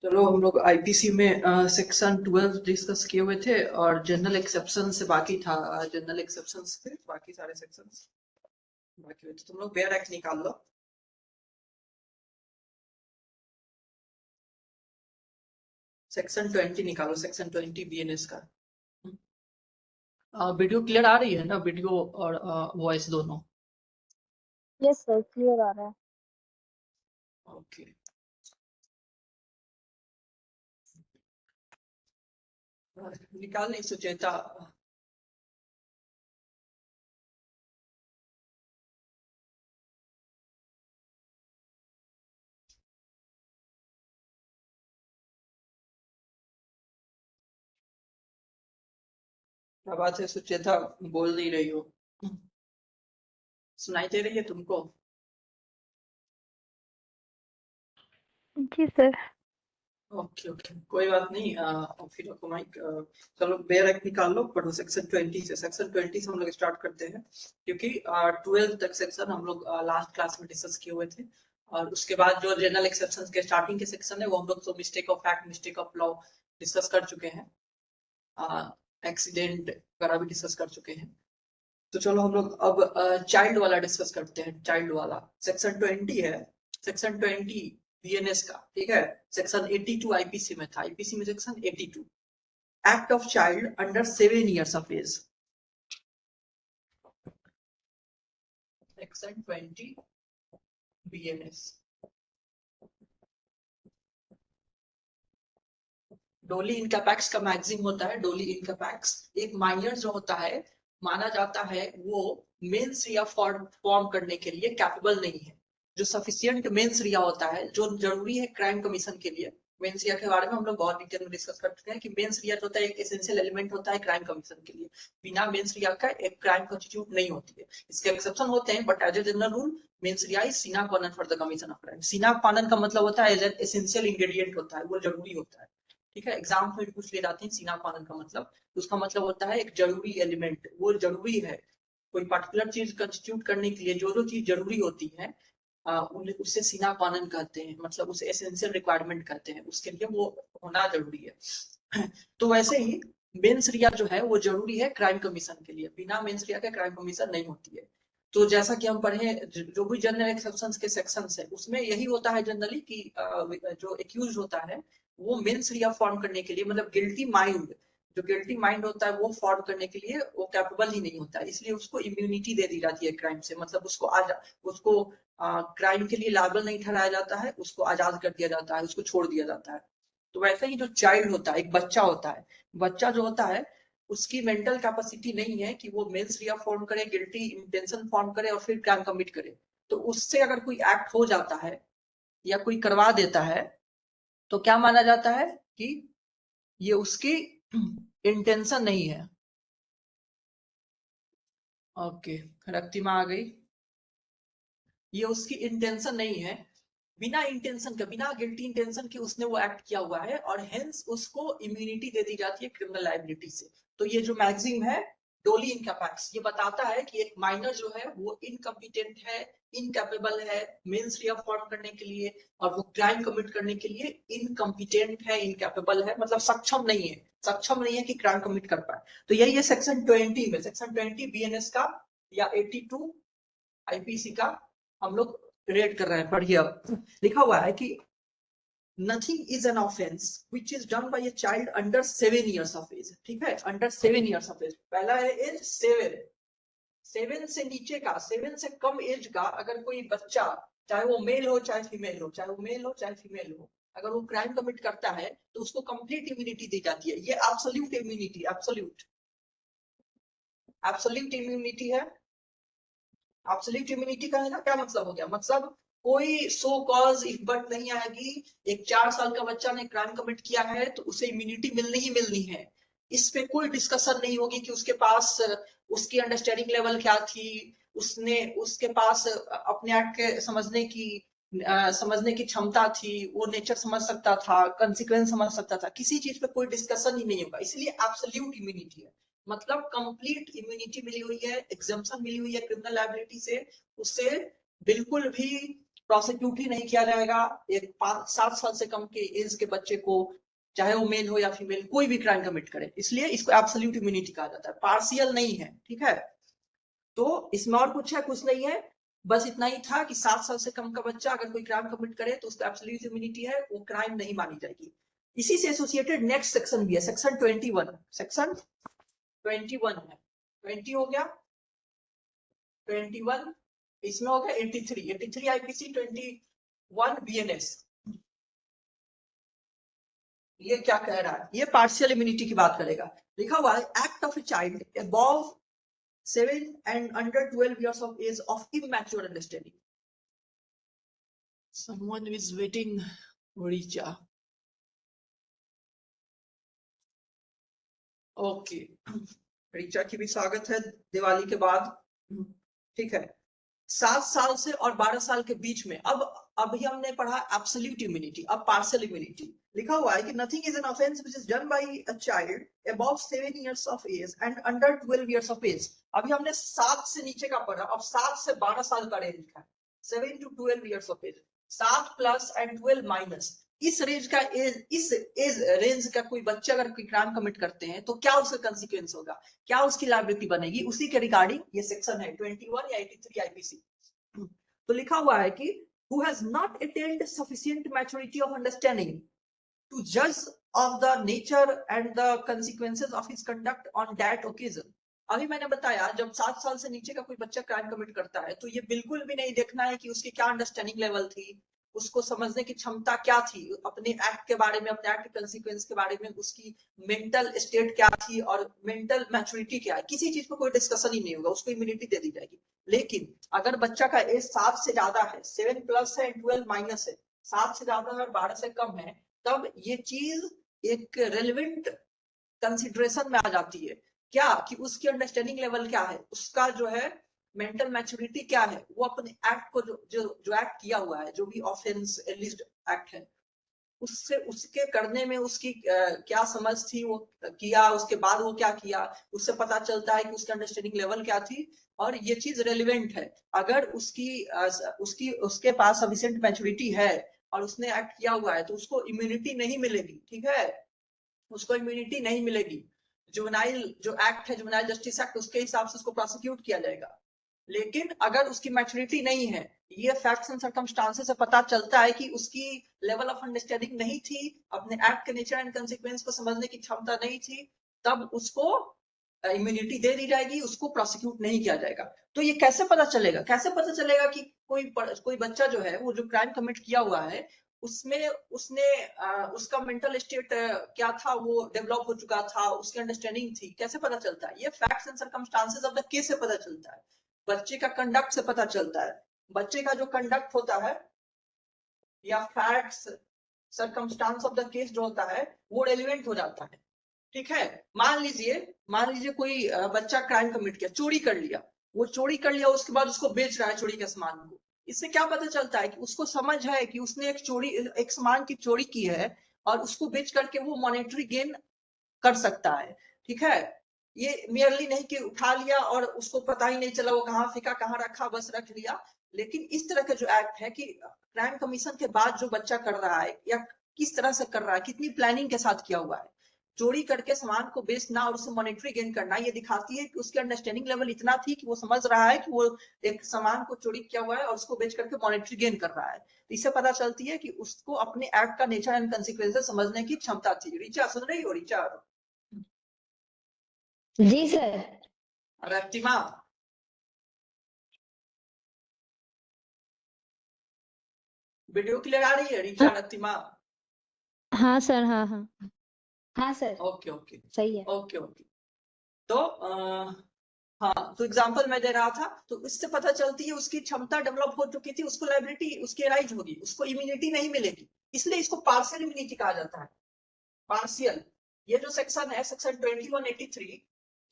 चलो हम लोग आईपीसी में सेक्शन 12 डिस्कस किए हुए थे और जनरल एक्सेप्शन से बाकी था। जनरल एक्सेप्शन से बाकी सारे सेक्शंस बाकी हुए थे। तुम लोग बेयर एक्ट निकाल लो। सेक्शन 20 निकालो, सेक्शन 20 बीएनएस का। वीडियो क्लियर आ रही है ना? वीडियो और वॉइस दोनों? यस सर, क्लियर आ रहा है। ओके। निकाल नहीं सुचेता। क्या बात है सुचेता, बोल नहीं रही हो? सुनाई दे रही है तुमको? जी सर। ओके ओके, कोई बात नहीं। फिर आपको माइक। चलो बेयर एक्ट निकाल लो, पढ़ो सेक्शन 20 से। सेक्शन 20 से हम लोग स्टार्ट करते हैं, क्योंकि 12 तक सेक्शन हम लोग लास्ट क्लास में डिस्कस किए हुए थे। और उसके बाद जो जनरल एक्सेप्शन के स्टार्टिंग के सेक्शन है वो हम लोग तो mistake of fact, mistake of law discuss कर चुके हैं। एक्सीडेंट वगैरह भी डिस्कस कर चुके हैं। तो चलो हम लोग अब चाइल्ड वाला डिस्कस करते हैं। चाइल्ड वाला सेक्शन 20 है। सेक्शन 20 बीएनएस का, ठीक है। सेक्शन 82 आईपीसी में था। आईपीसी में section 82, act of child under 7 years of age. Section 20 BNS. Doli incapax का मैक्सिम होता है। डोली इनकैपेक्स एक माइनर जो होता है, माना जाता है वो मेंस रिया फॉर्म करने के लिए कैपेबल नहीं है। जो सफिशिएंट मेंस रिया होता है, जो जरूरी है क्राइम कमीशन के लिए। मेंस रिया के बारे में हम लोग बहुत डिटेल में डिस्कस कर चुके हैं कि मेंस रिया जो होता है एक एसेंशियल एलिमेंट होता है क्राइम कमीशन के लिए। बिना मेंस रिया का एक क्राइम कॉन्स्टिट्यूट नहीं होती है। इसके एक्सेप्शन होते हैं, but as a general rule mens rea is sine qua non for the commission of crime. Sine qua non का मतलब होता है एसेंशियल इंग्रेडिएंट होता है, वो जरूरी होता है। ठीक है, एग्जाम में पूछ ले जाते हैं सीना क्वानन का मतलब। उसका मतलब होता है एक जरूरी एलिमेंट, वो जरूरी है। कोई पर्टिकुलर चीज कंस्टिट्यूट करने के लिए जो जो चीज जरूरी होती है, उससे सीना क्वानन कहते हैं, मतलब उसे एसेंशियल रिक्वायरमेंट कहते हैं, उसके लिए वो होना जरूरी है। तो वैसे ही मेंस रिया जो है वो जरूरी है क्राइम कमीशन के लिए। बिना मेंस रिया के क्राइम कमीशन नहीं होती है। तो जैसा कि हम पढ़े, जो भी जनरल एक्सेप्शंस के सेक्शंस है उसमें यही होता है जनरली कि जो एक्यूज होता है वो मेंस रिया फॉर्म करने के लिए, मतलब गिल्टी माइंड, जो गिल्टी माइंड होता है वो फॉर्म करने के लिए वो कैपेबल ही नहीं होता है। इसलिए उसको इम्यूनिटी दे दी जाती है क्राइम से, मतलब उसको क्राइम के लिए लायबल नहीं ठहराया जाता है, उसको आजाद कर दिया जाता है, उसको छोड़ दिया जाता है। तो वैसे ही जो चाइल्ड होता है, एक बच्चा होता है, बच्चा जो होता है उसकी मेंटल कैपेसिटी नहीं है कि वो मेंस रिया फॉर्म करे, गिल्टी इंटेंशन फॉर्म करे और फिर क्राइम कमिट करे। तो उससे अगर कोई एक्ट हो जाता है या कोई करवा देता है तो क्या माना जाता है कि ये उसकी इंटेंशन नहीं है। ओके, रक्तिमा आ गई। ये उसकी इंटेंशन नहीं है, बिना इंटेंशन के, बिना गिल्टी इंटेंशन के उसने वो एक्ट किया हुआ है, और हेंस उसको इम्यूनिटी दे दी जाती है क्रिमिनल लायबिलिटी से। तो ये जो मैक्सिम है डोली इनकैपेक्स, ये बताता है कि एक माइनर जो है वो इनकम्पिटेंट है, इनकैपेबल है मेंस रिया फॉर्म करने के लिए, और वो क्राइम कमिट करने के लिए इनकम्पिटेंट है, इनकैपेबल है, मतलब सक्षम नहीं है, सक्षम नहीं है कि क्राइम कमिट कर पाए। तो यही है सेक्शन 20 में, सेक्शन 20 बीएनएस का या 82 आईपीसी का हम लोग रेड कर रहे हैं। पढ़िए, अब लिखा हुआ है कि nothing is an offence which is done by a child under 7 years of age. ठीक है, अंडर 7 इयर्स ऑफ एज। पहला है एज 7, 7 से नीचे का, 7 से कम एज का अगर कोई बच्चा, चाहे वो मेल हो चाहे फीमेल हो, चाहे वो मेल हो चाहे फीमेल हो, अगर वो क्राइम कमिट करता है तो उसको कंप्लीट इम्यूनिटी दी जाती है। ये absolute immunity, absolute absolute immunity है। एब्सोल्यूट इम्यूनिटी का है ना, क्या मतलब हो गया? मतलब कोई सो कॉज इफ बट नहीं आएगी। एक 4 साल का बच्चा ने क्राइम कमिट किया है तो उसे इम्यूनिटी मिलनी ही मिलनी है। इस पे कोई डिस्कशन नहीं होगी कि उसके पास उसकी अंडरस्टैंडिंग लेवल क्या थी, उसके पास अपने आप के समझने की क्षमता थी, वो नेचर समझ सकता था, कंसिक्वेंस समझ सकता था, किसी चीज पे कोई डिस्कशन ही नहीं होगा। इसलिए एब्सोल्यूट इम्यूनिटी है, मतलब कंप्लीट इम्यूनिटी मिली हुई है, एग्जम्पशन मिली हुई है क्रिमिनल लायबिलिटी से। उससे बिल्कुल भी प्रोसिक्यूट ही नहीं किया जाएगा एक 7 साल से कम के एज के बच्चे को, चाहे वो मेल हो या फीमेल, कोई भी क्राइम कमिट करे। इसलिए इसको एब्सोल्यूट इम्यूनिटी कहा जाता है, पार्शियल नहीं है, ठीक है। तो इसमें और कुछ है? कुछ नहीं है, बस इतना ही था कि 7 साल से कम का बच्चा अगर कोई क्राइम कमिट करे तो उसको एब्सोल्यूट इम्यूनिटी है, वो क्राइम नहीं मानी जाएगी। इसी से एसोसिएटेड नेक्स्ट सेक्शन भी है, सेक्शन 21। सेक्शन 21 है, 20 हो गया, 21 इसमें हो गया, 83 आईपीसी, 21 बीएनएस। ये क्या कह रहा है? ये पार्शियल इम्यूनिटी की बात करेगा। लिखा हुआ है act of a child above 7 and under 12 years of age of immature understanding. Someone is waiting, Richa. Okay, Richa की भी स्वागत है दिवाली के बाद, ठीक है। 7 साल से और 12 साल के बीच में, अब अभी हमने पढ़ा एब्सोल्यूट इम्यूनिटी, अब पार्शियल इम्यूनिटी। लिखा हुआ है कि nothing is an offence which is done by a child above 7 years of age and under 12 years of age। अभी हमने 7 से नीचे का पढ़ा, अब 7 से 12 साल का रेंज है, 7 to 12 years of age, 7 plus and 12 minus. इस रेंज का इस एज रेंज का कोई बच्चा अगर कोई क्राइम कमिट करते हैं तो क्या उसका कंसिक्वेंस होगा, क्या उसकी लायबिलिटी बनेगी, उसी के रिगार्डिंग ये सेक्शन है 21 या 83 आईपीसी। तो लिखा हुआ है कि who has not attained sufficient maturity of understanding to judge of the nature and the consequences of his conduct on that occasion। अभी मैंने बताया जब 7 साल से नीचे का कोई बच्चा क्राइम कमिट करता है तो ये बिल्कुल भी नहीं देखना है कि उसकी क्या अंडरस्टैंडिंग लेवल थी, उसको समझने की क्षमता क्या थी, अपने एक्ट के बारे में, अपने एक्ट के कंसिक्वेंस के बारे में उसकी मेंटल स्टेट क्या थी और मेंटल मैच्योरिटी क्या है, किसी चीज पर कोई डिस्कशन ही नहीं होगा, उसको इम्यूनिटी दे दी जाएगी। लेकिन अगर बच्चा का एज 7 से ज्यादा है, 7 प्लस है, 12 माइनस है, 7 से ज्यादा है और 12 से कम है, तब ये चीज एक रेलेवेंट कंसिडरेशन में आ जाती है। क्या कि उसकी अंडरस्टैंडिंग लेवल क्या है, उसका जो है मेंटल मैच्योरिटी क्या है, वो अपने एक्ट को जो एक्ट किया हुआ है, जो भी ऑफेंस एलिज्ड एक्ट है, उससे उसके करने में उसकी क्या समझ थी, वो किया, उसके बाद वो क्या किया, उससे पता चलता है कि उसकी अंडरस्टैंडिंग लेवल क्या थी। और ये चीज रेलिवेंट है, अगर उसके पास सफिशिएंट मैच्योरिटी है और उसने एक्ट किया हुआ है तो उसको इम्यूनिटी नहीं मिलेगी, ठीक है, उसको इम्यूनिटी नहीं मिलेगी। जुवेनाइल जो एक्ट है, जुवेनाइल जस्टिस एक्ट, उसके हिसाब से उसको प्रोसिक्यूट किया जाएगा। लेकिन अगर उसकी मैच्योरिटी नहीं है, ये फैक्ट्स एंड सर्कमस्टांसेस से पता चलता है कि उसकी लेवल ऑफ अंडरस्टैंडिंग नहीं थी, अपने एक्ट के नेचर एंड कंसिक्वेंस को समझने की क्षमता नहीं थी, तब उसको इम्यूनिटी दे दी जाएगी, उसको प्रोसिक्यूट नहीं किया जाएगा। तो ये कैसे पता चलेगा, कैसे पता चलेगा कि कोई बच्चा जो है वो जो क्राइम कमिट किया हुआ है उसमें उसका मेंटल स्टेट क्या था, वो डेवलप हो चुका था, उसकी अंडरस्टैंडिंग थी, कैसे पता चलता है? ये facts and circumstances of the case से पता चलता है, बच्चे का कंडक्ट से पता चलता है। बच्चे का जो कंडक्ट होता है या facts circumstance of the case जो होता है वो रेलिवेंट हो जाता है, ठीक है। मान लीजिए कोई बच्चा क्राइम कमिट किया, चोरी कर लिया, वो चोरी कर लिया, उसके बाद उसको बेच रहा है चोरी के सामान को। इससे क्या पता चलता है कि उसको समझ है कि उसने एक सामान की चोरी की है और उसको बेच करके वो मॉनेटरी गेन कर सकता है, ठीक है। ये मेयरली नहीं कि उठा लिया और उसको पता ही नहीं चला वो कहाँ फेंका, कहाँ रखा, बस रख लिया। लेकिन इस तरह का जो एक्ट है कि क्राइम कमीशन के बाद जो बच्चा कर रहा है या किस तरह से कर रहा है, कितनी प्लानिंग के साथ किया हुआ है, चोरी करके सामान को बेचना और उससे मॉनेटरी गेन करना, ये दिखाती है कि उसकी अंडरस्टैंडिंग लेवल इतना थी कि वो समझ रहा है कि वो एक सामान को चोरी किया हुआ है और उसको बेच करके मॉनेटरी गेन कर रहा है। तो इससे पता चलती है कि उसको अपने एक्ट का नेचर एंड कंसिक्वेंसेस समझने की क्षमता थी। रिचा सुन रही हो? रिचा जी सर। रतिमा, वीडियो क्लियर आ रही है? रिचा, रतिमा? हाँ सर, हाँ हाँ हाँ सर, ओके ओके सही है। Okay okay. तो हाँ, तो एग्जांपल मैं दे रहा था, तो इससे पता चलती है उसकी क्षमता डेवलप हो चुकी थी, उसको लाइबिलिटी उसकी राइज होगी, उसको इम्यूनिटी नहीं मिलेगी, इसलिए इसको पार्शियल इम्यूनिटी कहा जाता है। पार्शियल, ये जो सेक्शन है सेक्शन 2183,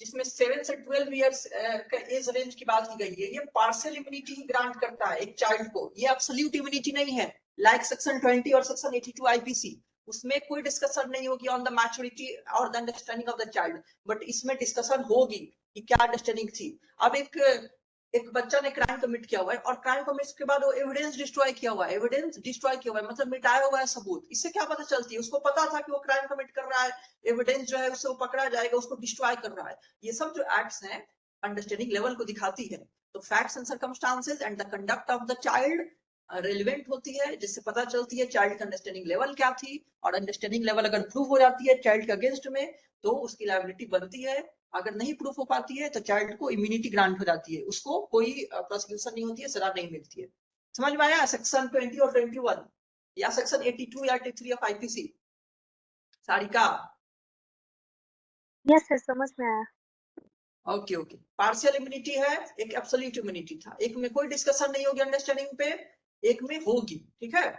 जिसमें 7 से 12 इयर्स का एज रेंज की बात की गई है, ये पार्शियल इम्यूनिटी ही ग्रांट करता है एक चाइल्ड को, ये एब्सोल्यूट इम्यूनिटी नहीं है। लाइक सेक्शन 20 और सेक्शन 82 आईपीसी, उसमें कोई डिस्कशन नहीं होगी ऑन द मैच्योरिटी और the understanding of the child, but इसमें डिस्कशन होगी कि क्या अंडरस्टैंडिंग थी। अब एक एक बच्चा ने क्राइम कमिट किया हुआ है और क्राइम कमिट के बाद वो एविडेंस डिस्ट्रॉय किया हुआ है, एविडेंस डिस्ट्रॉय किया हुआ है मतलब मिटाया हुआ है सबूत। इससे क्या पता चलती है? उसको पता था कि वो क्राइम कमिट कर रहा है, एविडेंस जो है उससे वो पकड़ा जाएगा, उसको डिस्ट्रॉय कर रहा है। ये सब जो एक्ट्स हैं अंडरस्टैंडिंग लेवल को दिखाती है। तो facts and circumstances and the conduct of the child relevant होती है, जिससे पता चलती है चाइल्ड का अंडरस्टैंडिंग लेवल क्या थी। और अंडरस्टैंडिंग लेवल अगर प्रूव हो जाती है चाइल्ड के अगेंस्ट में तो उसकी लायबिलिटी बनती है। अगर नहीं प्रूफ हो पाती है तो चाइल्ड को इम्यूनिटी ग्रांट हो जाती है, उसको कोई प्रोसिक्यूशन नहीं होती है, सजा नहीं मिलती है। समझ में आया सेक्शन 20 और 21 या सेक्शन 82 या 83 of IPC? Sarika? Yes sir, समझ में आया। Okay okay. पार्शियल इम्यूनिटी है, एक एब्सोल्यूट इम्यूनिटी था। एक में कोई डिस्कशन नहीं होगी अंडरस्टैंडिंग पे, एक में होगी। ठीक है,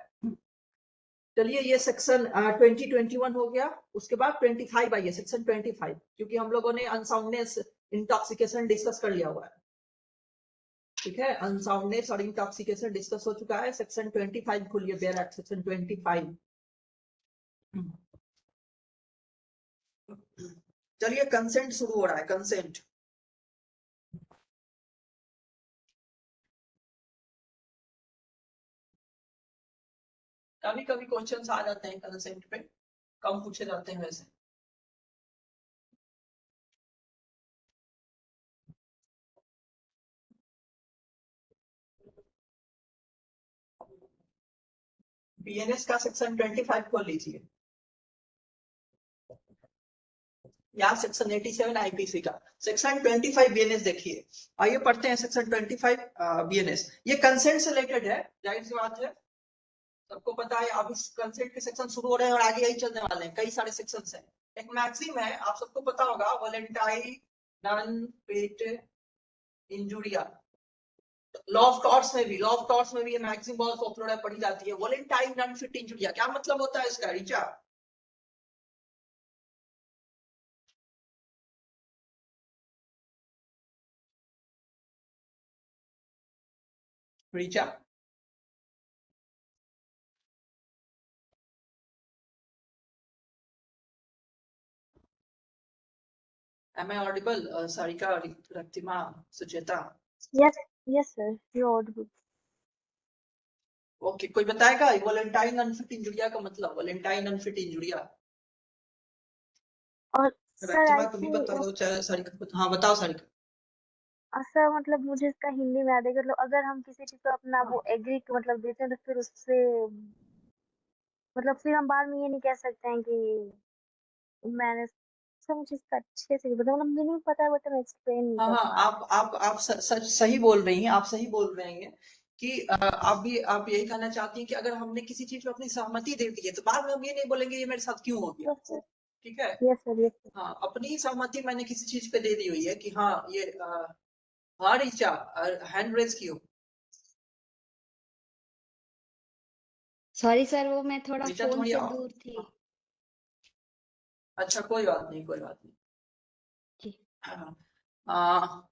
चलिए ये सेक्शन 2021 हो गया। उसके बाद 25 आइए, सेक्शन 25, क्योंकि हम लोगों ने अनसाउंडनेस इंटॉक्सिकेशन डिस्कस कर लिया हुआ है। ठीक है, अनसाउंडनेस और इंटॉक्सिकेशन डिस्कस हो चुका है। सेक्शन 25 खोलिए, बेयर एक्ट सेक्शन 25। चलिए कंसेंट शुरू हो रहा है, कंसेंट। कभी कभी क्वेश्चंस आ जाते हैं कंसेंट पे, कम पूछे जाते हैं वैसे। बीएनएस का सेक्शन 25 खोल लीजिए, या सेक्शन 87 आईपीसी का सेक्शन 25 बीएनएस देखिए। आइए पढ़ते हैं सेक्शन 25 बीएनएस। ये कंसेंट से रिलेटेड है, जाहिर सी बात है, सबको पता है। अब इस कंसेंट के सेक्शन शुरू हो रहे हैं और आगे यही चलने वाले हैं, कई सारे सेक्शंस हैं। एक मैक्सिम है, आप सबको पता होगा, volenti non fit injuria. Law of torts में भी ये मैक्सिम बहुत पॉपुलर है, पढ़ी जाती है। वॉलेंटाइन नॉन फिट इंजुरिया क्या मतलब होता है इसका, Richa? Richa? Am I audible? Sarika, Raktima, Sucheta? Yes yes sir, you Audible. Okay, कोई बताएगा वॉलेंटाइन अनफिट इंजुरिया का मतलब? वॉलेंटाइन अनफिट इंजुरिया। और सर रक्तिमा आई तुम ही थिंक बता दो चाहे सारिका हाँ बताओ सारिका। सर मतलब मुझे इसका हिंदी में याद है कि मतलब अगर हम किसी चीज को अपना वो एग्री मतलब देते हैं तो फिर उससे मतलब फिर हम बाद में ये नहीं कह सकते हैं कि मैंने सर मुझे इसका अच्छे से मतलब मीनिंग पता है बट मैं एक्सप्लेन नहीं हाँ कर हाँ, पा रही। आप सच सही बोल रही हैं, आप सही बोल रहे हैं कि आप यही कहना चाहती हैं कि अगर हमने किसी चीज में अपनी सहमति दे दी है तो बाद में हम ये नहीं बोलेंगे ये मेरे साथ क्यों हो गया। यस सर, ठीक है, यस सर, यस सर। हाँ, अपनी सहमति मैंने किसी चीज पे दे दी हुई है कि हाँ ये हाँ रीचा, हैंड रेज कियो। सॉरी सर, वो मैं थोड़ा रीचा फोन थोड़ी से दूर थी। अच्छा कोई बात नहीं, कोई बात नहीं। जी। हाँ,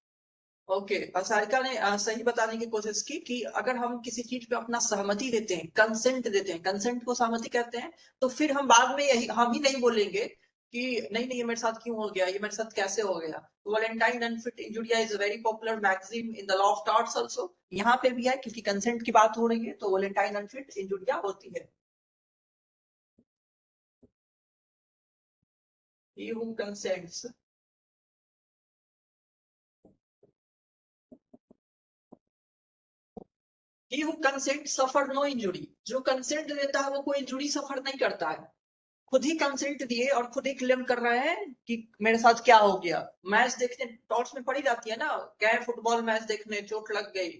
ओके, सारिका ने सही बताने की कोशिश की कि अगर हम किसी चीज पे अपना सहमति देते हैं, कंसेंट देते हैं, कंसेंट को सहमति कहते हैं, तो फिर हम बाद में यही हम ही नहीं बोलेंगे कि नहीं नहीं ये मेरे साथ क्यों हो गया, ये मेरे साथ कैसे हो गया। Volenti non fit injuria is a very popular maxim in the law of torts also. यहाँ पे भी है क्योंकि कंसेंट की बात हो रही है तो वॉलेंटाइन अनफिट इंजुरिया होती है। He who consents He who consents suffer no injury। जो कंसेंट देता है वो कोई इंजुरी सफर नहीं करता है, खुद ही कंसेंट दिए और खुद ही क्लेम कर रहे हैं कि मेरे साथ क्या हो गया। मैच देखने टॉर्च में पड़ी जाती है ना, गए फुटबॉल मैच देखने, चोट लग गई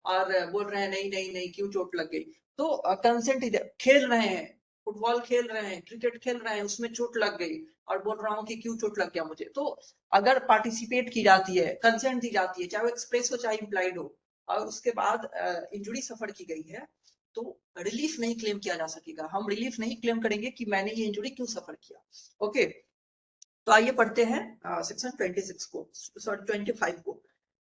और बोल रहे हैं नहीं नहीं नहीं क्यों चोट लग गई। तो कंसेंट खेल रहे हैं, फुटबॉल खेल रहे हैं, क्रिकेट खेल रहे हैं, उसमें चोट लग गई और बोल रहा हूँ कि क्यों चोट लग गया मुझे। तो अगर पार्टिसिपेट की जाती है, कंसेंट दी जाती है, चाहे वो एक्सप्रेस हो चाहे इम्प्लाइड हो, और उसके बाद इंजुरी सफर की गई है तो रिलीफ नहीं क्लेम किया जा सकेगा। हम रिलीफ नहीं क्लेम करेंगे कि मैंने ये इंजुरी क्यों सफर किया। ओके, तो आइए पढ़ते हैं सेक्शन 26 को, सॉरी 25 को।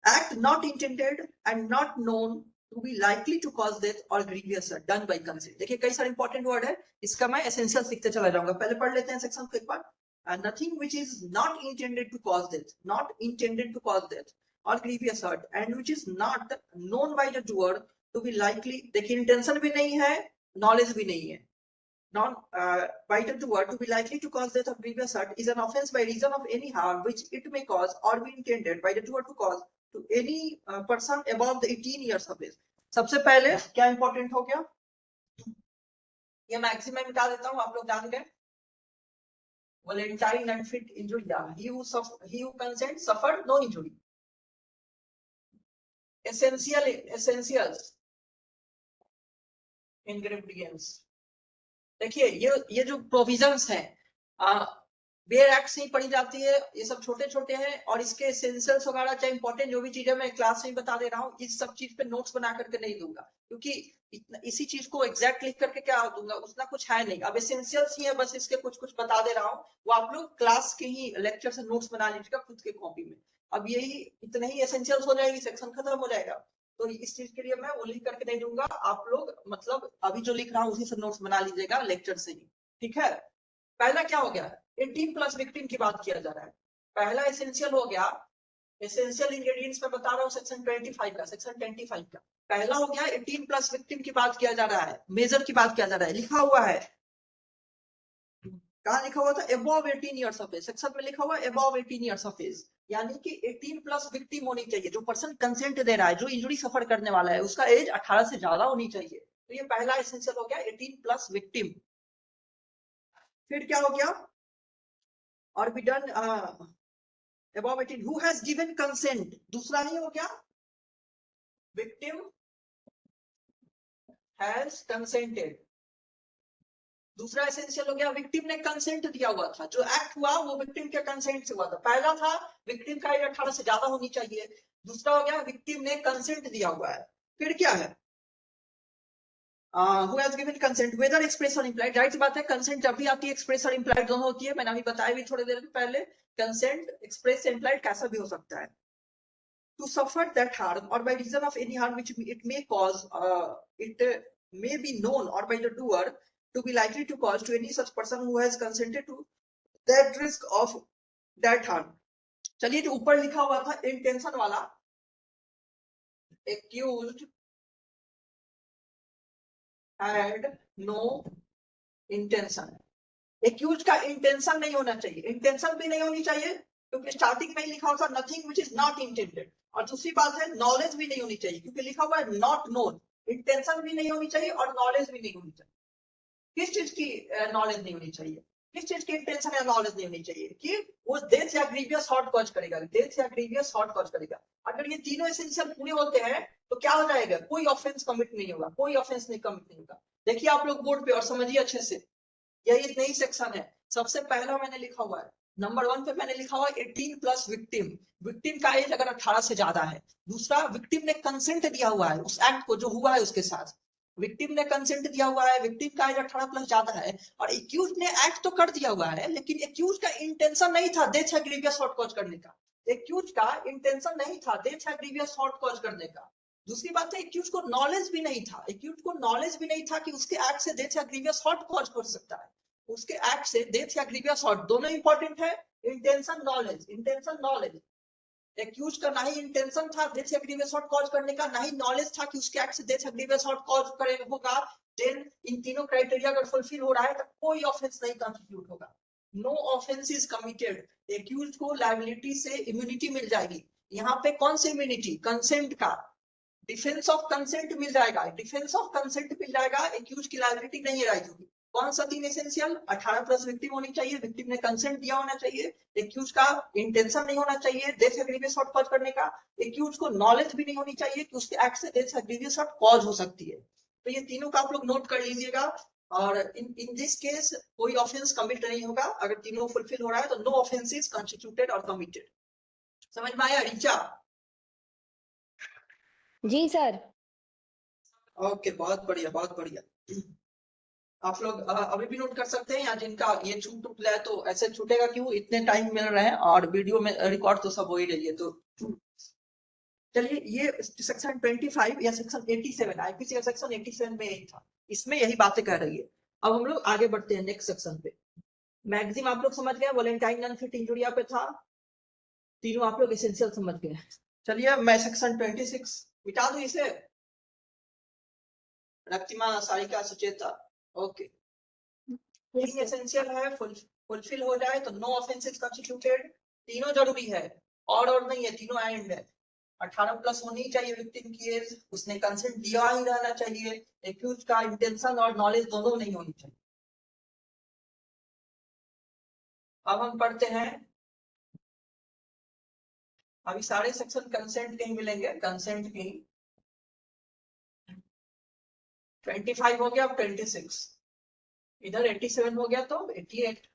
Act not intended and not known to be likely to cause death और ग्रीवियस डन बाय कंसेंट। देखिए कई सारे इंपॉर्टेंट वर्ड है, इसका मैं एसेंशियल सीखते चला जाऊंगा। पहले पढ़ लेते हैं सेक्शन को एक बार। Nothing which is not intended to cause death, not intended to cause death or grievous hurt and which is not known by the doer to be likely, देखिए इंटेंशन भी नहीं है, नॉलेज भी नहीं है, non by the doer to be likely to cause death of grievous hurt is an offense by reason of any harm which it may cause or be intended by the doer to cause to any person above the 18 years of age. सबसे पहले क्या important हो गया, ये maximum मिटा देता हूं, आप लोग जान गए, volenti non fit injury, he who consents suffered no injury. essentials ingredients, देखिए ये जो प्रोविजंस हैं बेयर एक्ट से ही पढ़ी जाती है, ये सब छोटे छोटे हैं और इसके एसेंशियल्स वगैरह चाहे इंपॉर्टेंट जो भी चीजें मैं क्लास में बता दे रहा हूँ, इस सब चीज पे नोट्स बना करके नहीं दूंगा क्योंकि इसी चीज को एग्जैक्ट लिख करके क्या दूंगा, उतना कुछ है नहीं, अब एसेंशियल्स ही है, बस इसके कुछ कुछ बता दे रहा हूँ, वो आप लोग क्लास के ही लेक्चर से नोट्स बना लीजिएगा खुद के कॉपी में। अब यही इतने ही एसेंशियल्स हो जाएगी, सेक्शन खत्म हो जाएगा, तो इस चीज के लिए मैं वो लिख करके नहीं दूंगा, आप लोग मतलब अभी जो लिख रहा हूँ उसी से नोट्स बना लीजिएगा लेक्चर से ही, ठीक है। पहला क्या हो गया, 18 प्लस विक्टिम की बात किया जा रहा है, पहला एसेंशियल हो गया, एसेंशियल इंग्रेडिएंट्स में बता रहा हूँ सेक्शन 25 का, सेक्शन 25 का पहला हो गया 18 प्लस विक्टिम की बात किया जा रहा है, मेजर की बात किया जा रहा है, लिखा हुआ है, कहाँ लिखा हुआ था, above 18 years of age, section में लिखा हुआ है अबव 18 इयर्स ऑफ एज, यानी कि 18 प्लस विक्टिम होनी चाहिए, जो पर्सन कंसेंट दे रहा है, जो इंजुरी सफर करने वाला है उसका एज 18 से ज्यादा होनी चाहिए, तो ये पहला एसेंशियल हो गया 18 प्लस विक्टिम। फिर क्या हो गया, और be done above 18 who has given consent, दूसरा ही हो गया victim has consented, दूसरा एसेंशियल हो गया विक्टिम ने कंसेंट दिया हुआ था, जो एक्ट हुआ वो विक्टिम के कंसेंट से हुआ था, पहला था विक्टिम का एज 18 से ज्यादा होनी चाहिए, दूसरा हो गया विक्टिम ने कंसेंट दिया हुआ है। फिर क्या है, who has given consent whether express or implied, जाहिर सी बात है कंसेंट जब भी आती है एक्सप्रेस और इम्प्लाइड दोनों होती है, मैंने अभी बताया भी थोड़ी देर पहले, कंसेंट एक्सप्रेस इम्प्लाइड कैसा भी हो सकता है, to suffer that harm or by reason of any harm which it may cause, it may be known or by the doer to be likely to cause to any such person who has consented to that risk of that harm। चलिए जो ऊपर लिखा हुआ था intention वाला, accused had no intention, accused का intention नहीं होना चाहिए, इंटेंशन भी नहीं होनी चाहिए क्योंकि स्टार्टिंग में ही लिखा हुआ था nothing which is not intended, और दूसरी बात है नॉलेज भी नहीं होनी चाहिए क्योंकि लिखा हुआ है नॉट नोन, इंटेंशन भी नहीं होनी चाहिए और नॉलेज भी नहीं होनी चाहिए। किस चीज की नॉलेज नहीं होनी चाहिए, किस चीज की इंटेंशन या नॉलेज नहीं होनी चाहिए कि वो डेथ या ग्रीवियस हॉट कॉज करेगा, डेथ या ग्रीवियस हॉट कॉज करेगा। अगर ये तीनों एसेंशियल पूरे होते हैं तो क्या हो जाएगा, कोई ऑफेंस कमिट नहीं होगा, कोई ऑफेंस नहीं कमिट नहीं होगा। देखिए आप लोग बोर्ड पे और समझिए अच्छे से, यही नई सेक्शन है, सबसे पहला मैंने लिखा हुआ है नंबर 1 पे मैंने लिखा हुआ 18 प्लस विक्टिम, विक्टिम का एज अगर 18 से ज्यादा है, दूसरा विक्टिम ने कंसेंट दिया हुआ है उस एक्ट को जो हुआ है उसके साथ, विक्टिम ने कंसेंट दिया हुआ है, विक्टिम का एज 18 प्लस ज्यादा है, और एक्यूज ने एक्ट तो कर दिया हुआ है लेकिन एक्यूज का इंटेंशन नहीं था डेथ या ग्रीवियस हॉट कॉज करने का, एक्यूज का इंटेंशन नहीं था डेथ या ग्रीवियस हॉट कॉज करने का। दूसरी बात है एक्यूज को नॉलेज भी नहीं था, एक्यूज को नॉलेज भी नहीं था कि उसके एक्ट से डेथ या ग्रीवियस हॉट कॉज कर सकता है, उसके एक्ट से डेथ या ग्रीवियस हॉट दोनों इंपॉर्टेंट है, intention knowledge, intention knowledge, accused का ना ही इंटेंशन था डेथ या ग्रीवियस हॉट कॉज करने का, ना ही नॉलेज था कि उसके एक्ट से डेथ या ग्रीवियस हॉट कॉज करेगा होगा, देन इन तीनों क्राइटेरिया अगर फुलफिल हो रहा है तो कोई ऑफेंस नहीं कॉन्स्टिट्यूट होगा, no offence is committed, accused को लायबिलिटी से इम्यूनिटी मिल जाएगी। यहाँ पे कौन सी इम्यूनिटी, कंसेंट का, डिफेंस ऑफ कंसेंट मिल जाएगा, डिफेंस ऑफ कंसेंट मिल जाएगा, एक्यूज की लायबिलिटी नहीं रहेगी। कौन सा 3 एसेंशियल, 18 प्लस विक्टिम होनी चाहिए, विक्टिम ने कंसेंट दिया होना चाहिए, एक्यूज का इंटेंशन नहीं होना चाहिए डेथ या ग्रीवियस हॉट कॉज करने का, एक्यूज को नॉलेज भी नहीं होनी चाहिए कि उसके एक्ट से डेथ या ग्रीवियस हॉट कॉज हो सकती है। तो ये तीनों का आप लोग नोट कर लीजिएगा, और इन दिस केस कोई ऑफेंस कमिट नहीं होगा, अगर तीनों फुलफिल हो रहा है तो नो ऑफेंस इज कॉन्स्टिट्यूटेड और कमिटेड। समझ में आया रिचा? जी सर। ओके, बहुत बढ़िया बहुत बढ़िया। आप लोग अभी भी नोट कर सकते हैं, या जिनका ये छूट जाए तो ऐसे छूटेगा क्यों, इतने टाइम मिल रहे हैं और वीडियो में रिकॉर्ड तो सब हो ही रही है। तो चलिए ये सेक्शन 25 या सेक्शन 87 आईपीसी का सेक्शन 87 में यही था, इसमें यही बातें कह रही है। अब हम लोग आगे बढ़ते हैं नेक्स्ट सेक्शन पे। मैक्सिम आप लोग समझ गए, वॉलेंटाइन अनफिट इंजुरिया पे था, तीनों आप लोग एसेंशियल समझ गए। चलिए मैं सेक्शन 26 मिटा दूं इसे, रक्तिमा सारिका सुचेता, ओके। तीन एसेंशियल है, फुलफिल हो जाए तो नो ऑफेंस इज कंस्टिट्यूटेड। तीनों जरूरी है और नहीं है, तीनों एंड है। 18 प्लस होनी चाहिए विक्टिम की एज, उसने कंसेंट दिया ही रहना चाहिए, एक्यूज का इंटेंशन और नॉलेज दोनों नहीं होनी चाहिए। अब हम पढ़ते हैं, अभी सारे सेक्शन कंसेंट के ही मिलेंगे, कंसेंट की। 25 हो गया, अब 26, इधर 87 हो गया तो 88,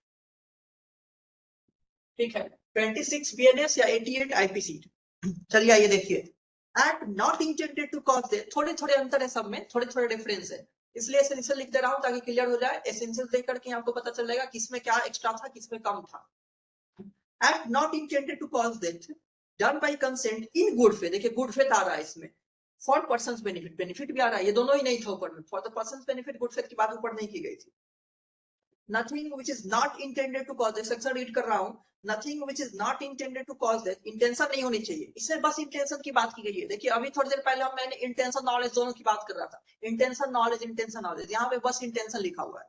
ठीक है। 26 बीएनएस या 88 आईपीसी। चलिए आइए देखिए, act not intended to cause death, थोड़े थोड़े अंतर है सब में, थोड़े थोड़े डिफरेंस है, इसलिए एसेंशियल लिख दे रहा हूं ताकि क्लियर हो जाए। एसेंशियल देख करके आपको पता चल जाएगा किसमें क्या एक्स्ट्रा था, किसमें कम था। Act not intended to cause death done by consent in good faith, देखिए गुड फेथ आ रहा है इसमें, फॉर पर्सन्स बेनिफिट, बेनिफिट भी आ रहा है, ये दोनों ही नहीं था ऊपर में, for the person's benefit good faith की बात ऊपर नहीं की गई थी। Nothing which is not intended to cause death, section read कर रहा हूं, nothing which is not intended to cause death, intention नहीं होनी चाहिए, इसमें बस इंटेंशन की बात की गई है। देखिए अभी थोड़ी देर पहले मैंने इंटेंशन नॉलेज दोनों की बात कर रहा था, इंटेंशन नॉलेज, यहाँ पे बस इंटेंशन लिखा हुआ है।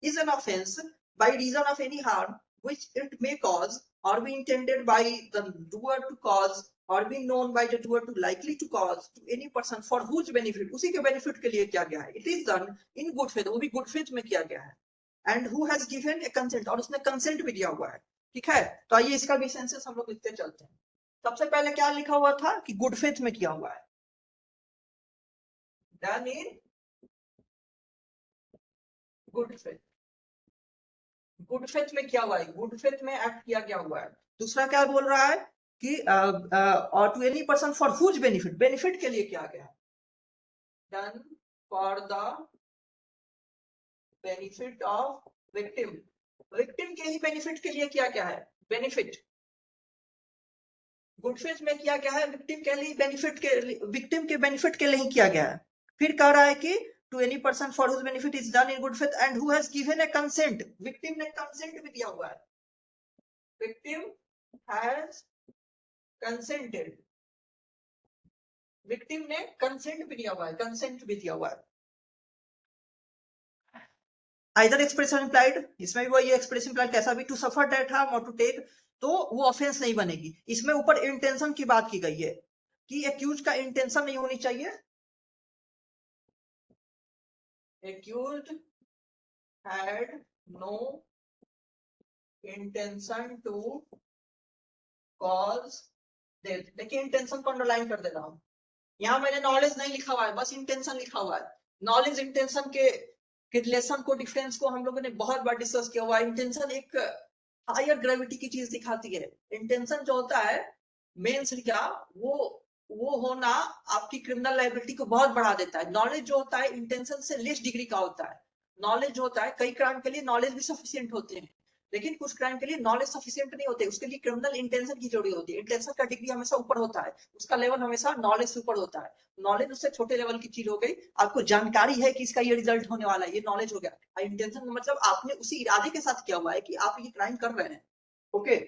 Is an offence by reason of any harm which it may cause or be intended by the doer to cause or be known by the doer to likely to cause to any person for whose benefit, उसी के benefit के लिए किया गया है। It is done in good faith, वो भी good faith में किया गया है। And who has given a consent, और उसने consent भी दिया हुआ है, ठीक है। तो आइए इसका भी सेंसेस हम लोग लिखते चलते हैं। सबसे पहले क्या लिखा हुआ था कि गुड फेथ में किया हुआ है, done in good faith, good faith में किया हुआ है, गुड फेथ में एक्ट किया गया हुआ है। दूसरा क्या बोल रहा है कि और to any person for whose benefit, benefit के लिए किया गया है, done for the benefit of victim, victim के ही बेनिफिट के लिए किया गया है, बेनिफिट गुड फेथ में किया गया है, विक्टिम के लिए बेनिफिट के, विक्टिम के बेनिफिट के लिए किया गया है। फिर कह रहा है कि to any person for whose benefit is done in good faith and who has given a consent, victim ने consent भी दिया हुआ है, victim has consented, victim ने consent भी दिया हुआ है, consent भी दिया हुआ है। either expression implied, इसमें भी वही expression implied, कैसा भी, to suffer that harm or to take, तो वो ऑफेंस नहीं बनेगी। इसमें ऊपर इंटेंशन की बात की गई है कि एक्यूज का इंटेंशन नहीं होनी चाहिए, accused had no intention to cause death, देखिए इंटेंशन को अंडरलाइन कर दे रहा हूं, यहाँ मैंने नॉलेज नहीं लिखा हुआ है, बस इंटेंशन लिखा हुआ है। नॉलेज इंटेंशन के रिलेशन को, डिफरेंस को हम लोगों ने बहुत बार डिस्कस किया हुआ है। इंटेंशन एक हायर ग्रेविटी की चीज दिखाती है। इंटेंशन जो होता है मेंस क्या, वो होना आपकी क्रिमिनल लायबिलिटी को बहुत बढ़ा देता है। नॉलेज जो होता है इंटेंशन से लेस डिग्री का होता है। नॉलेज जो होता है, कई क्राइम के लिए नॉलेज भी सफिशिएंट होते हैं, लेकिन कुछ क्राइम के लिए नॉलेज सफिशिएंट नहीं होते, उसके लिए क्रिमिनल इंटेंशन की जरूरत होती है। इंटेंशन का डिग्री हमेशा ऊपर होता है, उसका लेवल हमेशा नॉलेज से ऊपर होता है। नॉलेज उससे छोटे लेवल की चीज हो गई, आपको जानकारी है कि इसका ये रिजल्ट होने वाला है, ये नॉलेज हो गया। इंटेंशन मतलब आपने उसी इरादे के साथ किया हुआ है कि आप ये क्राइम कर रहे हैं, ओके।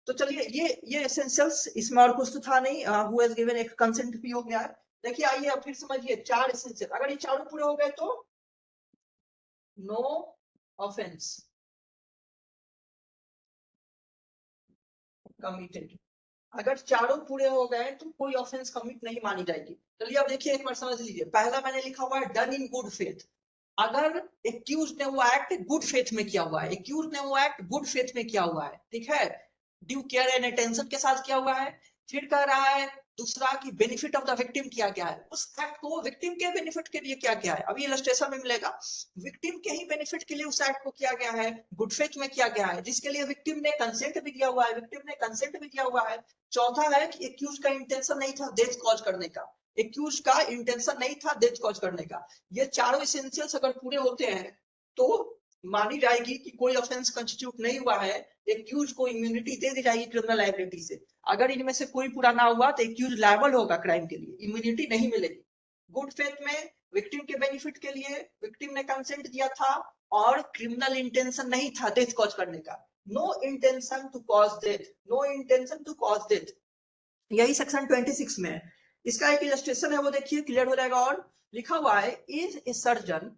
तो चलिए ये एसेंशियल्स, इसमें और कुछ तो था नहीं, हु हैज गिवन एक कंसेंट भी हो गया है। देखिए आइए अब फिर समझिए, 4 एसेंशियल, अगर ये चारों पूरे हो गए तो नो ऑफेंस कमिटेड, अगर चारों पूरे हो गए तो कोई ऑफेंस कमिट नहीं मानी जाएगी। चलिए अब देखिए एक बार समझ लीजिए, पहला मैंने लिखा हुआ है डन इन गुड फेथ, अगर एक्यूज ने वो एक्ट गुड फेथ में किया हुआ है, एक्यूज ने वो एक्ट गुड फेथ में किया हुआ है, ठीक है, ड्यू केयर एंड अटेंशन के साथ किया हुआ है। फिर कह रहा है दूसरा कि बेनिफिट ऑफ द विक्टिम किया गया है, उस एक्ट को विक्टिम के बेनिफिट के लिए किया गया है। अभी इलस्ट्रेशन में मिलेगा, विक्टिम के ही बेनिफिट के लिए उस एक्ट को किया गया है, गुड फेथ में किया गया है, जिसके लिए विक्टिम ने कंसेंट भी दिया हुआ है, विक्टिम ने कंसेंट भी दिया हुआ है। चौथा है कि एक्यूज का इंटेंशन नहीं था डेथ कॉज करने का, एक्यूज का इंटेंशन नहीं था डेथ कॉज करने का। ये चारों एसेंशियल्स अगर पूरे होते हैं तो मानी जाएगी कि कोई ऑफेंस कंस्टिट्यूट नहीं हुआ है, एक्यूज को इम्यूनिटी दे दी जाएगी क्रिमिनल लायबिलिटी से। अगर इनमें से कोई पूरा ना हुआ तो एक्यूज लायबल होगा क्राइम के लिए, इम्यूनिटी नहीं मिलेगी। गुड फेथ में विक्टिम के बेनिफिट के लिए विक्टिम ने कंसेंट दिया था और क्रिमिनल इंटेंशन नहीं था डेथ कॉज करने का, no intention to cause death, no intention to cause death. यही सेक्शन 26 में है। इसका एक इलस्ट्रेशन है, वो देखिए, क्लियर हो जाएगा। और लिखा हुआ है इज ए सर्जन,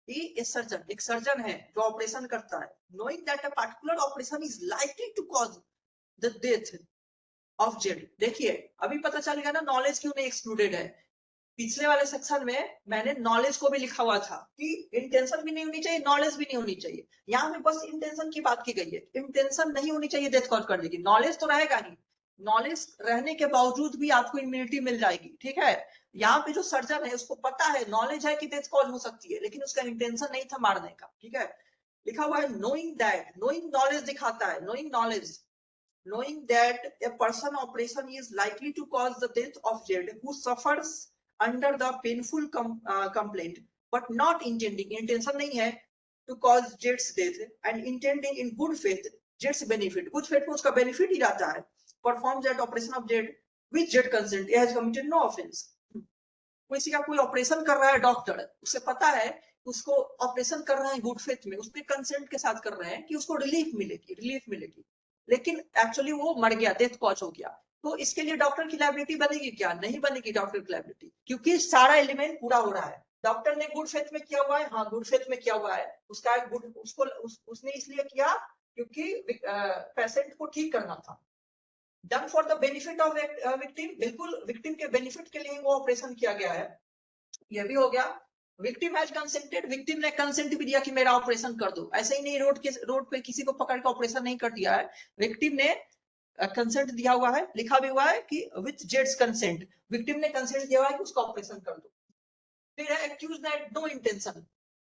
एक सर्जन है जो ऑपरेशन करता है, knowing that a particular operation is likely to cause the death of Z. देखिए अभी पता चल गया ना नॉलेज क्यों नहीं एक्सक्लूडेड है। पिछले वाले सेक्शन में मैंने नॉलेज को भी लिखा हुआ था कि इंटेंशन भी नहीं होनी चाहिए, नॉलेज भी नहीं होनी चाहिए। यहाँ पे बस इंटेंशन की बात की गई है, इंटेंशन नहीं होनी चाहिए डेथ कॉज करने की। नॉलेज तो रहेगा ही, नॉलेज रहने के बावजूद भी आपको इम्यूनिटी मिल जाएगी, ठीक है। यहाँ पे जो सर्जन है उसको पता है, नॉलेज है कि डेथ कॉज हो सकती है, लेकिन उसका इंटेंशन नहीं था मारने का, ठीक है। लिखा हुआ है नोइंग दैट, नोइंग नॉलेज दिखाता है, knowing knowledge, knowing that a person operation is likely to cause the death of Jed who suffers under the painful complaint but not intending, intention नहीं है to cause Jed's death and intending in good faith Jed's benefit, good faith में उसका benefit ही रहता है, performs that operation of Jed with Jed consent, he has committed no offense। किसी का कोई operation कर रहा है डॉक्टर, उसे पता है उसको ऑपरेशन कर रहा है गुड फेथ में, उसके कंसेंट के साथ कर रहे हैं कि उसको रिलीफ मिलेगी, लेकिन एक्चुअली वो मर गया, डेथ कॉज हो गया, तो इसके लिए डॉक्टर की लायबिलिटी बनेगी क्या? नहीं बनेगी डॉक्टर की लायबिलिटी, क्योंकि सारा एलिमेंट पूरा हो रहा है। डॉक्टर ने गुड फेथ में किया हुआ है, हाँ गुड फेथ में किया हुआ है, उसका गुड उसने इसलिए किया क्योंकि पेशेंट को ठीक करना था। Done for the benefit of victim, बिल्कुल विक्टिम के बेनिफिट के लिए वो ऑपरेशन किया गया है, ये भी हो गया। विक्टिम हैज कंसेंटेड, विक्टिम ने कंसेंट भी दिया कि मेरा ऑपरेशन कर दो, ऐसे ही नहीं रोड पे किसी को पकड़ के ऑपरेशन नहीं कर दिया है, विक्टिम ने कंसेंट दिया हुआ है, लिखा भी हुआ है कि विथ जेड्स कंसेंट, विक्टिम ने कंसेंट दिया हुआ है कि उसका ऑपरेशन कर दो। फिर है accused had no intention,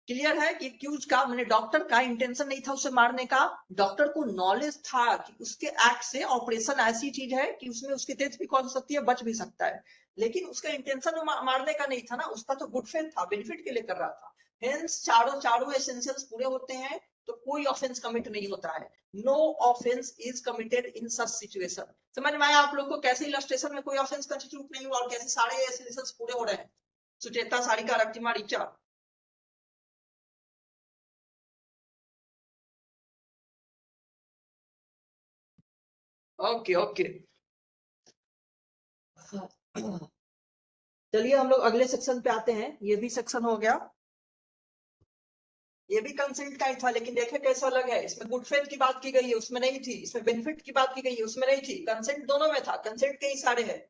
clear है कि एक्यूज का मैंने डॉक्टर का इंटेंशन नहीं था उसे मारने का, डॉक्टर को नॉलेज था कि उसके एक्ट से ऑपरेशन ऐसी चीज है कि उसमें उसकी डेथ भी कॉज हो सकती है, बच भी सकता है, लेकिन उसका इंटेंशन मारने का नहीं था ना, उसका तो गुड फेथ था, बेनिफिट के लिए कर रहा था। हेंस चारों एसेंशियल्स पूरे होते हैं तो कोई ऑफेंस कमिट नहीं होता है, no offence is committed in such situation. समझ में आया आप लोग को कैसे इलस्ट्रेशन में कोई ऑफेंस कंस्टिट्यूट नहीं हुआ और कैसे सारे एसेंशियल्स पूरे हो रहे हैं? Sucheta, Sarika, Raktima, Richa, okay okay. चलिए हम लोग अगले सेक्शन पे आते हैं, ये भी सेक्शन हो गया, ये भी कंसेंट का ही था, लेकिन देखे कैसा अलग है, इसमें गुड फेथ की बात की गई है उसमें नहीं थी, इसमें बेनिफिट की बात की गई है उसमें नहीं थी, कंसेंट दोनों में था, कंसेंट के ही सारे हैं।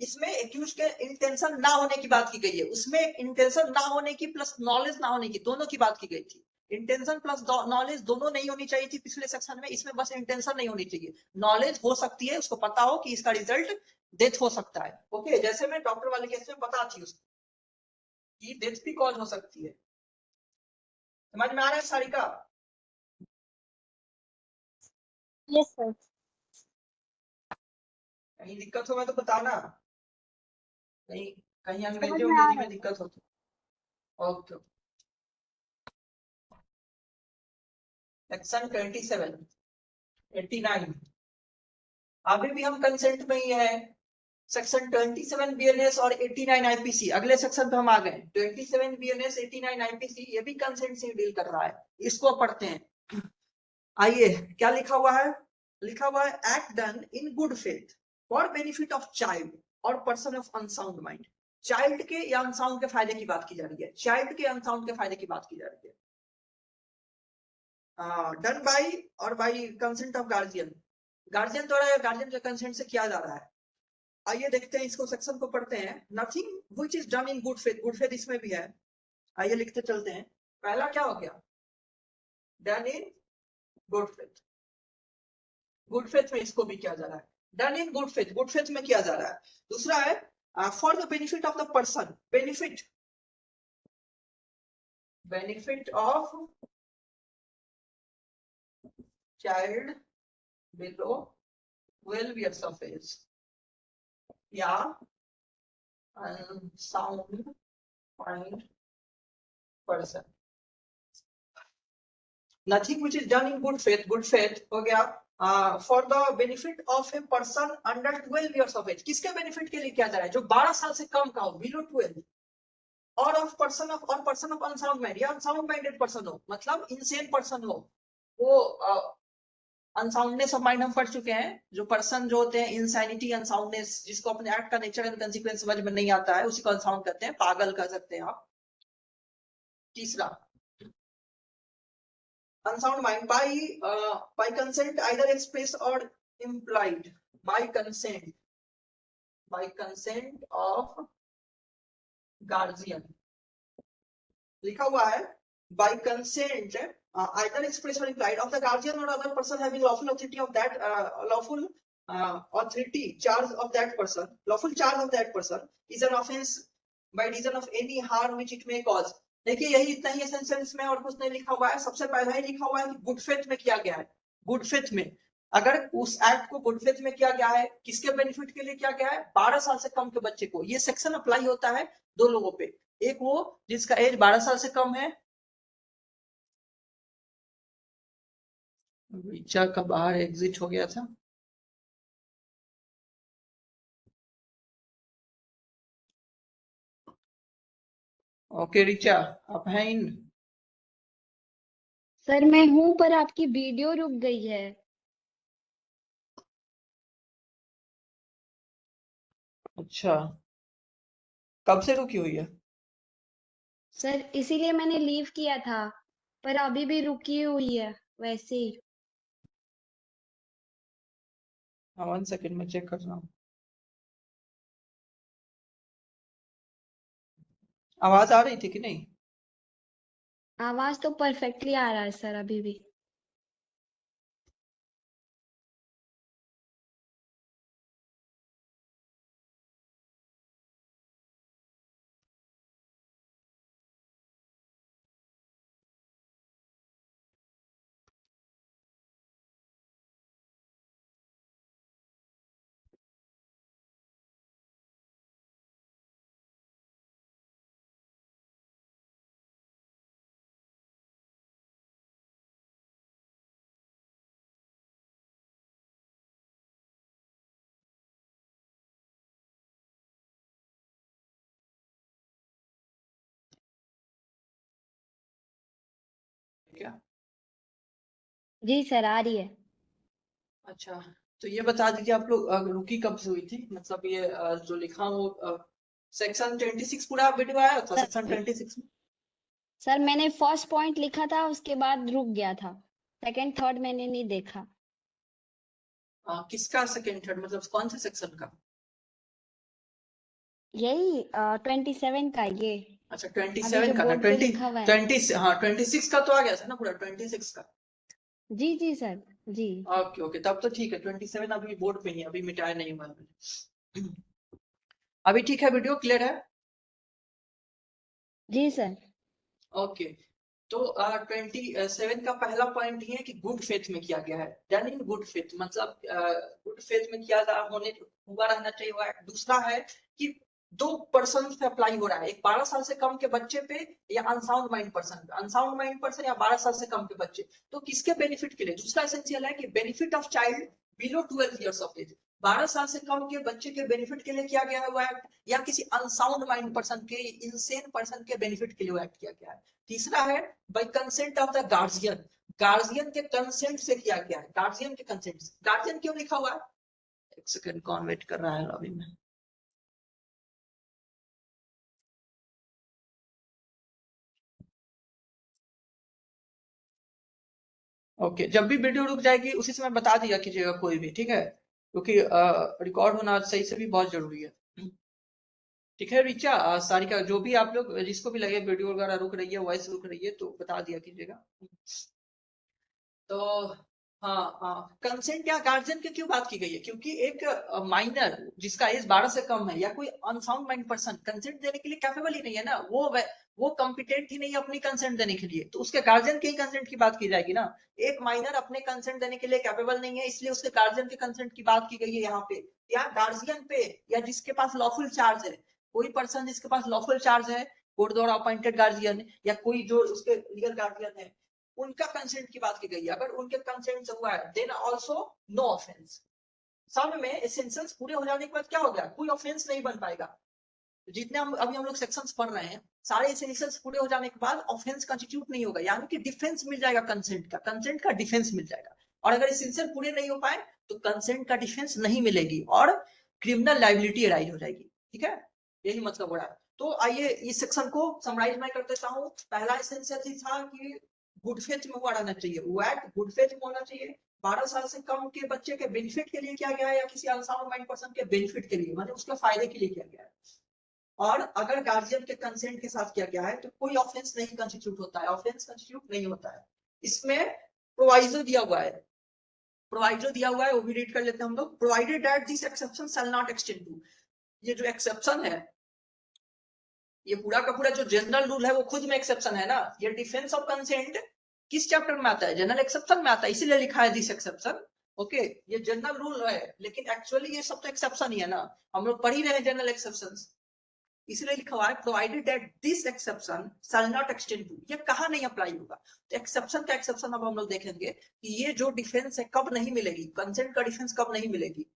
इसमें एक्यूज के इंटेंशन ना होने की बात की गई है, उसमें इंटेंशन ना होने की प्लस नॉलेज ना होने की, दोनों की बात की गई थी। इंटेंशन प्लस नॉलेज दोनों नहीं होनी चाहिए थी पिछले सेक्शन में, इसमें बस इंटेंशन नहीं होनी चाहिए, नॉलेज हो सकती है, उसको पता हो कि इसका रिजल्ट डेथ हो सकता है। ओके, जैसे मैं डॉक्टर वाले केस में पता थी उसको कि डेथ भी कॉज हो सकती है। समझ में आ रहा है सारिका? Yes sir. कहीं दिक्कत हो मैं तो बताना, कहीं कहीं समझ अंग्रेजी में आ अंग्रेजी रहा में है। दिक्कत हो तो। ओके, सेक्शन 27, 89, अभी भी हम कंसेंट में ही है। सेक्शन 27 बीएनएस और 89 आईपीसी, अगले सेक्शन पे हम आ गए। 27 बीएनएस 89 आईपीसी ये भी कंसेंट से डील कर रहा है, इसको पढ़ते हैं। आइए क्या लिखा हुआ है, लिखा हुआ है act done in good faith for benefit of child or person of unsound mind. Child के या अनसाउंड के फायदे की बात की जा रही है, चाइल्ड के अनसाउंड के फायदे की बात की जा रही है। डन बाई और by consent of guardian, guardian द्वारा या गार्जियन के कंसेंट से किया जा रहा है। आइए देखते हैं, इसको सेक्शन को पढ़ते हैं। Nothing which is done in good faith, good faith इसमें भी है, आइए लिखते चलते हैं। पहला क्या हो गया, done in good faith, good faith में इसको भी किया जा रहा है, done in good faith, good faith में किया जा रहा है। दूसरा है for the benefit of the person, benefit, benefit of child below 12 years of age या unsound mind person. Nothing which is done in good faith, good faith हो गया for the benefit of a person under 12 years of age, किसके benefit के लिए किया जा रहा है, जो 12 साल से कम का हो, बिलो 12, और ऑफ पर्सन ऑफ, और पर्सन ऑफ अनसाउंड माइंड या अनसाउंड माइंडेड पर्सन हो, मतलब इनसेन पर्सन हो, वो अनसाउंडनेस ऑफ माइंड हम पढ़ चुके हैं, जो पर्सन जो होते हैं इंसैनिटी, अनसाउंडनेस, जिसको अपने एक्ट का नेचर एंड कंसीक्वेंस समझ में नहीं आता है, उसी को अनसाउंड कहते हैं, पागल कह सकते हैं आप। तीसरा, unsound mind by consent either express or implied, by consent of guardian लिखा हुआ है, by consent either express or implied of the guardian or other person having lawful authority of that authority charge of that person, lawful charge of that person is an offense by reason of any harm which it may cause। देखिए यही इतना ही sentence में और कुछ नहीं लिखा हुआ है। सबसे पहला ही लिखा हुआ है कि गुड फेथ में किया गया है। गुड फेथ में, अगर उस एक्ट को गुड फेथ में किया गया है, किसके बेनिफिट के लिए किया गया है? 12 साल से कम के बच्चे को। ये सेक्शन अप्लाई होता है दो लोगों पे, एक वो जिसका एज 12 साल से कम है, रीचा का बाहर एग्जिट हो गया था, ओके रीचा आप हैं इन? सर मैं हूँ पर आपकी वीडियो रुक गई है। अच्छा, कब से रुकी हुई है? सर इसीलिए मैंने लीव किया था, पर अभी भी रुकी हुई है वैसे ही। हाँ 1 सेकेंड में चेक कर रहा हूँ। आवाज आ रही थी कि नहीं? आवाज तो परफेक्टली आ रहा है सर अभी भी। क्या? जी सर आ रही है। अच्छा, तो ये बता दीजिए आप लोग रुकी कब से हुई थी? मतलब ये जो लिखा वो सेक्शन 26 पूरा वीडियो आया था सेक्शन 26 में? सर मैंने फर्स्ट पॉइंट लिखा था, उसके बाद रुक गया था। सेकंड थर्ड मैंने नहीं देखा। किसका सेकंड थर्ड, मतलब कौन से सेक्शन का? यही 27 का ये। अच्छा अभी 27 जो का ना, बोर्ड पे लिखा हुआ है। 20 हाँ 26 का तो आ गया था ना पूरा, 26 का। जी जी सर जी। ओके ओके, तब तो ठीक है। 27 अभी बोर्ड पे ही है, अभी मिटाया नहीं हुआ है। अभी ठीक है, वीडियो क्लियर है? जी सर। ओके, तो 27 का पहला पॉइंट ये है कि गुड फेथ में किया गया है। डन इन गुड फेथ, मतलब गुड फेथ में किया जा होने हुआ रहना चाहिए हुआ है। दूसरा है कि दो पर्सन पे अप्लाई हो रहा है, एक 12 साल से कम के बच्चे पे या अनसाउंड माइंड पर्सन पे। अनसाउंड माइंड पर्सन या 12 साल से कम के बच्चे, तो किसके बेनिफिट के लिए? दूसरा एसेंशियल है कि benefit of child below 12 years of age. 12 साल से कम के बच्चे के बेनिफिट के लिए किया गया है वो एक्ट, या किसी अनसाउंड माइंड पर्सन के, इंसेन पर्सन के बेनिफिट के लिए वो एक्ट किया गया है। तीसरा है by consent of the guardian, guardian के कंसेंट से किया गया है। गार्जियन के कंसेंट से, गार्जियन क्यों लिखा हुआ है? एक सेकंड, कौन वेट कर रहा है अभी में? ओके, जब भी वीडियो रुक जाएगी उसी समय बता दिया कीजिएगा कोई भी, ठीक है? क्योंकि रिकॉर्ड होना सही से भी बहुत जरूरी है। ठीक है रीचा, सारिका, जो भी आप लोग जिसको भी लगे वीडियो वगैरह रुक रही है, वॉइस रुक रही है, तो बता दिया कीजिएगा। तो हाँ हाँ, कंसेंट या गार्जियन की क्यों बात की गई है? क्योंकि एक माइनर जिसका एज 12 से कम है या कोई अनसाउंड माइंड पर्सन कंसेंट देने के लिए कैपेबल ही नहीं है ना, वो कॉम्पिटेंट ही नहीं है अपनी कंसेंट देने के लिए, तो उसके गार्जियन के ही कंसेंट की बात की जाएगी ना। एक माइनर अपने कंसेंट देने के लिए कैपेबल नहीं है, इसलिए उसके गार्जियन के कंसेंट की बात की गई है यहाँ पे। या गार्जियन पे, या जिसके पास लॉफुल चार्ज है, कोई पर्सन जिसके पास लॉफुल चार्ज है, कोर्ट द्वारा अपॉइंटेड गार्जियन, या कोई जो उसके लीगल गार्जियन है, उनका कंसेंट की बात की गई है। अगर उनके कंसेंट से हुआ है देन आल्सो नो ऑफेंस। सब में एसेंशियल्स पूरे हो जाने के बाद क्या हो गया? कोई ऑफेंस नहीं बन पाएगा। जितने हम लोग सेक्शंस पढ़ रहे हैं, सारे एसेंशियल्स पूरे हो जाने के बाद ऑफेंस कंस्टिट्यूट नहीं होगा, यानी कि डिफेंस मिल जाएगा कंसेंट का, कंसेंट का डिफेंस मिल जाएगा। और अगर एसेंशियल पूरे नहीं हो पाए तो कंसेंट का डिफेंस नहीं मिलेगी और क्रिमिनल लायबिलिटी अराइज हो जाएगी। ठीक है, यही मतलब हो रहा है। तो आइए इस सेक्शन को समराइज मैं कर देता हूँ। पहला एसेंशियल था कि गुड फेथ में हुआ रहना चाहिए, वो एक्ट गुड फेथ में होना चाहिए। 12 साल से कम के बच्चे के बेनिफिट के लिए किया गया है या किसी अनसाउंड माइंड पर्सन के बेनिफिट के लिए, मतलब उसके फायदे के लिए किया गया है। और अगर गार्जियन के कंसेंट के साथ किया गया है तो कोई ऑफेंस नहीं कंस्टिट्यूट होता है, ऑफेंस कंस्टिट्यूट नहीं होता है। इसमें प्रोवाइजो दिया हुआ है, प्रोवाइजो दिया हुआ है, वो भी रीड कर लेते हैं हम लोग। Provided that this exception shall not extend to, ये जो एक्सेप्शन है, ये पूरा का पूरा जो जनरल रूल है वो खुद में एक्सेप्शन है ना। ये डिफेंस ऑफ कंसेंट किस चैप्टर में आता है? जनरल एक्सेप्शन में आता है, इसीलिए लिखा है दिस एक्सेप्शन। ओके, ये जनरल रूल है लेकिन एक्चुअली ये सब तो एक्सेप्शन ही है ना, हम लोग पढ़ ही रहे हैं जनरल एक्सेप्शंस, इसलिए लिखा हुआ है provided that this exception shall not extend to, ये कहां नहीं अप्लाई होगा। तो एक्सेप्शन का एक्सेप्शन अब हम लोग देखेंगे कि ये जो डिफेंस है कब नहीं मिलेगी, कंसेंट का डिफेंस कब नहीं मिलेगी।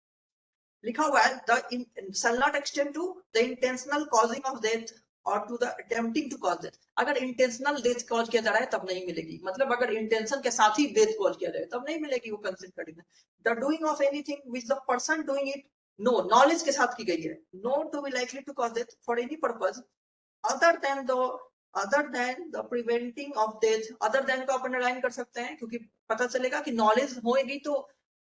लिखा हुआ है the shall not extend to the intentional causing of death or to the attempting to cause death. अगर इंटेंशनल डेथ कॉज किया जा रहा है तब नहीं मिलेगी, मतलब अगर इंटेंशन के साथ ही डेथ कॉज किया जाए तब नहीं मिलेगी वो कंसेंट का defence. The doing of anything which the person doing it know knowledge के साथ की गई है, know to be likely to cause death for any purpose other than the preventing of death। other than को अपन line कर सकते हैं क्योंकि पता चलेगा कि नॉलेज होएगी तो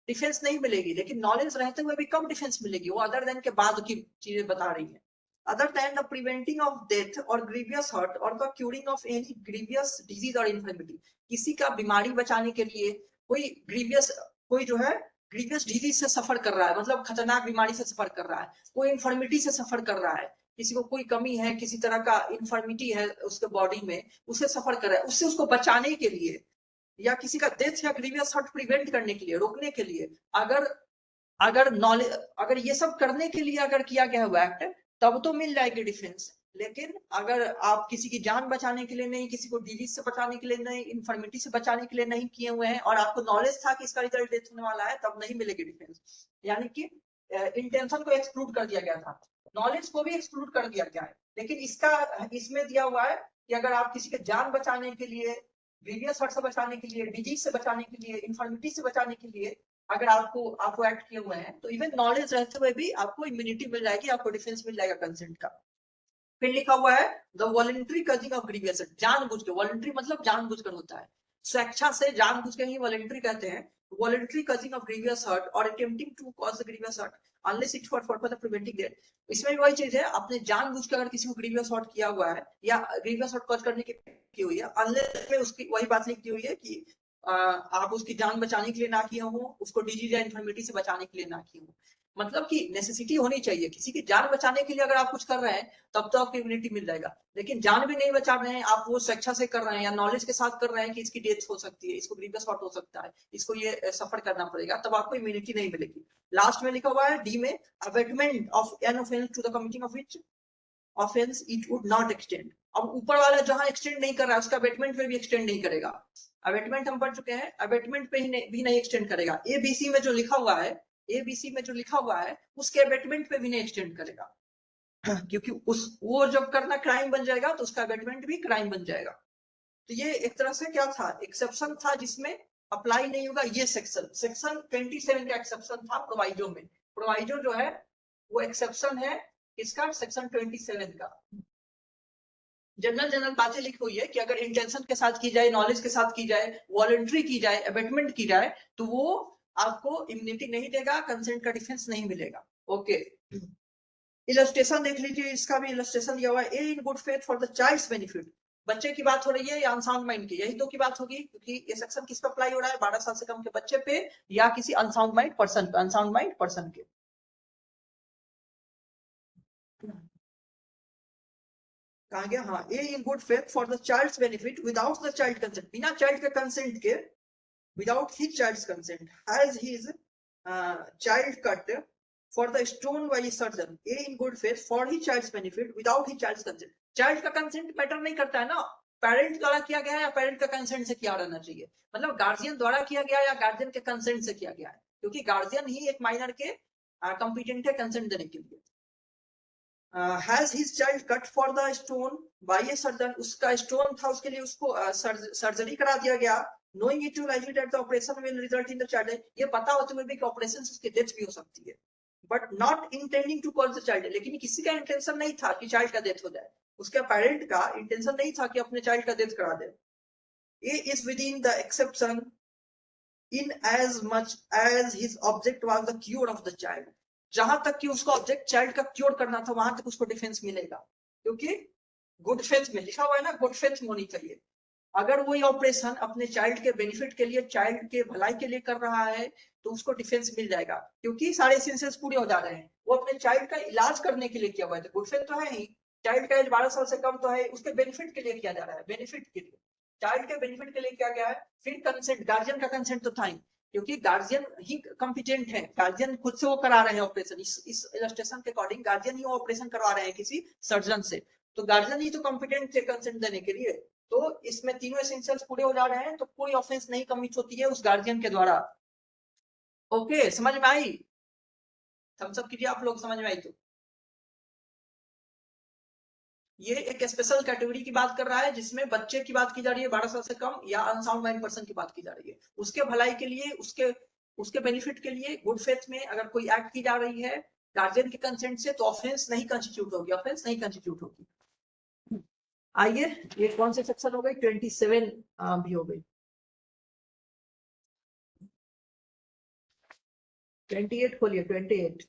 डिफेंस नहीं मिलेगी, लेकिन नॉलेज रहते हुए भी कम डिफेंस मिलेगी, वो अदर देन के बाद की चीजें बता रही है। Other than the preventing of death और ग्रीवियस हर्ट और the curing of any grievous disease और इन्फर्मिटी, किसी का बीमारी बचाने के लिए, कोई जो है ग्रीवियस डिजीज से सफर कर रहा है, मतलब खतरनाक बीमारी से सफर कर रहा है, कोई इन्फर्मिटी से सफर कर रहा है, किसी को कोई कमी है, किसी तरह का इन्फर्मिटी है उसके बॉडी में, उसे सफर कर रहा है, उससे उसको बचाने के लिए या किसी का डेथ या ग्रीवियस हर्ट प्रिवेंट करने के लिए, रोकने के लिए, अगर नॉलेज, अगर ये सब करने के लिए अगर किया गया हुआ एक्ट तब तो मिल जाएगी डिफेंस। लेकिन अगर आप किसी की जान बचाने के लिए नहीं, किसी को डिजीज से बचाने के लिए नहीं, इन्फर्मिटी से बचाने के लिए नहीं किए हुए हैं और आपको नॉलेज था कि इसका रिजल्ट डेथ होने वाला है, तब नहीं मिलेगी डिफेंस। यानी कि इंटेंशन को एक्सक्लूड कर दिया गया था, नॉलेज को भी एक्सक्लूड कर दिया गया है, लेकिन इसमें दिया हुआ है कि अगर आप किसी के जान बचाने के लिए, ग्रीवियस हर्ट से बचाने के लिए, डिजीज से बचाने के लिए, इन्फर्मिटी से बचाने के लिए अगर आपको एक्ट किए हुए हैं तो इवन नॉलेज रहते हुए भी आपको इम्यूनिटी मिल जाएगी, आपको डिफेंस मिल जाएगा कंसेंट का। फिर लिखा हुआ है the voluntary causing of grievous hurt, जानबूझ के, वॉलंटरी मतलब जानबूझकर होता है, स्वेच्छा से जानबूझ के ही वॉलंटरी कहते हैं। Voluntary causing of grievous hurt or attempting to cause the grievous hurt unless it for the preventing death. इसमें भी वही चीज है, आपने जानबूझ के अगर किसी को ग्रीवियस हर्ट किया हुआ है या ग्रीवियस हर्ट कॉज करने की हुई है, अनलेस में उसकी वही बात लिखी हुई है कि आप उसकी जान बचाने के लिए ना किए हो, उसको डिजीज या इन्फर्मिटी से बचाने के लिए ना किए हो, मतलब कि नेसेसिटी होनी चाहिए। किसी की जान बचाने के लिए अगर आप कुछ कर रहे हैं तब तो आपको इम्यूनिटी मिल जाएगा, लेकिन जान भी नहीं बचा रहे हैं आप, वो स्वेच्छा से कर रहे हैं या नॉलेज के साथ कर रहे हैं कि इसकी डेथ हो सकती है, इसको ग्रीवियस हर्ट हो सकता है, इसको ये सफर करना पड़ेगा, तब आपको इम्यूनिटी नहीं मिलेगी। लास्ट में लिखा हुआ है डी में abetment of an offence to the committing of which offence it would not extend. अब ऊपर वाला जहां एक्सटेंड नहीं कर रहा है उसका अबेटमेंट पे भी एक्सटेंड नहीं करेगा। अबेटमेंट हम पढ़ चुके हैं, अबेटमेंट पे ही भी नहीं एक्सटेंड करेगा। एबीसी में जो लिखा हुआ है, एबीसी में जो लिखा हुआ है उसके अबेटमेंट पे भी नहीं एक्सटेंड करेगा क्योंकि वो जब करना क्राइम बन जाएगा तो उसका अबेटमेंट भी क्राइम बन जाएगा। तो ये एक तरह से क्या था, एक्सेप्शन था जिसमें अप्लाई नहीं होगा ये सेक्शन 27 का एक्सेप्शन था प्रोवाइजो में। प्रोवाइजो जो है वो एक्सेप्शन है इसका सेक्शन 27 का। जनरल बातें लिखी हुई है कि अगर इंटेंशन के साथ की जाए, नॉलेज के साथ की जाए, वॉलंटरी की जाए, अबेटमेंट की जाए तो वो आपको इम्यूनिटी नहीं देगा, कंसेंट का डिफेंस नहीं मिलेगा। ओके, इलस्ट्रेशन देख लीजिए, इसका भी इलस्ट्रेशन दिया हुआ है। A in good faith for the child's benefit, बच्चे की बात हो रही है या अनसाउंड माइंड की, यही दो की बात होगी क्योंकि ये सेक्शन किस पे अप्लाई हो रहा है, 12 साल से कम के बच्चे पे या किसी अनसाउंड माइंड पर्सन पे, अनसाउंड माइंड पर्सन के। कहा गया, हाँ, A in good faith for the child's benefit without the child consent, बिना चाइल्ड के कंसेंट के, without his child's consent, has his child cut for the stone by a surgeon, A in good faith for his child's benefit without his child's consent। Child का consent matter नहीं करता है ना, parent द्वारा किया गया है या पेरेंट का कंसेंट से किया रहना चाहिए, मतलब गार्जियन द्वारा किया गया या गार्जियन के कंसेंट से किया गया है, क्योंकि गार्जियन ही एक माइनर के कॉम्पिटेंट है कंसेंट देने के लिए। Has his child cut for the stone by a surgeon, उसका स्टोन था उसके लिए उसको सर्जरी करा दिया गया knowing it will likely that the operation will result in the child, ये पता होते हुए भी कि ऑपरेशन से उसकी डेथ भी हो सकती है, but not intending to cause the child, लेकिन किसी का इंटेंशन नहीं था कि चाइल्ड का डेथ हो जाए, उसके पेरेंट का इंटेंशन नहीं था कि अपने चाइल्ड का डेथ करा दे। A is within the exception in as much as his object was the cure of the child, जहां तक कि उसका ऑब्जेक्ट चाइल्ड का क्योर करना था वहां तक उसको डिफेंस मिलेगा, क्योंकि गुड फेथ में लिखा हुआ है ना, गुड फेथ में होनी चाहिए। अगर वो ऑपरेशन अपने चाइल्ड के बेनिफिट के लिए, चाइल्ड के भलाई के लिए कर रहा है तो उसको डिफेंस मिल जाएगा, क्योंकि सारे एसेंशियल्स पूरे हो जा रहे हैं, वो अपने चाइल्ड का इलाज करने के लिए किया हुआ है, तो गुड फेथ तो है ही, चाइल्ड का एज 12 साल से कम तो है, उसके बेनिफिट के लिए किया जा रहा है, बेनिफिट के लिए, चाइल्ड के बेनिफिट के लिए क्या गया है। फिर कंसेंट, गार्जियन का कंसेंट तो था ही, क्योंकि गार्जियन ही कॉम्पिटेंट है, गार्जियन खुद से वो करा रहे हैं ऑपरेशन, इस इलस्ट्रेशन के अकॉर्डिंग गार्जियन ही वो ऑपरेशन करवा रहे हैं किसी सर्जन से, तो गार्जियन ही तो कॉम्पिटेंट थे कंसेंट देने के लिए, तो इसमें तीनों एसेंशियल्स पूरे हो जा रहे हैं, तो कोई ऑफेंस नहीं कमिट होती है उस गार्जियन के द्वारा। ओके, समझ में आई? थम्स अप कीजिए आप लोग, समझ में आई तो। ये एक स्पेशल कैटेगरी की बात कर रहा है, जिसमें बच्चे की बात की जा रही है 12 साल से कम, या अनसाउंड माइंड पर्सन की बात की जा रही है, उसके भलाई के लिए, उसके बेनिफिट के लिए गुड फेथ में अगर कोई एक्ट की जा रही है गार्जियन के कंसेंट से, तो ऑफेंस नहीं कंस्टिट्यूट होगी, ऑफेंस नहीं कंस्टिट्यूट होगी। आइए, ये कौन से सेक्शन हो गई, 27 भी हो गई, 28 खोलिए, 28।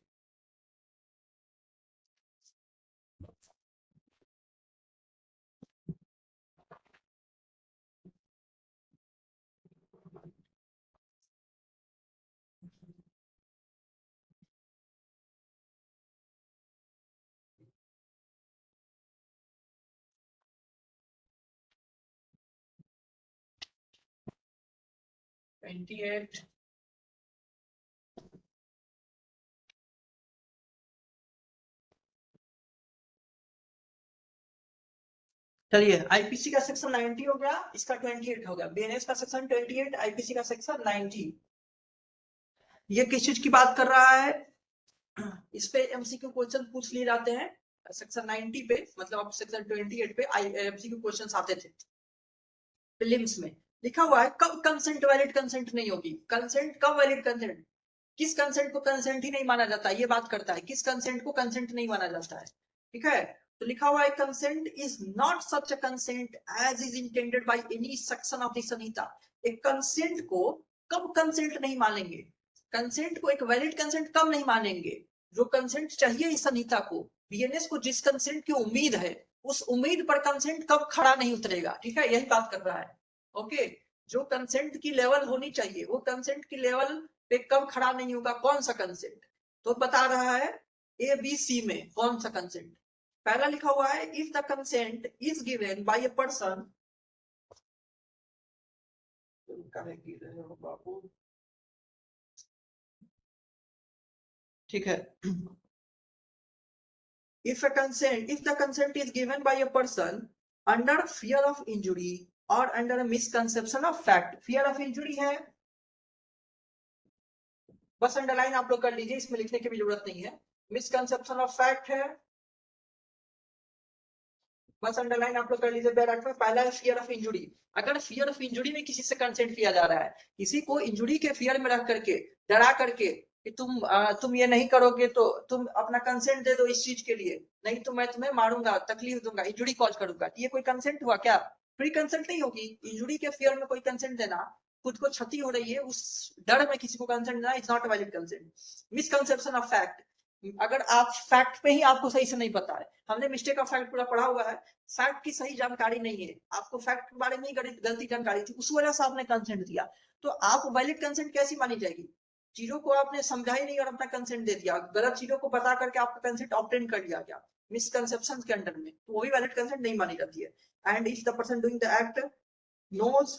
चलिए, आईपीसी का सेक्शन 90 हो गया, इसका 28 हो गया, बीएनएस का सेक्शन 28, आईपीसी का सेक्शन 90। ये किस चीज की बात कर रहा है, इस पे एमसीक्यू क्वेश्चन पूछ लिए जाते हैं सेक्शन 90 पे, मतलब अब सेक्शन 28 पे एमसीक्यू क्वेश्चन आते थे प्रीलिम्स में। लिखा हुआ है कब कंसेंट वैलिड कंसेंट नहीं होगी, कंसेंट कब वैलिड कंसेंट, किस कंसेंट को कंसेंट ही नहीं माना जाता, ये बात करता है, किस कंसेंट को कंसेंट नहीं माना जाता है, ठीक है। तो लिखा हुआ है consent is not such a consent as is intended by any section of the संहिता। एक कंसेंट को कब कंसेंट नहीं मानेंगे, कंसेंट को एक वैलिड कंसेंट कब नहीं मानेंगे, जो कंसेंट चाहिए इस संहिता को, बीएनएस को जिस कंसेंट की उम्मीद है, उस उम्मीद पर कंसेंट कब खड़ा नहीं उतरेगा, ठीक है, यही बात कर रहा है। ओके, जो कंसेंट की लेवल होनी चाहिए वो कंसेंट की लेवल पे कब खड़ा नहीं होगा, कौन सा कंसेंट, तो बता रहा है ए बी सी में कौन सा कंसेंट। पहला लिखा हुआ है if the consent is given by a person, बाबू ठीक है, if the consent is given by a person under fear of injury or under a misconception of fact, fear of injury है, बस अंडरलाइन आप लोग कर लीजिए, इसमें लिखने की भी जरूरत नहीं है, मिसकंसेप्शन ऑफ फैक्ट है, बस अंडरलाइन आप लोग कर लीजिए बैराट में। पहला है फियर ऑफ इंजुरी, अगर फियर ऑफ इंजुरी में किसी से कंसेंट लिया जा रहा है, किसी को इंजुरी के फियर में रख करके, डरा करके कि तुम ये नहीं करोगे तो तुम अपना कंसेंट दे दो इस चीज के लिए, नहीं तो मैं तुम्हें मारूंगा, तकलीफ दूंगा, इंजुरी कॉज करूंगा, ये कोई कंसेंट हुआ क्या, फ्री कंसेंट नहीं होगी। इंजुरी के फियर में कोई कंसेंट देना, खुद को क्षति हो रही है उस डर में किसी को कंसेंट देना, it's not valid consent. Misconception of fact, अगर आप फैक्ट पे ही आपको सही से नहीं पता है, हमने मिस्टेक ऑफ फैक्ट पूरा पढ़ा हुआ है, फैक्ट की सही जानकारी नहीं है, आपको फैक्ट के बारे में ही गलती जानकारी थी, उस वजह से आपने कंसेंट दिया, तो आप वैलिड कंसेंट कैसी मानी जाएगी, चीजों को आपने समझा ही नहीं और अपना कंसेंट दे दिया, गलत चीजों को बता करके आपका कंसेंट ऑब्टेन कर लिया गया मिसकंसेप्शन के अंडर में, तो वो भी वैलिड कंसेंट नहीं मानी जाती है। And if the person doing the act knows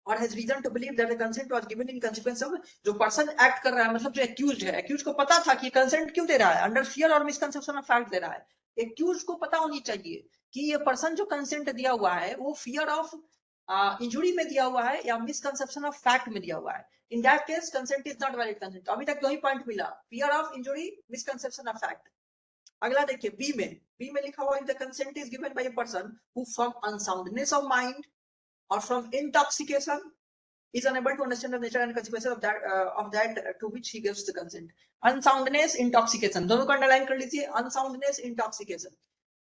or has reason to believe that the consent was given in consequence of, जो पर्सन एक्ट कर रहा है, मतलब जो एक्यूज्ड है, एक्यूज को पता था कि कंसेंट क्यों दे रहा है, अंडर फियर और मिसकंसेप्शन ऑफ फैक्ट दे रहा है, एक्यूज को पता होनी चाहिए कि ये पर्सन जो कंसेंट दिया हुआ है वो फियर ऑफ इंजुरी में दिया हुआ है या मिसकंसेप्शन ऑफ फैक्ट में दिया हुआ है, in that case consent is not valid consent. अभी तक दो ही पॉइंट मिला, fear of injury, misconception of fact. अगला देखिए बी में लिखा हुआ है the consent is given by a person who from unsoundness of mind or from intoxication is unable to understand the nature and consequences of that to which he gives the consent. Unsoundness, intoxication, दोनों को underline कर लीजिए. Unsoundness, intoxication.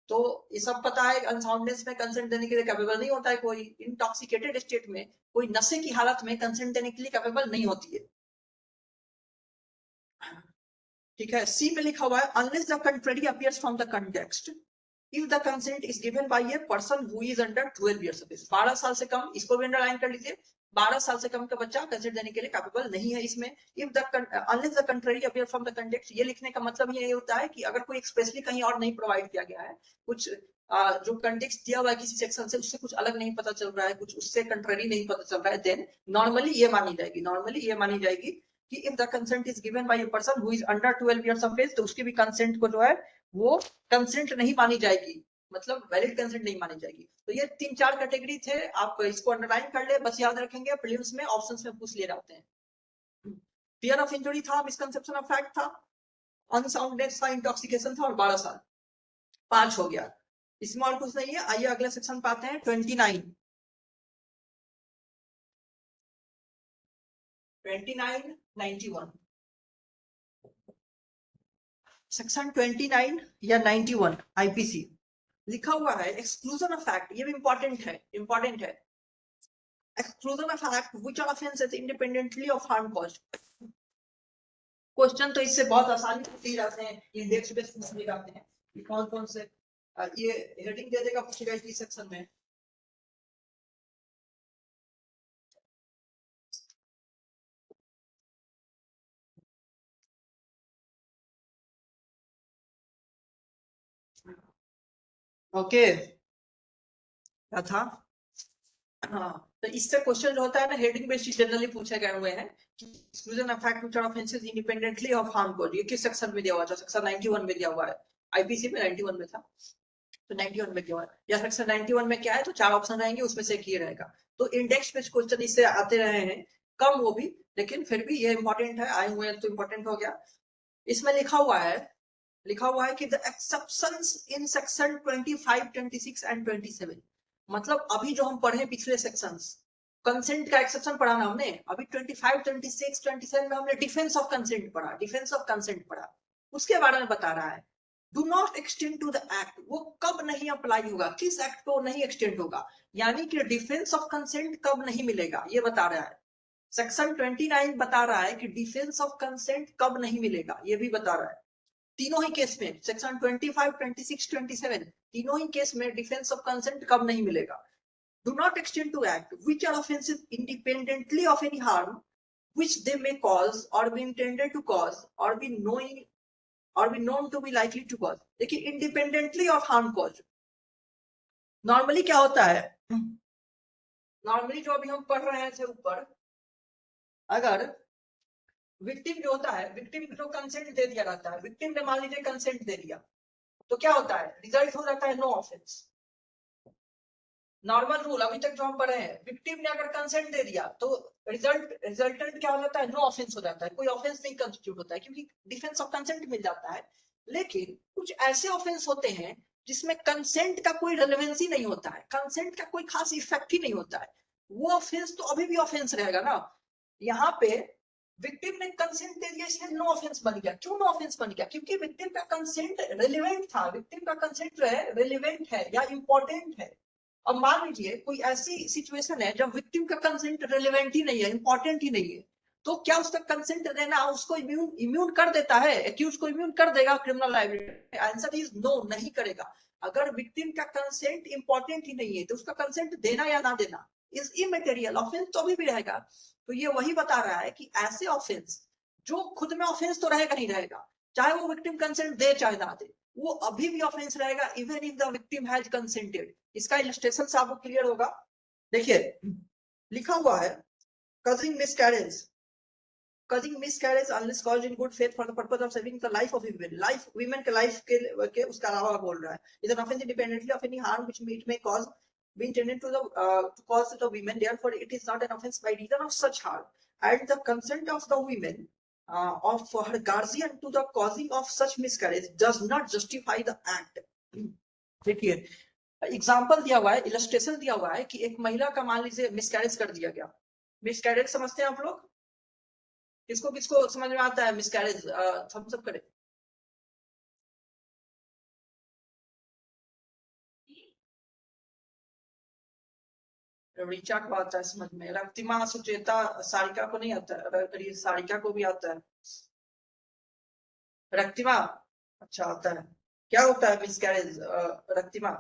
तो ये सब पता है. Unsoundness में कंसेंट देने के लिए कैपेबल नहीं होता है कोई. इंटॉक्सिकेटेड स्टेट में, कोई नशे की हालत में कंसेंट देने के लिए कैपेबल नहीं होती है. ठीक है. सी में लिखा हुआ है unless the contrary appears from the context if the consent is given by a person who is under 12 years of age. 12 साल से कम, इसको भी अंडरलाइन कर लीजिए. 12 साल से कम का बच्चा कंसेंट देने के लिए कैपेबल नहीं है इसमें. if the unless the contrary appear from the context, ये लिखने का मतलब ये होता है कि अगर कोई एक्सप्रेसली कहीं और नहीं प्रोवाइड किया गया है, कुछ जो कंटेक्स्ट दिया हुआ है किसी सेक्शन से, उससे कुछ अलग नहीं पता चल रहा है, कुछ उससे कंट्ररी नहीं पता चल रहा है, देन नॉर्मली ये मानी जाएगी कि if the consent is given by a person who is under 12 years of age, तो उसकी भी कंसेंट को जो है वो कंसेंट नहीं मानी जाएगी, मतलब वैलिड कंसेंट नहीं मानी जाएगी. तो ये 3-4 कैटेगरी थे. आप इसको अंडरलाइन कर ले, बस याद रखेंगे प्रीलिम्स में ऑप्शंस में पूछ लिए जाते हैं. फियर ऑफ इंजुरी था, मिसकंसेप्शन ऑफ फैक्ट था, अनसाउंडनेस था, इंटॉक्सिकेशन था और 12 साल. 5 हो गया. इसमें और कुछ नहीं है. आइए अगले सेक्शन पे आते हैं. 29 91 सेक्शन 29 या 91 आईपीसी लिखा हुआ है एक्सक्लूजन ऑफ फैक्ट. ये भी इंपॉर्टेंट है. Exclusion of fact which are offences independently of harm caused. Question तो इससे बहुत आसानी से पूछ जाते हैं. इंडेक्स बेस्ड पूछ जाते हैं कि कौन कौन से ये हेडिंग दे देगा पूछेगा इस सेक्शन में. ओके क्या था. हाँ, तो इससे क्वेश्चन जो होता है ना हेडिंग बेस्ड जनरली पूछे गए हुए हैं कि exclusion of fact which are offences independently of harm cause. ये किस सेक्शन में दिया हुआ था? सेक्शन 91 में दिया हुआ है. आईपीसी में 91 में था, तो 91 में दिया हुआ है. या सेक्शन 91 में क्या है, तो 4 ऑप्शन रहेंगे, उसमें से एक ही रहेगा. तो इंडेक्स बेस्ड क्वेश्चन इससे आते रहे हैं, कम वो भी, लेकिन फिर भी ये इंपॉर्टेंट है. आए हुए हैं तो इंपॉर्टेंट हो गया. इसमें लिखा हुआ है कि the exceptions in section 25, 26 and 27. मतलब अभी जो हम पढ़े पिछले सेक्शंस, कंसेंट का एक्सेप्शन पढ़ा ना हमने. अभी 25, 26, 27 में हमने डिफेंस ऑफ कंसेंट पढ़ा. उसके बारे में बता रहा है. Do not extend to the act. वो कब नहीं अप्लाई होगा, किस एक्ट को नहीं एक्सटेंड होगा, यानी कि डिफेंस ऑफ कंसेंट कब नहीं मिलेगा, ये बता रहा है. सेक्शन 29 बता रहा है कि डिफेंस ऑफ कंसेंट कब नहीं मिलेगा, ये भी बता रहा है. तीनों ही केस में, सेक्शन 25, 26, 27, तीनों ही केस में डिफेंस ऑफ कंसेंट कब नहीं मिलेगा. Do not extend to act which are offensive independently of any harm which they may cause or be intended to cause or be known to be likely to cause. देखिए, independently of harm cause normally क्या होता है. Normally जो अभी हम पढ़ रहे थे ऊपर, अगर विक्टिम जो होता है, विक्टिम जो कंसेंट दे दिया जाता है, विक्टिम ने मान लीजिए कंसेंट दे दिया, तो क्या होता है, रिजल्ट हो जाता है नो ऑफेंस. नॉर्मल रूल अभी तक जो हम पढ़े हैं, विक्टिम ने अगर कंसेंट दे दिया तो रिजल्टेंट क्या हो जाता है, नो ऑफेंस हो जाता है. कोई ऑफेंस नहीं कंस्टिट्यूट होता है क्योंकि डिफेंस ऑफ कंसेंट मिल जाता है. लेकिन कुछ ऐसे ऑफेंस होते हैं जिसमें कंसेंट का कोई रेलेवेंसी नहीं होता है, कंसेंट का कोई खास इफेक्ट ही नहीं होता है. वो ऑफेंस तो अभी भी ऑफेंस रहेगा ना. यहाँ पे विक्टिम ने कंसेंट दे दिया, इसलिए नो ऑफेंस बन गया. क्यों नो ऑफेंस बन गया? क्योंकि विक्टिम का कंसेंट रेलेवेंट था. विक्टिम का कंसेंट जो है रेलेवेंट है या इंपॉर्टेंट है. अब मान लीजिए कोई ऐसी सिचुएशन है जब विक्टिम का कंसेंट रेलेवेंट ही नहीं है, इंपॉर्टेंट ही नहीं है, तो क्या उसका कंसेंट देना उसको इम्यून कर देता है, एक्यूज को इम्यून कर देगा criminal liability? Answer is no, नहीं करेगा. अगर विक्टिम का कंसेंट इंपॉर्टेंट ही नहीं है तो उसका कंसेंट देना या ना देना इज इमेटेरियल. ऑफेंस तो अभी भी रहेगा. तो ये वही बता रहा है कि ऐसे ऑफेंस जो खुद में ऑफेंस तो रहेगा नहीं रहेगा, चाहे वो विक्टिम कंसेंट दे चाहे ना दे, वो अभी भी ऑफेंस रहेगा even if the victim has consented. इसका इलस्ट्रेशन से आपको क्लियर होगा. देखिए लिखा हुआ है causing miscarriage unless caused in good faith for the purpose of saving the life of women. Life women के लाइफ के उसके अलावा बोल रहा है. is an offense independently of any harm which it may cause be intended to cause the women. Therefore it is not an offense by reason of such harm and the consent of the women of her guardian to the causing of such miscarriage does not justify the act. देखिए example दिया हुआ है, illustration दिया हुआ है कि एक महिला का मान लीजिए मिसकैरेज कर दिया गया। मिसकैरेज समझते हैं आप लोग? किसको किसको समझ में आता है मिसकैरेज? थम्स अप करें। ऋचा को आता है समझ में, रक्तिमा, सुचेता, सारिका को नहीं आता है, सारिका को भी आता है। रक्तिमा अच्छा आता है। क्या होता है मिसकैरेज रक्तिमा?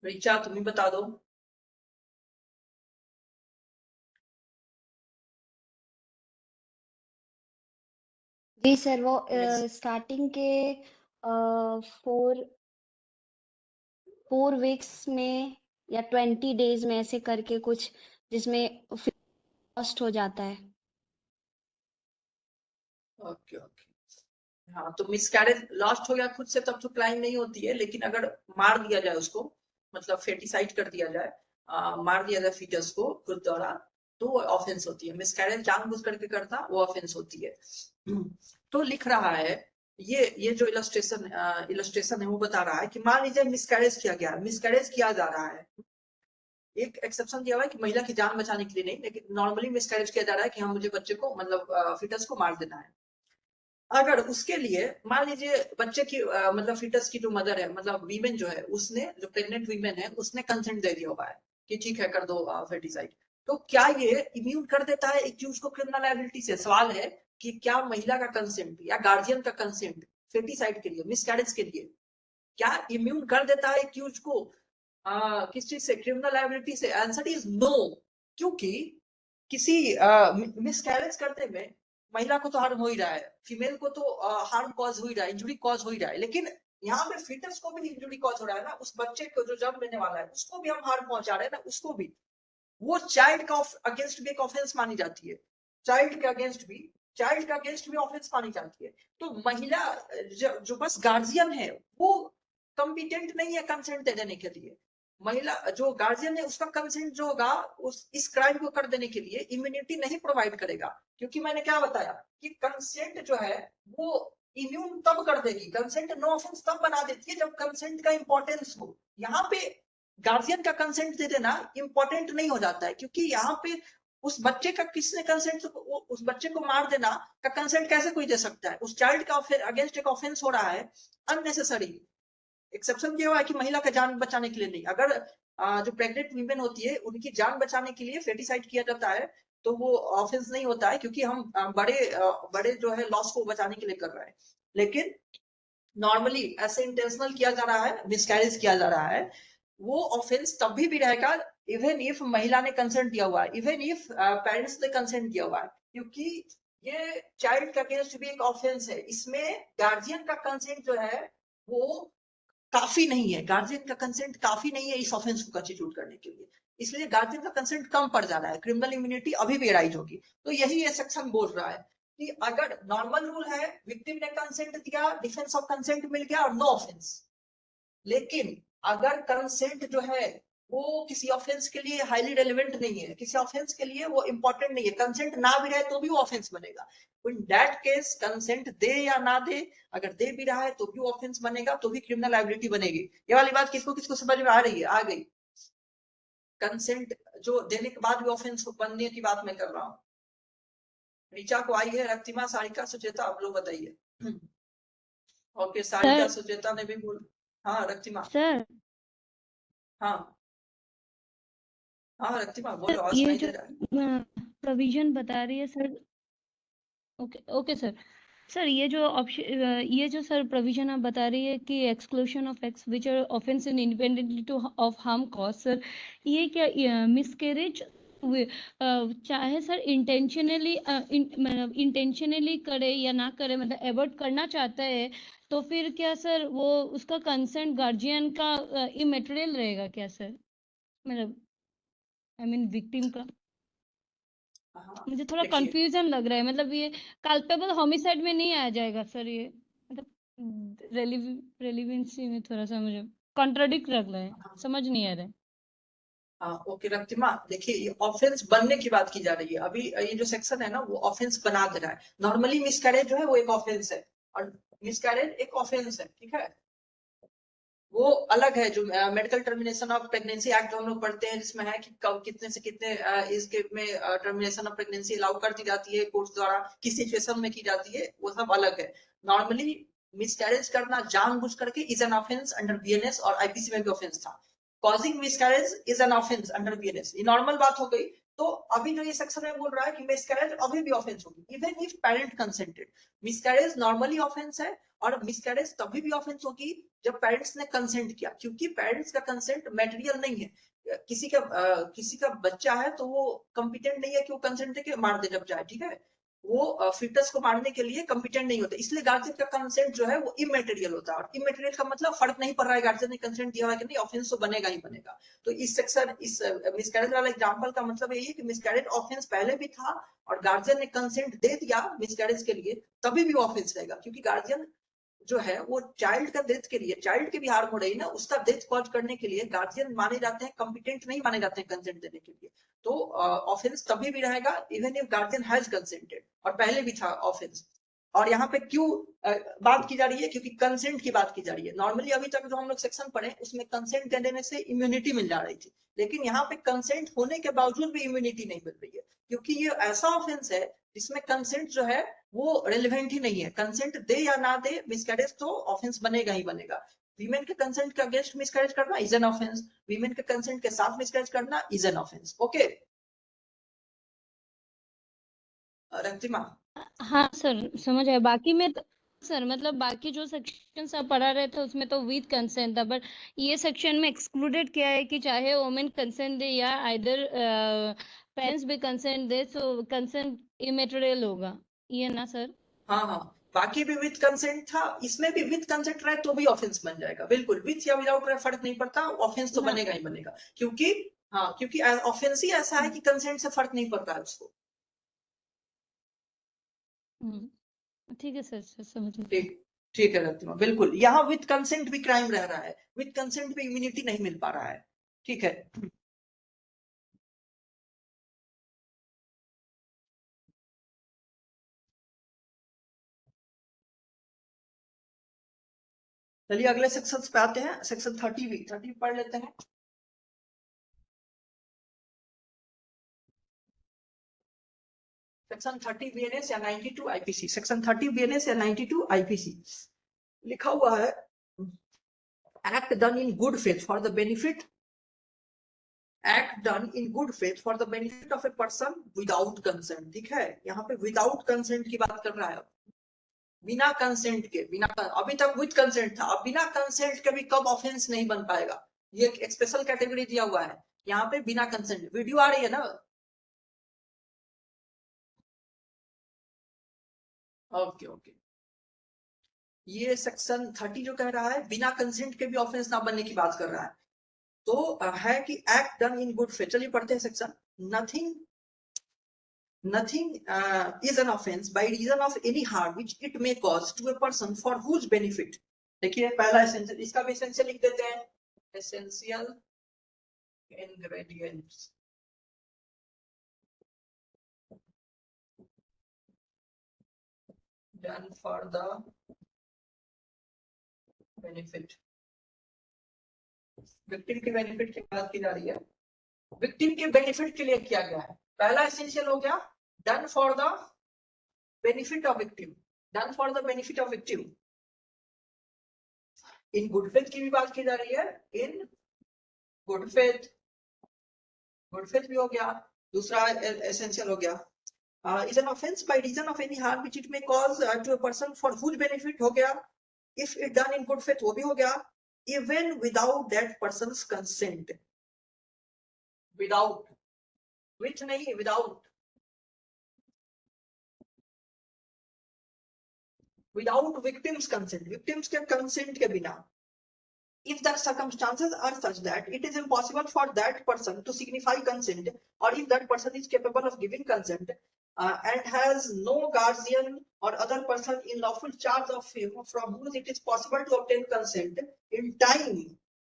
ऋचा तुम्हें बता दो। जी सर, वो मिस स्टार्टिंग के 4 वीक्स में या 20 डेज में ऐसे करके कुछ, जिसमें लॉस्ट हो जाता है। Okay okay. हाँ तो मिसकैरेज लॉस्ट हो गया खुद से तब तो क्राइम नहीं होती है, लेकिन अगर मार दिया जाए उसको, मतलब फेटिसाइड कर दिया जाए, मार दिया जाए फीटस को खुद द्वारा, तो वो ऑफेंस होती है। मिसकैरेज जानबूझ करके करता वो ऑफेंस होती है। तो लिख रहा है ये जो इलस्ट्रेशन है वो बता रहा है कि मान लीजिए मिसकैरेज किया गया, मिसकैरेज किया जा रहा है। एक एक्सेप्शन दिया हुआ है कि महिला की जान बचाने के लिए नहीं, लेकिन नॉर्मली मिसकैरेज किया जा रहा है कि हम मुझे बच्चे को मतलब फीटस को मार देना है। अगर उसके लिए मान लीजिए बच्चे की मतलब फीटस की जो मदर है, मतलब वीमेन जो है, उसने जो प्रेग्नेंट वीमेन है उसने कंसेंट दे दिया हुआ है कि ठीक है कर दो फेटिसाइड, तो क्या ये इम्यून कर देता है एक्यूज को क्रिमिनल लायबिलिटी से? सवाल है कि क्या महिला का कंसेंट या गार्जियन का कंसेंट फेटिसाइड के लिए, मिसकैरेज के लिए, क्या इम्यून कर देता है एक्यूज को किस चीज से? क्रिमिनल लायबिलिटी से। Answer is no. क्योंकि किसी मिसकैरेज करते में महिला को तो हार्म हो ही रहा है, फीमेल को तो हार्म कॉज हो ही रहा है, इंजुरी कॉज हो ही रहा है, लेकिन यहाँ पे फीटस को भी इंजुरी कॉज हो रहा है ना, उस बच्चे को जो जन्म लेने वाला है उसको भी हम हार्म पहुंचा रहे हैं ना, उसको भी। वो चाइल्ड का अगेंस्ट भी एक ऑफेंस मानी जाती है, चाइल्ड के अगेंस्ट भी, चाइल्ड का अगेंस्ट भी ऑफेंस मानी जाती है। तो महिला जो बस गार्जियन है वो कॉम्पिटेंट नहीं है कंसेंट देने के लिए। महिला जो गार्जियन है उसका कंसेंट जो होगा उस इस क्राइम को कर देने के लिए इम्यूनिटी नहीं प्रोवाइड करेगा। क्योंकि मैंने क्या बताया कि कंसेंट जो है वो इम्यून तब कर देगी, कंसेंट नो ऑफेंस तब बना देती है जब कंसेंट का इंपॉर्टेंस हो। यहाँ पे गार्जियन का कंसेंट दे देना इंपॉर्टेंट नहीं हो जाता है, क्योंकि यहाँ पे उस बच्चे का किसने कंसेंट, उस बच्चे को मार देना का कंसेंट कैसे कोई दे सकता है? उस चाइल्ड का अगेंस्ट एक ऑफेंस हो रहा है अननेसेसरी। एक्सेप्शन किया हुआ है कि महिला का जान बचाने के लिए नहीं। अगर जो प्रेग्नेंट वीमेन होती है उनकी जान बचाने के लिए फेटिसाइड किया जाता है तो वो ऑफेंस नहीं होता है, क्योंकि हम बड़े जो है लॉस को बचाने के लिए कर रहे हैं। लेकिन नॉर्मली ऐसे इंटेंशनल किया जा रहा है, मिसकैरेज किया जा रहा है, वो ऑफेंस तब भी रहेगा इवन इफ महिला ने कंसेंट दिया हुआ है, इवन इफ पेरेंट्स ने कंसेंट दिया हुआ है, क्योंकि ये चाइल्ड का अगेंस्ट भी एक ऑफेंस है। इसमें गार्जियन का कंसेंट जो है वो काफी नहीं है, गार्जियन का कंसेंट काफी नहीं है इस ऑफेंस को कंस्टिट्यूट करने के लिए, इसलिए गार्जियन का कंसेंट कम पड़ जा रहा है, क्रिमिनल इम्यूनिटी अभी भी राइज होगी। तो यही ये सेक्शन बोल रहा है कि अगर नॉर्मल रूल है विक्टिम ने कंसेंट दिया, डिफेंस ऑफ कंसेंट मिल गया और नो ऑफेंस। लेकिन अगर कंसेंट जो है वो किसी ऑफेंस के लिए हाईली रेलिवेंट नहीं है, किसी ऑफेंस के लिए वो इंपॉर्टेंट नहीं है, कंसेंट ना भी रहे तो भी वो ऑफेंस बनेगा। इन दैट केस कंसेंट दे या ना दे, अगर दे भी रहा है तो भी ऑफेंस बनेगा, तो भी क्रिमिनल लायबिलिटी बनेगी। ये वाली बात किसको किसको समझ में आ रही है? आ गई। कंसेंट जो देने के बाद भी ऑफेंस बनने की बात मैं कर रहा हूँ। ऋचा को आई है, रक्तिमा, सारिका, सुचेता, आप लोग बताइए। ओके, सारिका सर सुचेता ने भी बोल। हाँ रक्तिमा। सर हाँ हाँ रक्तिमा बोलो, आवाज ये सुनाई जो दे रहा है। प्रोविजन बता रही है sir. Okay okay sir. Sir ये जो ऑप्शन, ये जो सर प्रोविजन आप बता रही है कि exclusion of X which are offence in independently to of harm cause, sir ये क्या मिसकैरेज चाहे सर इंटेंशनली मतलब इंटेंशनली करे या ना करे, मतलब एबॉर्ट करना चाहता है, तो फिर क्या सर वो उसका कंसेंट गार्जियन का इमेटेरियल रहेगा क्या सर? मतलब आई मीन विक्टिम का। हाँ मुझे थोड़ा देखिए, कंफ्यूजन लग रहा है, मतलब ये कल्पेबल होमिसाइड में नहीं आ जाएगा सर ये? मतलब रेलिवेंसी में थोड़ा सा मुझे कॉन्ट्रडिक्ट लग रहा है, समझ नहीं आ रहा है। ओके रक्तिमा, देखिए ये ऑफेंस बनने की बात की जा रही है। अभी ये जो सेक्शन है ना वो ऑफेंस बना दे रहा है। नॉर्मली मिसकैरेज जो है वो एक ऑफेंस है और मिसकैरेज एक ऑफेंस है, ठीक है, वो अलग है। जो medical termination of pregnancy act हम लोग पढ़ते हैं जिसमें है कि कितने से कितने एज के में टर्मिनेशन ऑफ प्रेगनेंसी अलाउ कर दी जाती है कोर्ट द्वारा, किस सिचुएशन में की जाती है, वो सब अलग है। नॉर्मली मिसकैरेज करना जानबूझ करके is an offence under BNS और आईपीसी में भी ऑफेंस था। Causing miscarriage is an offence under BNS, ये नॉर्मल बात हो गई। तो अभी जो ये सेक्शन में बोल रहा है कि मिसकैरेज अभी भी ऑफेंस होगी even if parent consented. Miscarriage normally offence है और मिसकैरेज तभी भी ऑफेंस होगी जब पेरेंट्स ने कंसेंट किया, क्योंकि पेरेंट्स का कंसेंट मटेरियल नहीं है। किसी का बच्चा है तो वो कंपिटेंट नहीं है कि वो कंसेंट देके मार दे जब चाहे, ठीक है, वो फीटस को मारने के लिए कंपिटेंट नहीं होता, इसलिए गार्जियन का कंसेंट जो है वो इमेटेरियल होता है। और इमेटेरियल का मतलब फर्क नहीं पड़ रहा है गार्जियन ने कंसेंट दिया हुआ कि नहीं, ऑफेंस तो बनेगा ही बनेगा। तो इस सेक्शन इस मिसकैरेज वाला एग्जांपल का मतलब यही है कि मिसकैरेज ऑफेंस पहले भी था और गार्जियन ने कंसेंट दे दिया मिसकैरेज के लिए, तभी भी ऑफेंस रहेगा, क्योंकि गार्जियन जो है वो चाइल्ड का डेथ के लिए, चाइल्ड के भी हार्म हो रही है ना, उसका डेथ कॉज करने के लिए गार्जियन माने जाते हैं, कॉम्पिटेंट नहीं माने जाते हैं कंसेंट देने के लिए। तो ऑफेंस तभी भी रहेगा even if guardian has consented, और पहले भी था ऑफेंस। और यहाँ पे क्यों बात की जा रही है, क्योंकि कंसेंट की बात की जा रही है। नॉर्मली अभी तक जो हम लोग सेक्शन पढ़े उसमें कंसेंट दे देने से इम्यूनिटी मिल जा रही थी, लेकिन यहाँ पे कंसेंट होने के बावजूद भी इम्यूनिटी नहीं मिल रही है, क्योंकि ये ऐसा ऑफेंस है जिसमें कंसेंट जो है वो रेलिवेंट ही नहीं है। कंसेंट दे या ना दे, मिसकैरेज तो ऑफेंस बनेगा ही बनेगा। वीमेन के कंसेंट के अगेंस्ट मिसकैरेज करना इज एन ऑफेंस, वीमेन के कंसेंट के साथ मिसकैरेज करना इज एन ऑफेंस। ओके रक्तिमा? हाँ सर, समझ आया। बाकी में तो सर मतलब बाकी जो सेक्शन आप पढ़ा रहे थे उसमें तो विद कंसेंट था, बट ये सेक्शन में एक्सक्लूडेड किया है कि चाहे वुमेन कंसेंट दे या आइदर पेरेंट्स भी कंसेंट दे, सो कंसेंट इमेटेरियल होगा, ये ना सर? हाँ हाँ, बाकी भी विद कंसेंट था, इसमें भी विद कंसेंट रहे तो भी ऑफेंस बन जाएगा, बिल्कुल। विथ या विदाउट रहे फर्क नहीं पड़ता, ऑफेंस तो हाँ। बनेगा ही बनेगा, क्योंकि हाँ, क्योंकि ऑफेंस ही ऐसा है कि कंसेंट से फर्क नहीं पड़ता है उसको। ठीक है सर, समझ गई। ठीक, ठीक है रत्ना, बिल्कुल। यहाँ विद कंसेंट भी क्राइम रह रहा है, विद कंसेंट भी इम्यूनिटी नहीं मिल पा रहा है, ठीक है। चलिए अगले सेक्शन पे आते हैं, सेक्शन 30 पढ़ लेते हैं। सेक्शन 30 बीएनएस या 92 आईपीसी, सेक्शन 30 बीएनएस या 92 आईपीसी लिखा हुआ है, act done in good faith for the benefit, act done in good faith for the benefit of a person without consent, ठीक है। यहाँ पे विदाउट कंसेंट की बात कर रहा है, बिना कंसेंट के, बिना, अभी तक विद कंसेंट था, अब बिना कंसेंट के भी कब ऑफेंस नहीं बन पाएगा, ये एक स्पेशल कैटेगरी दिया हुआ है यहाँ पे, बिना कंसेंट। वीडियो आ रही है ना? Okay okay. ये सेक्शन 30 जो कह रहा है बिना कंसेंट के भी ऑफेंस ना बनने की बात कर रहा है, तो है कि act done in good faith. चलिए पढ़ते हैं section. Nothing is an offense by reason of any harm which it may cause to a person for whose benefit। देखिए पहला एसेंशियल, इसका भी एसेंशियल लिख देते हैं, essential ingredients. Done for the benefit, victim के बेनिफिट की बात की जा रही है, विक्टिम के बेनिफिट के लिए किया गया है। पहला एसेंशियल हो गया done for the benefit of victim, done for the benefit of victim. In good faith की भी बात की जा रही है, इन गुड फेथ, गुड फेथ भी हो गया। दूसरा एसेंशियल हो गया is an offense by reason of any harm which it may cause to a person for whose benefit, हो गया। if it done in good faith, वो भी हो गया। even without that person's consent, without, with नहीं, without, without victim's consent, victims के consent के बिना। if the circumstances are such that it is impossible for that person to signify consent, or if that person is capable of giving consent and has no guardian or other person in lawful charge of him from whom it is possible to obtain consent in time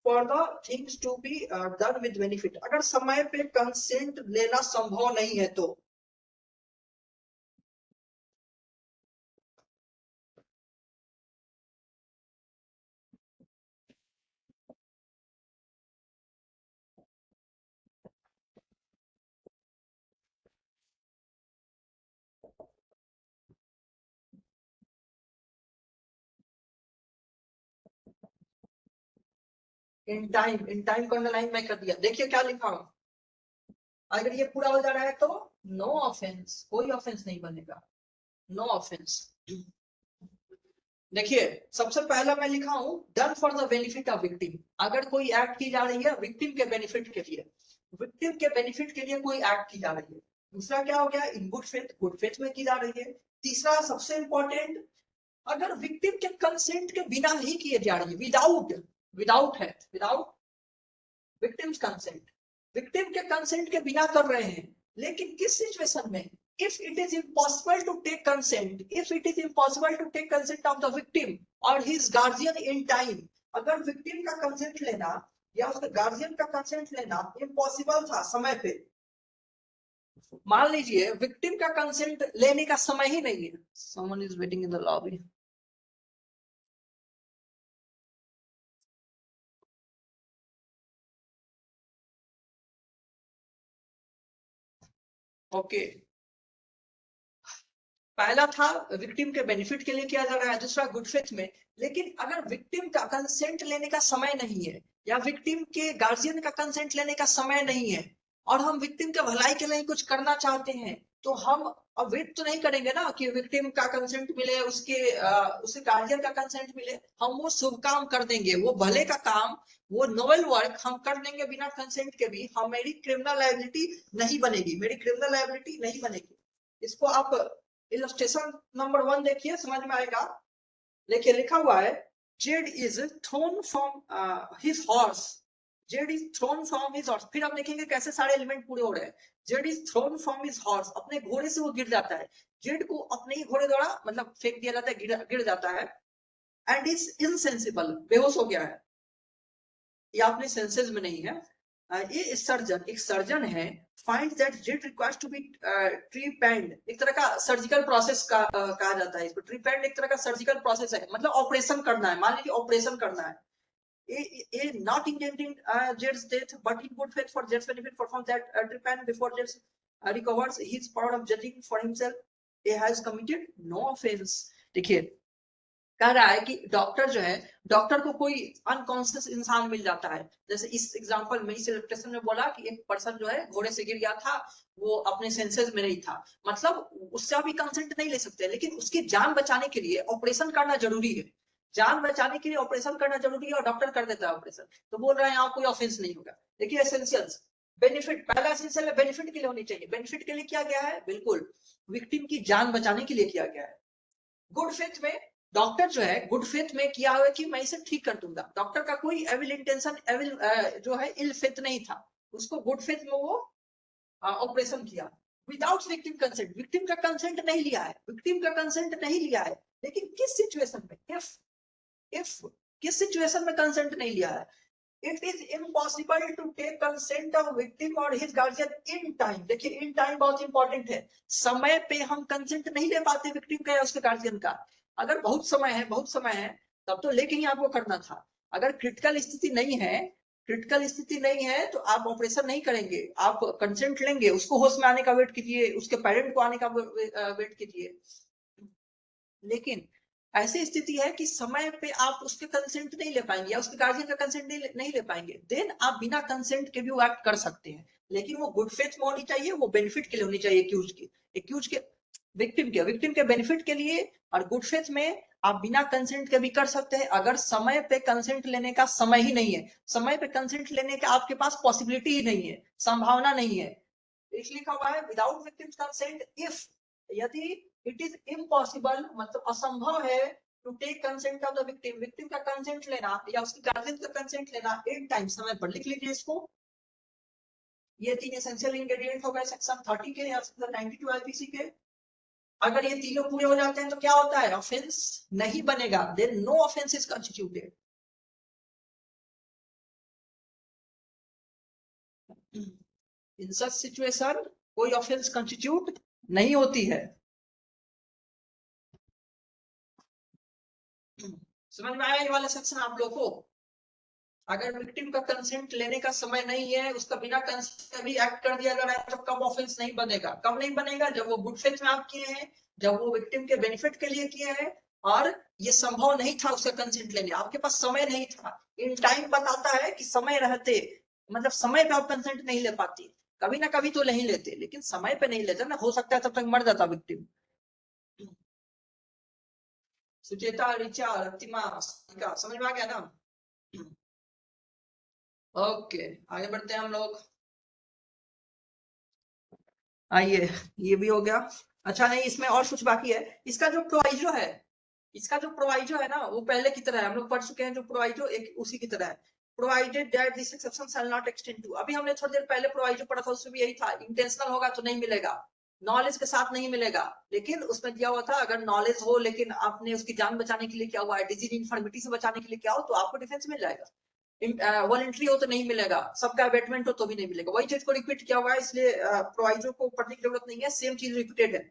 for the things to be done with benefit, अगर समय पे consent लेना संभव नहीं है तो in time को underline मैं कर दिया। देखिए क्या लिखा हूं, अगर ये पूरा हो जा रहा है तो नो ऑफेंस, कोई ऑफेंस नहीं बनेगा, नो ऑफेंस। देखिए सबसे पहला मैं लिखा हूं done for the benefit of victim, अगर कोई एक्ट की जा रही है विक्टिम के बेनिफिट के लिए, विक्टिम के बेनिफिट के लिए कोई एक्ट की जा रही है। दूसरा क्या हो गया, इन गुड फेथ में की जा रही है। तीसरा सबसे इंपॉर्टेंट, अगर विक्टिम के कंसेंट के बिना ही किए जा रही है, विदाउट विक्टिम्स कंसेंट, विक्टिम के कंसेंट के बिना कर रहे हैं, लेकिन किस सिचुएशन में, if it is impossible to take consent, if it is impossible to take consent of the victim or his guardian in time, अगर victim का consent लेना या उसके guardian का consent लेना impossible था समय पे, मान लीजिए victim का consent लेने का समय ही नहीं है, someone is waiting in the lobby, okay पहला था विक्टिम के बेनिफिट के लिए किया जा रहा है, दूसरा गुड फेथ में। लेकिन अगर विक्टिम का कंसेंट लेने का समय नहीं है या विक्टिम के गार्जियन का कंसेंट लेने का समय नहीं है और हम विक्टिम के भलाई के लिए कुछ करना चाहते हैं, तो हम अब वेट तो नहीं करेंगे ना कि विक्टिम का कंसेंट मिले, उसके गार्जियन का कंसेंट मिले, हम वो शुभ काम कर देंगे, वो भले का काम, वो नोबल वर्क हम कर देंगे बिना कंसेंट के भी, हम मेरी क्रिमिनल लायबिलिटी नहीं बनेगी, मेरी क्रिमिनल लायबिलिटी नहीं बनेगी। इसको आप इलस्ट्रेशन नंबर 1 देखिए, समझ में आएगा। देखिए लिखा हुआ है Z is throne from his horse, Z is throne from his horse, फिर हम देखेंगे कैसे सारे एलिमेंट पूरे हो रहे हैं। Z is throne from his horse, अपने घोड़े से वो गिर जाता है, जेड को अपने ही घोड़े द्वारा मतलब फेंक दिया जाता है, गिर जाता है, एंड इज इनसेंसिबल, बेहोश हो गया है, ये अपने सेंसेस में नहीं है। ये सर्जन, एक सर्जन है, find that Z requires to be trepanned, एक तरह का सर्जिकल प्रोसेस का कहा जाता है इसको, ट्रीपेंड एक तरह का सर्जिकल प्रोसेस है, मतलब ऑपरेशन करना है, मान लीजिए ऑपरेशन करना है, not intending Jed's death but in good faith for Jed's benefit perform that trepanned before Jed recovers his power of judging for himself, he has committed no offense। देखिए कह रहा है कि डॉक्टर जो है, डॉक्टर को कोई अनकॉन्शियस इंसान मिल जाता है, जैसे इस एग्जांपल में, इस इलस्ट्रेशन में बोला कि एक पर्सन जो है घोड़े से गिर गया था, वो अपने सेंसेस में नहीं था, मतलब उससे अभी कंसेंट नहीं ले सकते, लेकिन उसकी जान बचाने के लिए ऑपरेशन करना जरूरी है, जान बचाने के लिए ऑपरेशन करना जरूरी है और डॉक्टर कर देता है ऑपरेशन, तो बोल रहे हैं यहाँ कोई ऑफेंस नहीं होगा। देखिए एसेंशियल्स, बेनिफिट, पहला एसेंशियल है बेनिफिट के लिए होनी चाहिए, बेनिफिट के लिए किया गया है, बिल्कुल विक्टिम की जान बचाने के लिए किया गया है। गुड फेथ में डॉक्टर जो है, गुड फेथ में किया हुआ कि मैं इसे ठीक कर दूंगा, डॉक्टर का कोई एविल इंटेंशन, एविल जो है इल फेथ नहीं था, उसको गुड फेथ में वो ऑपरेशन किया विदाउट विक्टिम कंसेंट, विक्टिम का कंसेंट नहीं लिया है, विक्टिम का कंसेंट नहीं लिया है, लेकिन किस सिचुएशन में, इफ किस सिचुएशन में कंसेंट नहीं लिया है, it is impossible to take consent of victim और हिज गार्जियन इन टाइम। देखिए इन टाइम बहुत इंपॉर्टेंट है, समय पे हम कंसेंट नहीं ले पाते विक्टिम का या उसके गार्जियन का, अगर बहुत समय है तब तो लेके ही आपको करना था, अगर क्रिटिकल स्थिति नहीं है तो आप ऑपरेशन नहीं करेंगे, आप कंसेंट लेंगे, उसको होश में आने का वेट कीजिए, उसके पेरेंट को आने का वेट कीजिए, लेकिन ऐसी स्थिति है कि समय पे आप उसके कंसेंट नहीं ले पाएंगे या उसके गार्जियन का कंसेंट नहीं ले पाएंगे, देन आप बिना कंसेंट के भी वो एक्ट कर सकते हैं, लेकिन वो गुड फेथ में होनी चाहिए, वो बेनिफिट के लिए होनी चाहिए, एक्यूज के विक्टिम के बेनिफिट के लिए, और गुड फेथ में आप बिना कंसेंट के भी कर सकते हैं, अगर समय पे कंसेंट लेने का समय ही नहीं है, समय पे कंसेंट लेने का आपके पास पॉसिबिलिटी ही नहीं है, संभावना नहीं है, इसलिए लिखा हुआ है विदाउट विक्टिम्स कंसेंट, इफ, यदि इट इज इम्पॉसिबल मतलब असंभव है to take consent of the victim, victim का कंसेंट लेना या उसकी गार्जियन का कंसेंट लेना इन टाइम, समय पर लिख लीजिए इसको। ये 3 एसेंशियल इंग्रेडिएंट हो गए सेक्शन 30 के या 92 आईपीसी के, अगर ये तीनों पूरे हो जाते हैं तो क्या होता है, ऑफेंस नहीं बनेगा, then no offence is constituted. In such situation कोई ऑफेंस कंस्टिट्यूट नहीं होती है। समझ में आया ये वाला सेक्शन आप लोगों को? अगर विक्टिम का कंसेंट लेने का समय नहीं है, उसका बिना कंसेंट भी एक्ट कर दिया जा रहा है, तो कब ऑफेंस नहीं बनेगा? कब नहीं बनेगा? जब वो गुड फेथ में आप किए हैं, जब वो विक्टिम के बेनिफिट के लिए किए हैं, और ये संभव नहीं था उसका कंसेंट लेने, आपके पास समय नहीं था। इन टाइम बताता है कि समय रहते, मतलब समय पे आप कंसेंट नहीं ले पाती, कभी ना कभी तो नहीं लेते, लेकिन समय पे नहीं लेते ना, हो सकता है तब तक मर जाता विक्टिम। सुचेता, ऋचा, रतिमा, समझ में आ गया ना? ओके, आगे बढ़ते हैं हम लोग। आइए, ये भी हो गया। अच्छा, नहीं इसमें और कुछ बाकी है। इसका जो प्रोवाइजो है, इसका जो प्रोवाइजो है ना, वो पहले की तरह है, हम लोग पढ़ चुके हैं। जो प्रोवाइजो एक उसी की तरह है, provided that this exception shall not extend to. अभी हमने थोड़ी देर पहले प्रोवाइजो पढ़ा था, उसमें भी यही था, इंटेंशनल होगा तो नहीं मिलेगा, नॉलेज के साथ नहीं मिलेगा। लेकिन उसमें दिया हुआ था अगर नॉलेज हो, लेकिन आपने उसकी जान बचाने के लिए क्या हुआ है, डिजीज इन्फॉर्मिटी से बचाने के लिए क्या हो, तो आपको डिफेंस मिल जाएगा। वॉलंटरी हो तो नहीं मिलेगा, सबका अबेटमेंट हो तो भी नहीं मिलेगा। वही चीज को रिपीट किया हुआ है, इसलिए प्रोवाइजो को पढ़ने की जरूरत नहीं है, सेम चीज रिपीटेड है।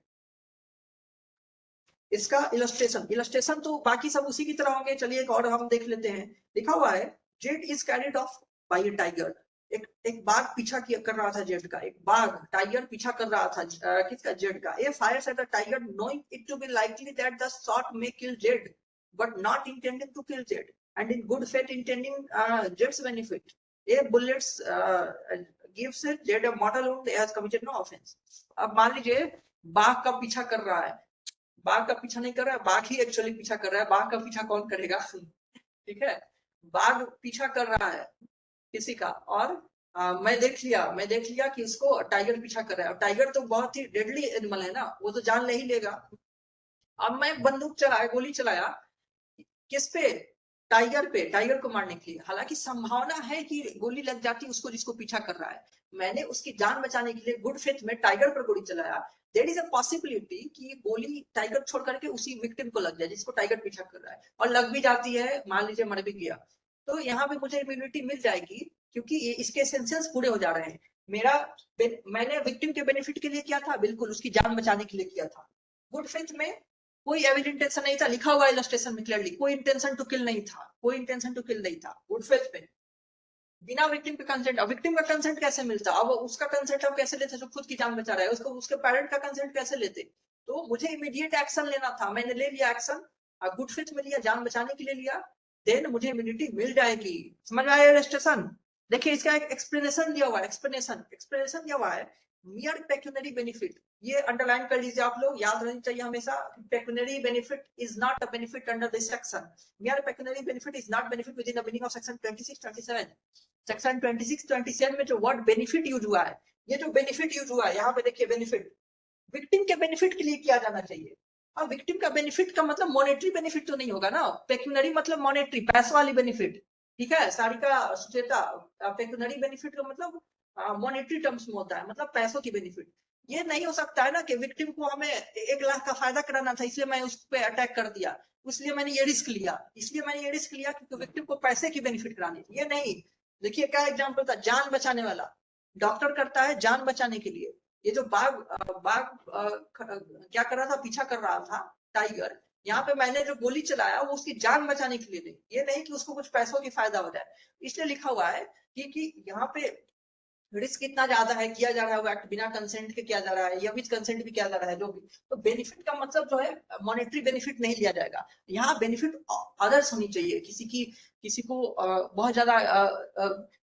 इसका इलस्ट्रेशन तो बाकी सब उसी की तरह होंगे। चलिए एक और हम देख लेते हैं। लिखा हुआ है Z is carried off by a tiger. एक बाघ पीछा कर रहा था जेट का, एक बाघ टाइगर पीछा कर रहा था किसका, जेट का। A fires at the tiger knowing it to be likely that the shot may kill Z but not intending to kill Z and in good faith intending Jet's benefit. A bullets gives Jet a mortal wound, has committed no offense. अब मान लीजिए बाघ का पीछा कर रहा है, बाघ का पीछा नहीं कर रहा है, बाघ ही एक्चुअली पीछा कर रहा है, बाघ का पीछा कौन करेगा? ठीक है, बाघ पीछा कर रहा है किसी का, और मैं देख लिया कि इसको टाइगर पीछा कर रहा है। टाइगर तो बहुत ही डेडली एनिमल है ना, वो तो जान ले ही लेगा। अब मैं बंदूक चलाया, गोली चलाया, किस पे? टाइगर पे, टाइगर को मारने के लिए। हालांकि संभावना है कि गोली लग जाती उसको जिसको पीछा कर रहा है, मैंने उसकी जान बचाने के लिए गुड फेथ में टाइगर पर गोली चलाया। देयर इज अ पॉसिबिलिटी कि गोली टाइगर छोड़ करके उसी विक्टिम को लग जाए जिसको टाइगर पीछा कर रहा है, और लग भी जाती है, मान लीजिए मर भी गया, तो यहाँ पे मुझे इम्यूनिटी मिल जाएगी, क्योंकि ये इसके एसेंशियल्स पूरे हो जा रहे हैं। मेरा मैंने विक्टिम के बेनिफिट के लिए किया था, बिल्कुल उसकी जान बचाने के लिए किया था। गुड फेथ में कोई एविल इंटेंशन नहीं था, लिखा हुआ इलस्ट्रेशन में क्लियरली, कोई इंटेंशन टू किल नहीं था, कोई इंटेंशन टू किल नहीं था। गुड फेथ पे बिना विक्टिम के कंसेंट। अब विक्टिम का कंसेंट कैसे मिलता? अब उसका कंसेंट हम कैसे लेते जो खुद की जान बचा रहा है, उसको उसके पेरेंट का कंसेंट कैसे लेते? तो मुझे इमीडिएट एक्शन लेना था, मैंने ले लिया एक्शन, गुड फेथ में लिया, जान बचाने के लिए लिया, देन मुझे इम्यूनिटी मिल जाएगी। समझ में आया इलस्ट्रेशन? देखिए इसका एक एक्सप्लेनेशन दिया हुआ है, एक्सप्लेनेशन दिया हुआ है। मियर पेक्यूनरी बेनिफिट, ये अंडरलाइन कर लीजिए आप लोग, याद रहनी चाहिए हमेशा। Pecuniary benefit is not a benefit under this section. मियर pecuniary benefit is not benefit with in the meaning of section 26-27। Section 26-27 में जो वर्ड बेनिफिट यूज हुआ है, ये जो बेनिफिट यूज हुआ है यहाँ पे देखिए, बेनिफिट विक्टिम के बेनिफिट के लिए किया जाना चाहिए। अब विक्टिम का बेनिफिट का मतलब मॉनेटरी बेनिफिट तो नहीं होगा ना, पेक्यूनरी मतलब मॉनेटरी, पैसा वाली बेनिफिट। ठीक है सारिका, सुचेता, पेक्यूनरी बेनिफिट का मतलब मॉनेटरी टर्म्स में होता है, मतलब पैसों की बेनिफिट। ये नहीं हो सकता है ना कि विक्टिम को हमें 1 लाख का फायदा कराना था, इसलिए मैं उस पर अटैक कर दिया, इसलिए मैंने ये रिस्क लिया, क्योंकि विक्टिम को पैसे की बेनिफिट करानी थी, ये नहीं। देखिए क्या एग्जाम्पल था, जान बचाने वाला, डॉक्टर करता है जान बचाने के लिए। ये जो बाघ क्या कर रहा था, पीछा कर रहा था टाइगर, यहाँ पे मैंने जो गोली चलाया वो उसकी जान बचाने के लिए नहीं, ये नहीं कि उसको कुछ पैसों की फायदा हो जाए। इसलिए लिखा हुआ है कि यहाँ पे रिस्क इतना ज्यादा है, किया जा रहा है वो एक्ट बिना कंसेंट के किया जा रहा है या विद कंसेंट भी किया जा रहा है, जो भी। तो बेनिफिट का मतलब जो है मॉनेटरी बेनिफिट नहीं लिया जाएगा, यहाँ बेनिफिट अदर्स होनी चाहिए, किसी को बहुत ज्यादा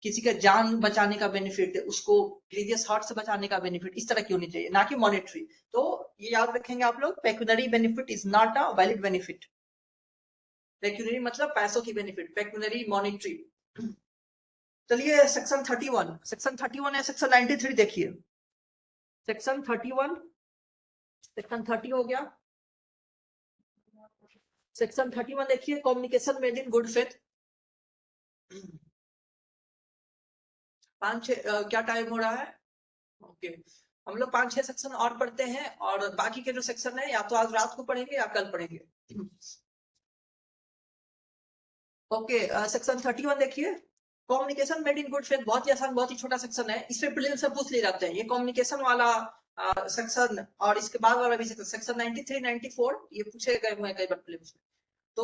किसी का जान बचाने का बेनिफिट, उसको ग्रीवियस हर्ट से बचाने का बेनिफिट, इस तरह की होनी चाहिए, ना कि मॉनेटरी। तो ये याद रखेंगे आप लोग, pecuniary benefit is not a valid benefit. Pecuniary मतलब पैसों की बेनिफिट, पेक्यूनरी मॉनेटरी। चलिए सेक्शन 31 है, सेक्शन 93 देखिए। सेक्शन 31, सेक्शन 30 हो गया। सेक्शन 31 देखिए, communication made in good faith. 5-6 क्या टाइम हो रहा है? ओके, हम लोग 5-6 सेक्शन और पढ़ते हैं, और बाकी के जो सेक्शन है या तो आज रात को पढ़ेंगे या कल पढ़ेंगे। ओके, सेक्शन 31 देखिए। Communication made in good faith बहुत ही आसान, बहुत ही छोटा सेक्शन है, इसमें प्रीलिम्स से पूछ लिए जाते हैं। ये कम्युनिकेशन वाला सेक्शन और इसके बाद वाला भी सेक्शन 93, 94 ये पूछे गए हुए हैं कई बार प्रीलिम्स में। तो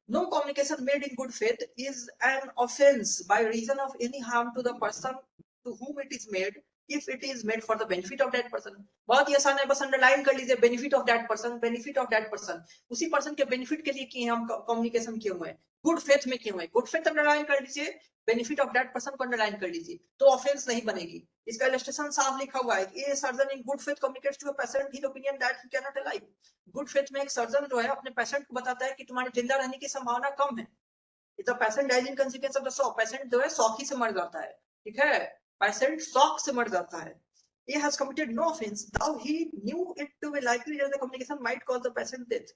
no communication made in good faith is an offense by reason of any harm to the person to whom it is made if it is made for the benefit of that person। बहुत ही आसान है, बस underline कर लीजिए benefit of that person, benefit of that person, उसी person के benefit के लिए किए हम कम्युनिकेशन किए हुए हैं, गुड फेथ में किए हुए हैं। गुड फेथ अंडरलाइन कर लीजिए, बेनिफिट ऑफ दैट पर्सन को अंडरलाइन कर लीजिए, तो ऑफेंस नहीं बनेगी। इसका इलस्ट्रेशन साफ लिखा हुआ है, a surgeon in good faith communicates to a patient his opinion that he can not alive. Good faith में एक सर्जन जो है अपने पेशेंट को बताता है कि तुम्हारी जिंदा रहने की संभावना कम है। The patient dies in consequence of the shock, patient जो है शॉक ही से मर जाता है, ठीक है, पेशेंट शॉक से मर जाता है। He has committed no offense, though he knew it to be likely that the communication might cause the patient death।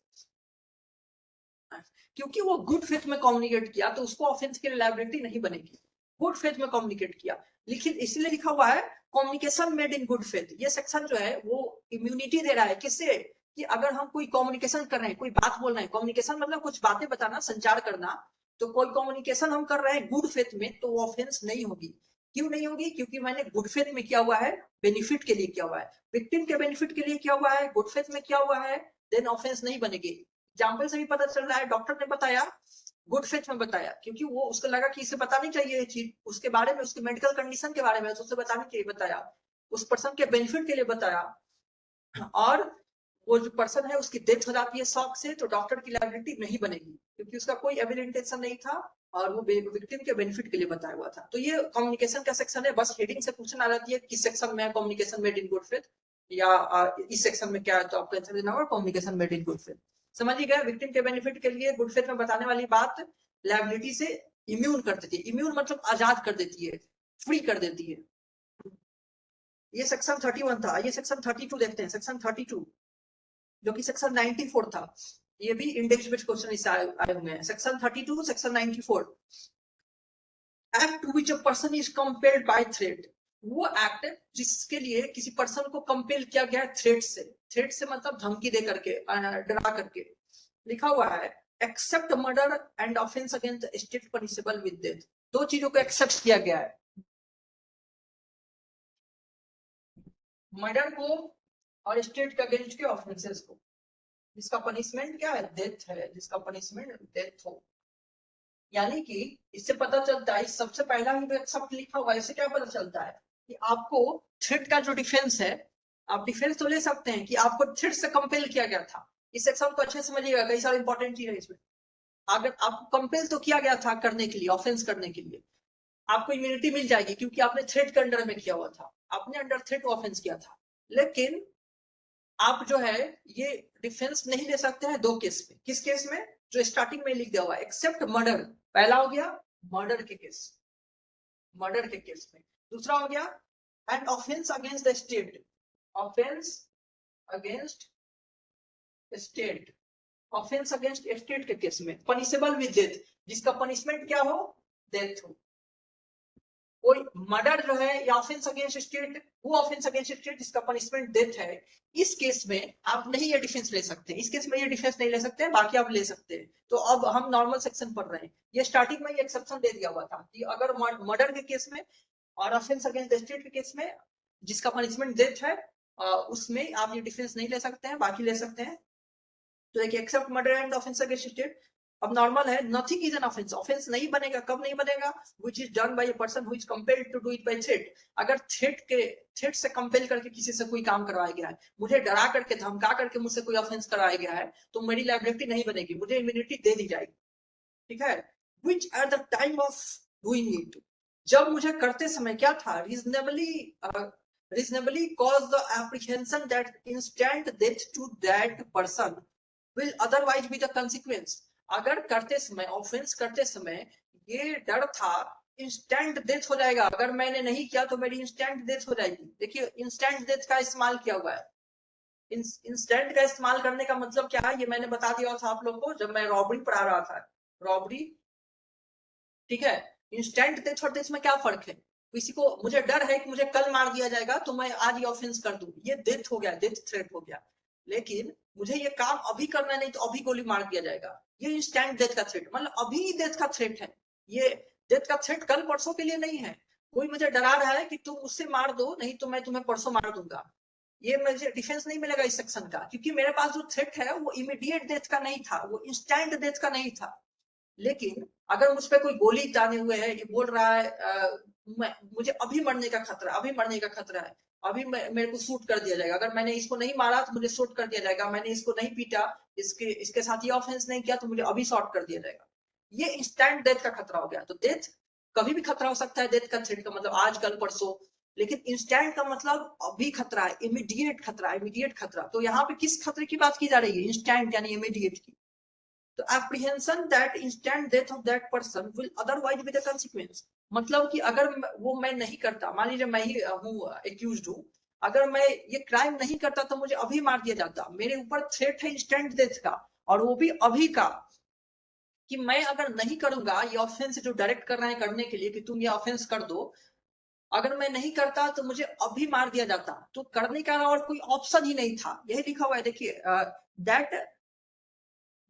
क्योंकि वो गुड फेथ में कम्युनिकेट किया तो उसको ऑफेंस की लायबिलिटी नहीं बनेगी। गुड फेथ में कम्युनिकेट किया, लेकिन इसलिए लिखा हुआ है communication made in good faith. ये सेक्शन जो है वो इम्यूनिटी दे रहा है किससे, कि अगर हम कोई कम्युनिकेशन कर रहे हैं, कोई बात बोल रहे हैं, कम्युनिकेशन मतलब कुछ बातें बताना, संचार करना, तो कोई कम्युनिकेशन हम कर रहे हैं गुड फेथ में तो वो ऑफेंस नहीं होगी। क्यों नहीं होगी, क्योंकि मैंने गुड फेथ में किया हुआ है, बेनिफिट के लिए किया हुआ है, विक्टिम के बेनिफिट के लिए किया हुआ है, गुड फेथ में किया हुआ है, देन ऑफेंस नहीं बनेगी। एग्जाम्पल से भी पता चल रहा है, डॉक्टर ने बताया गुड फेथ में बताया, क्योंकि वो उसको लगा कि इसे बतानी चाहिए ये चीज, उसके बारे में, उसके मेडिकल कंडीशन के बारे में तो उसे बतानी चाहिए, बताया, उस पर्सन के बेनिफिट के लिए बताया, और वो जो पर्सन है उसकी डेथ हो जाती है शॉक से, तो डॉक्टर की लायबिलिटी नहीं बनेगी, क्योंकि उसका कोई एविल इंटेंशन नहीं था और वो विक्टिम के बेनिफिट के लिए बताया हुआ था। तो ये कम्युनिकेशन का सेक्शन है, बस हेडिंग से क्वेश्चन आ जाती है किस सेक्शन में है communication made in good faith, या इस सेक्शन में क्या है, तो आपको आंसर देना होगा communication made in good faith. समझिए गया, विक्टिम के बेनिफिट के लिए गुड फेथ में बताने वाली बात लायबिलिटी से इम्यून कर देती है। इम्यून मतलब आजाद कर देती है, फ्री कर देती है। ये सेक्शन 31 था। ये सेक्शन 32 देखते हैं, सेक्शन 32 जो कि सेक्शन 94 था। ये भी इंडेक्स बेस्ड क्वेश्चन इससे आए हुए हैं। Section 32, section 94, act to which a person is compelled by threat, वो एक्ट जिसके लिए किसी पर्सन को कंपेल किया गया है थ्रेट से। थ्रेट से मतलब धमकी दे करके, डरा करके। लिखा हुआ है except murder and offence against state punishable with death. दो चीजों को एक्सेप्ट किया गया है, मर्डर को और स्टेट के अगेंस्ट के ऑफेंसेस को, जिसका पनिशमेंट क्या है, डेथ है, जिसका पनिशमेंट डेथ हो। यानी कि इससे पता चलता है, सबसे पहला ही एक्सेप्ट लिखा हुआ है, इससे क्या पता चलता है कि आपको थ्रेट का जो डिफेंस है, आप डिफेंस तो ले सकते हैं कि आपको थ्रेट से कंपेल किया गया था। इस सेक्शन को अच्छे से समझिएगा, कई सारे इंपॉर्टेंट चीज है इसमें। अगर आपको कंपेल तो किया गया था करने के लिए, ऑफेंस करने के लिए, आपको इम्यूनिटी मिल जाएगी क्योंकि आपने थ्रेट के अंडर में किया हुआ था, आपने अंडर थ्रेट ऑफेंस किया था। लेकिन आप जो है ये डिफेंस नहीं ले सकते हैं दो केस में। किस केस में, जो स्टार्टिंग में लिख दिया हुआ है, एक्सेप्ट मर्डर, पहला हो गया मर्डर के केस, मर्डर के केस में। दूसरा हो गया and offence against the state, offence against state, offence against state के केस में पनिशेबल विद डेथ, जिसका पनिशमेंट क्या हो, डेथ हो। कोई मर्डर जो है या ऑफेंस अगेंस्ट स्टेट, वो ऑफेंस अगेंस्ट स्टेट जिसका पनिशमेंट डेथ है, इस केस में आप नहीं ये डिफेंस ले सकते, इस केस में ये डिफेंस नहीं ले सकते, बाकी आप ले सकते हैं। तो अब हम नॉर्मल सेक्शन पढ़ रहे हैं। ये स्टार्टिंग में ये एक्सेप्शन दे दिया हुआ था कि अगर मर्डर के केस में और ऑफेंस अगेंस्ट स्टेट के केस में जिसका पनिशमेंट डेथ है, उसमें आप ये डिफेंस नहीं ले सकते हैं, बाकी ले सकते हैं। तो देखिए except murder and offence against state. अब नॉर्मल है, nothing is an offence, offence नहीं बनेगा। कब नहीं बनेगा, which is done by a person who is compelled to do it by threat. अगर थ्रेट से कंपेल करके किसी से कोई काम करवाया गया है, मुझे डरा करके धमका करके मुझसे कोई ऑफेंस कराया गया है, तो मेरी लायबिलिटी नहीं बनेगी, मुझे इम्यूनिटी दे दी जाएगी, ठीक है। Which at the time of doing it, जब मुझे करते समय क्या था, reasonably cause the apprehension that instant death to that person will otherwise be the consequence। अगर करते समय, ऑफेंस करते समय ये डर था इंस्टेंट डेथ हो जाएगा, अगर मैंने नहीं किया तो मेरी इंस्टेंट डेथ हो जाएगी। देखिए इंस्टेंट डेथ का इस्तेमाल किया हुआ है। इंस्टेंट का इस्तेमाल करने का मतलब क्या है, ये मैंने बता दिया था आप लोग को जब मैं रॉबरी पढ़ा रहा था, रॉबरी, ठीक है। इंस्टेंट डेथ और डेथ में क्या फर्क है, किसी को मुझे डर है कि मुझे कल मार दिया जाएगा तो मैं आज ये ऑफेंस कर दूं, ये डेथ हो गया, डेथ थ्रेट हो गया। लेकिन मुझे ये काम अभी करना नहीं तो अभी गोली मार दिया जाएगा, ये इंस्टेंट डेथ का थ्रेट, मतलब अभी डेथ का थ्रेट है। ये डेथ का थ्रेट कल परसों के लिए नहीं है। कोई मुझे डरा रहा है कि तुम उससे मार दो, नहीं तो मैं तुम्हें परसों मार दूंगा, ये मुझे डिफेंस नहीं मिलेगा इस सेक्शन का, क्योंकि मेरे पास जो थ्रेट है वो इमीडिएट डेथ का नहीं था, वो इंस्टेंट डेथ का नहीं था। लेकिन अगर मुझ पर कोई गोली ताने हुए है, ये बोल रहा है मुझे अभी मरने का खतरा, अभी मरने का खतरा है, अभी मेरे को शूट कर दिया जाएगा, अगर मैंने इसको नहीं मारा तो मुझे शूट कर दिया जाएगा, मैंने इसको नहीं पीटा, इसके साथ ये ऑफेंस नहीं किया तो मुझे अभी शॉट कर दिया जाएगा, ये इंस्टेंट डेथ का खतरा हो गया। तो डेथ कभी भी खतरा हो सकता है, डेथ का थ्रेट का मतलब आज कल परसों, लेकिन इंस्टेंट का मतलब अभी खतरा है, इमीडिएट खतरा, इमीडिएट खतरा। तो यहाँ पे किस खतरे की बात की जा रही है? इंस्टेंट यानी इमीडिएट की। तो apprehension that instant death of that person will otherwise be the consequence, मतलब कि अगर वो मैं नहीं करता, मान लीजिए मैं ही हूँ एक्यूज्ड हूँ, अगर मैं ये क्राइम नहीं करता तो मुझे अभी मार दिया जाता, मेरे ऊपर थ्रेट है इंस्टेंट डेथ का, और वो भी अभी का, कि मैं अगर नहीं करूंगा ये ऑफेंस जो डायरेक्ट कर रहे हैं करने के लिए कि तुम ये ऑफेंस कर दो, अगर मैं नहीं करता तो मुझे अभी मार दिया जाता, तो करने का और कोई ऑप्शन ही नहीं था, यही लिखा हुआ है देखिए,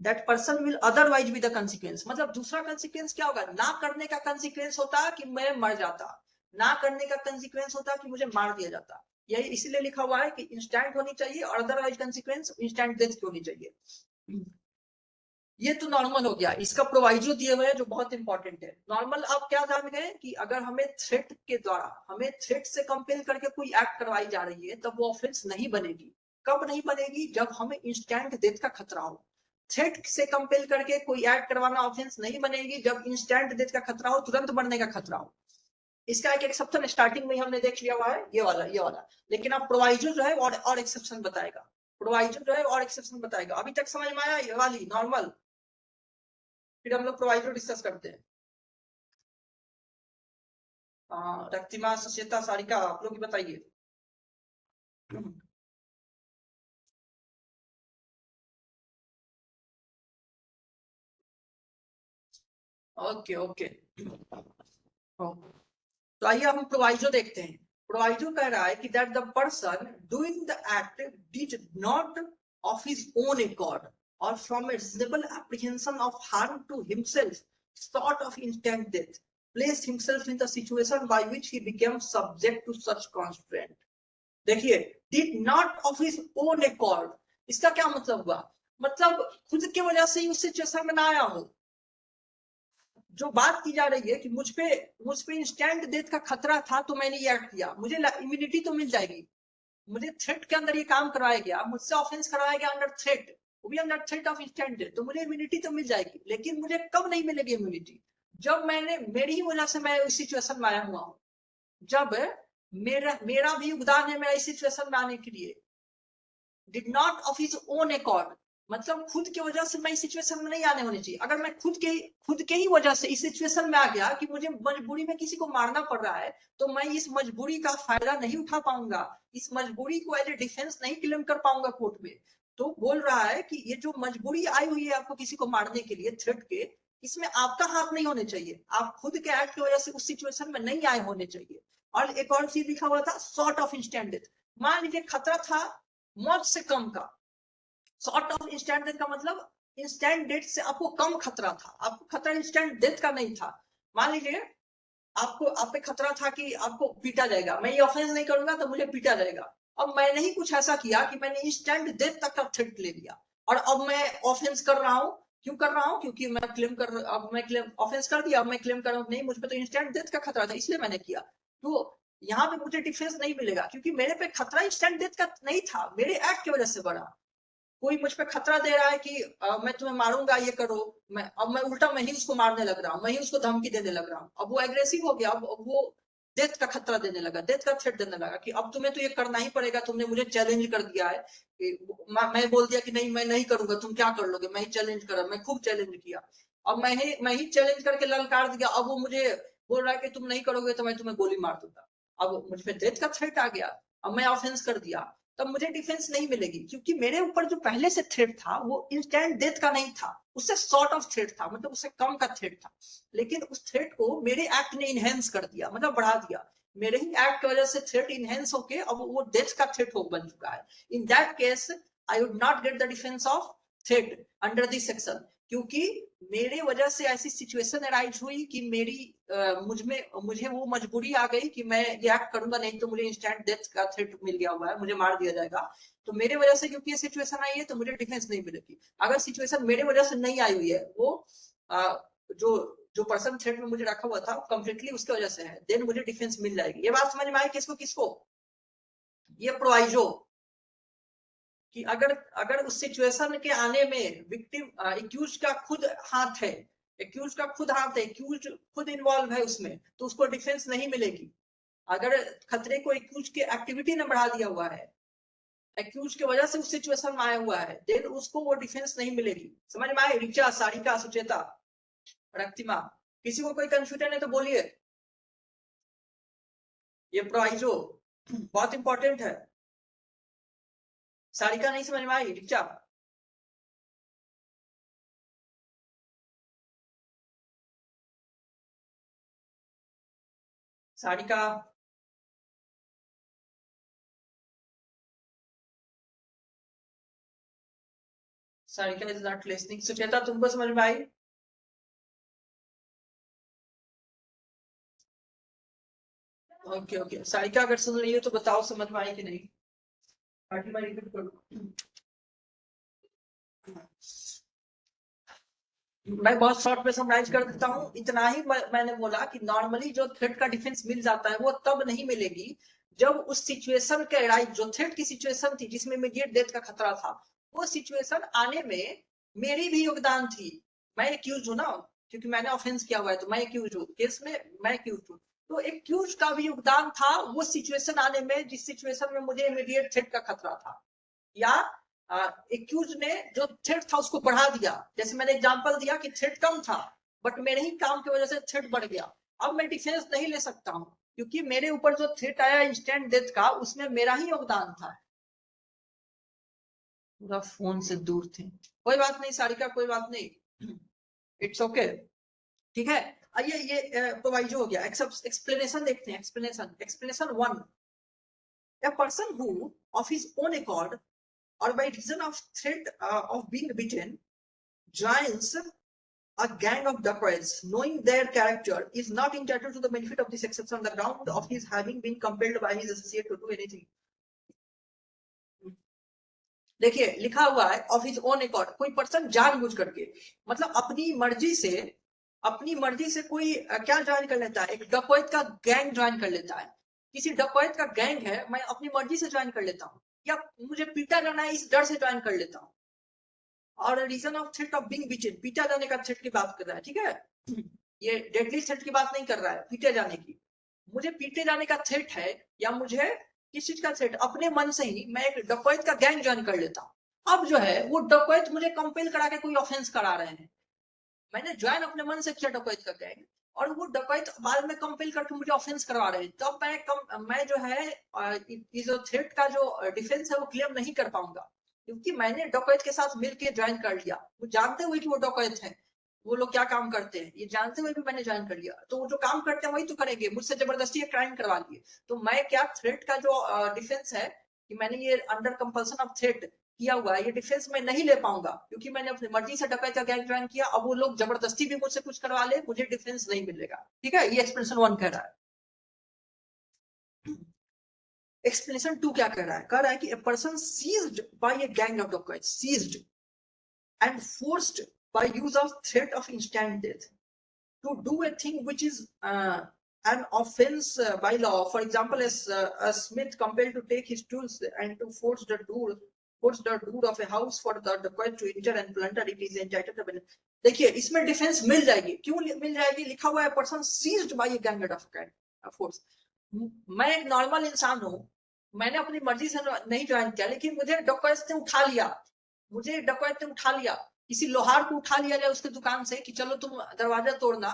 that person will otherwise be the consequence, मतलब दूसरा consequence क्या होगा? ना करने का consequence होता कि मैं मर जाता, ना करने का consequence होता कि मुझे मार दिया जाता, यही इसीलिए लिखा हुआ है कि इंस्टेंट होनी चाहिए और अदरवाइज consequence इंस्टेंट डेथ की होनी चाहिए। ये तो नॉर्मल हो गया, इसका प्रोवाइजो दिए हुए हैं जो बहुत इंपॉर्टेंट है। नॉर्मल आप क्या जान गए कि अगर हमें थ्रेट के द्वारा, हमें थ्रेट से कंपेल करके कोई एक्ट करवाई जा रही है तब वो ऑफेंस नहीं बनेगी। कब नहीं बनेगी? जब हमें इंस्टेंट डेथ का खतरा हो। थ्रेट से कंपेल करके कोई एक्ट करवाना ऑफेंस नहीं बनेगी जब इंस्टेंट डेथ का खतरा हो, तुरंत मरने का खतरा हो। इसका एक एक्सेप्शन स्टार्टिंग में हमने देख लिया हुआ है, ये वाला, लेकिन अब प्रोवाइजो जो है और एक्सेप्शन बताएगा, प्रोवाइजो जो है और एक्सेप्शन बताएगा। अभी तक समझ में आया ये वाली नॉर्मल? फिर हम लोग प्रोवाइजर डिस्कस करते हैं। रक्तिमा, सचेता, सारिका, आप लोग बताइए। ओके ओके, तो आइए हम प्रोवाइजो देखते हैं। प्रोवाइजो कह रहा है कि that the person doing the act did not of his own accord और from a reasonable apprehension of harm to himself sort of instant death placed himself in the situation by which he became subject to such constraint। देखिए, did not of his own accord, इसका क्या मतलब हुआ? मतलब खुद की वजह से ही उस सिचुएशन में ना आया हो। जो बात की जा रही है कि मुझ पे इंस्टेंट डेथ का खतरा था तो मैंने ये एक्ट किया, मुझे इम्यूनिटी तो मिल जाएगी, मुझे थ्रेट के अंदर ये काम करवाया गया, मुझसे ऑफेंस करवाया गया अंडर थ्रेट, वो भी under threat of instant death, तो मुझे इम्यूनिटी तो मिल जाएगी। लेकिन मुझे कब नहीं मिलेगी इम्यूनिटी? जब मेरी ही वजह से मैं इस सिचुएशन में आया हुआ हूँ, जब मेरा भी योगदान है मेरा इस सिचुएशन में आने के लिए। Did not of his own accord, मतलब खुद की वजह से मैं इस सिचुएशन में नहीं आने होनी चाहिए। अगर मैं खुद के ही वजह से इस सिचुएशन में आ गया कि मुझे मजबूरी में किसी को मारना पड़ रहा है, तो मैं इस मजबूरी का फायदा नहीं उठा पाऊंगा, इस मजबूरी को एज ए डिफेंस नहीं क्लेम कर पाऊंगा कोर्ट में। तो बोल रहा है कि ये जो मजबूरी आई हुई है आपको किसी को मारने के लिए थ्रेट के, इसमें आपका हाथ नहीं होने चाहिए, आप खुद के एक्ट की वजह से उस सिचुएशन में नहीं आए होने चाहिए। और एक और चीज लिखा हुआ था, सॉर्ट ऑफ इंस्टेंट डेथ, मान लीजिए खतरा था मौत से कम का। सॉर्ट ऑफ इंस्टेंट डेथ का मतलब इंस्टेंट डेथ से आपको कम खतरा था, आपको खतरा इंस्टेंट डेथ का नहीं था। मान लीजिए आप पे खतरा था कि आपको पीटा जाएगा, मैं ये ऑफेंस नहीं करूंगा तो मुझे पीटा जाएगा। अब मैंने ही कुछ ऐसा किया कि मैंने इंस्टेंट डेथ तक का थ्रेट ले लिया, और अब मैं ऑफेंस कर रहा हूँ। क्यों कर रहा हूँ? क्योंकि मैं क्लेम ऑफेंस कर दिया, अब मैं क्लेम कर रहा हूँ नहीं, मुझ पे तो इंस्टेंट डेथ का खतरा था इसलिए मैंने किया। तो यहाँ पे मुझे डिफेंस नहीं मिलेगा, क्योंकि मेरे पे खतरा इंस्टेंट डेथ का नहीं था, मेरे एक्ट की वजह से बढ़ा। कोई मुझ पे खतरा दे रहा है कि मैं तुम्हें मारूंगा, ये करो, मैं उल्टा मैं ही उसको मारने लग रहा हूँ, मैं ही उसको धमकी देने लग रहा हूँ। अब वो एग्रेसिव हो गया, अब वो डेथ का खतरा देने लगा, डेथ का थ्रेट देने लगा कि अब तुम्हें तो ये करना ही पड़ेगा, तुमने मुझे चैलेंज कर दिया है। मैं बोल दिया कि नहीं मैं नहीं करूंगा, तुम क्या कर लोगे, मैं ही चैलेंज करा, मैं खूब चैलेंज किया, अब मैं ही चैलेंज करके ललकार दिया, अब वो मुझे बोल रहा है कि तुम नहीं करोगे तो मैं तुम्हें गोली मार दूंगा। अब मुझ पे डेथ का थ्रेट आ गया, अब मैं ऑफेंस कर दिया, तब मुझे डिफेंस नहीं मिलेगी, क्योंकि मेरे ऊपर जो पहले से थ्रेट था वो इंस्टेंट डेथ का नहीं था, उससे सॉर्ट ऑफ थ्रेट था, मतलब उससे कम का थ्रेट था। लेकिन उस थ्रेट को मेरे एक्ट ने इनहेंस कर दिया, मतलब बढ़ा दिया, मेरे ही एक्ट की वजह से थ्रेट इनहेंस होके अब वो डेथ का थ्रेट हो बन चुका है। In that case I would not get the defence of threat under this section, क्योंकि मेरे वजह से ऐसी सिचुएशन अराइज हुई कि मुझे वो मजबूरी आ गई कि मैं ये एक्ट करूंगा, नहीं तो मुझे इंस्टेंट डेथ का थ्रेट मिल गया हुआ है, मुझे मार दिया जाएगा। तो मेरे वजह से क्योंकि ये सिचुएशन आई है तो मुझे डिफेंस नहीं मिलेगी। अगर सिचुएशन मेरे वजह से नहीं आई हुई है, वो जो पर्सन थ्रेट में मुझे रखा हुआ था कंप्लीटली उसकी वजह से है, देन मुझे डिफेंस मिल जाएगी। ये बात समझ में आई किसको? ये प्रोवाइजो कि अगर उस सिचुएशन के आने में विक्टिम एक्यूज का खुद हाथ है, एक्यूज खुद इन्वॉल्व है उसमें, तो उसको डिफेंस नहीं मिलेगी। अगर खतरे को एक्यूज के एक्टिविटी ने बढ़ा दिया हुआ है, एक्यूज की वजह से उस सिचुएशन में आया हुआ है, देन उसको वो डिफेंस नहीं मिलेगी। समझ में आए? रिचा, सारिका, सुचेता, रक्तिमा, किसी को कोई कंफ्यूजन है तो बोलिए। ये प्रोवाइजो बहुत इंपॉर्टेंट है। सारिका नहीं समझ में आई? Richa, Sarika, Sarika is not listening. Sucheta, तुमको समझ में आई? ओके, सारिका अगर सुन रही है तो बताओ समझ में आई कि नहीं। बाकी मैं रिपीट करूँ? मैं बहुत शॉर्ट में समराइज कर देता हूँ। इतना ही मैंने बोला कि नॉर्मली जो थ्रेट का डिफेंस मिल जाता है वो तब नहीं मिलेगी जब उस सिचुएशन के राइट, जो थ्रेट की सिचुएशन थी जिसमें इमीडिएट डेथ का खतरा था, वो सिचुएशन आने में मेरी भी योगदान थी। मैं एक्यूज हूँ ना, क्योंकि मैंने ऑफेंस किया हुआ है, तो मैं एक्यूज हूँ, केस में मैं एक्यूज हूँ। तो एक्यूज का भी योगदान था वो सिचुएशन आने में जिस सिचुएशन में मुझे इमीडिएट थ्रेट का खतरा था, या एक्यूज ने जो थ्रेट था उसको बढ़ा दिया। जैसे मैंने एग्जांपल दिया कि थ्रेट कम था बट मेरे ही काम की वजह से थ्रेट बढ़ गया। अब मैं डिफेंस नहीं ले सकता हूं क्योंकि मेरे ऊपर जो थ्रेट आया इंस्टेंट डेथ का, उसमें मेरा ही योगदान था। पूरा फोन से दूर थे। कोई बात नहीं सारिका, कोई बात नहीं, इट्स ओके, ठीक है। आइए ये प्रोवाइजो हो गया। एक्सप्लेनेशन देखते हैं। Explanation 1, a person who of his own accord or by reason of threat of being beaten joins a gang of dacoits, knowing their character, is not entitled to the benefit of this exception on the ground of his having been compelled by his associate to do anything. देखिए लिखा हुआ है of his own accord, कोई person जानबूझ करके, मतलब अपनी मर्जी से कोई क्या ज्वाइन कर लेता है, एक डकैत का गैंग ज्वाइन कर लेता है। किसी डकैत का गैंग है, मैं अपनी मर्जी से ज्वाइन कर लेता हूँ, या मुझे पीटा जाना है इस डर से ज्वाइन कर लेता हूँ। और reason of threat of being beaten, पीटा जाने का थ्रेट की बात कर रहा है, ठीक है। ये डेडली थ्रेट की बात नहीं कर रहा है, पीटे जाने की। मुझे पीटे जाने का थ्रेट है, या मुझे किस चीज का थ्रेट, अपने मन से ही मैं एक डकैत का गैंग ज्वाइन कर लेता हूँ। अब जो है वो डकैत मुझे कंपेल करा के कोई ऑफेंस करा रहे हैं, मैंने ज्वाइन अपने मन से किया डकैत का गैंग, और वो डकैत बाद में कंपेल करके मुझे ऑफेंस करवा रहे हैं, तब मैं जो है जो थ्रेट का जो डिफेंस है वो क्लेम नहीं कर पाऊंगा, क्योंकि मैंने डकैत के साथ मिलकर ज्वाइन कर लिया। वो जानते हुए कि वो डकैत है, वो लोग क्या काम करते हैं ये जानते हुए भी मैंने ज्वाइन कर लिया, तो वो जो काम करते हैं वही तो करेंगे। मुझसे जबरदस्ती क्राइम करवा लिए, तो मैं क्या थ्रेट का जो डिफेंस है कि मैंने ये अंडर कंपल्सन ऑफ थ्रेट किया हुआ है, ये डिफेंस में नहीं ले पाऊंगा, क्योंकि मैंने अपनी मर्जी से डकैत का गैंग ज्वाइन किया। अब वो लोग जबरदस्ती भी मुझसे कुछ करवा ले, मुझे डिफेंस नहीं मिलेगा, ठीक है। ये एक्सप्लेनेशन 1 कह रहा है। एक्सप्लेनेशन 2 क्या कह रहा है? कह रहा है कि a person seized by a gang of dacoits, seized and forced by use of threat of instant death to do a thing which is an offense by law. For example, as a smith compelled to take his tools and to force the door of a house for the dacoit to enter and plunder it, is entitled to benefit. देखिए इसमें defence मिल जाएगी। क्यों मिल जाएगी? लिखा हुआ है person seized by a gang of force. मैं एक नॉर्मल इंसान हूँ, मैंने अपनी मर्जी से नहीं ज्वाइन किया, लेकिन मुझे डकैत ने उठा लिया, किसी लोहार को उठा लिया जाए उसके दुकान से कि चलो तुम दरवाजा तोड़ना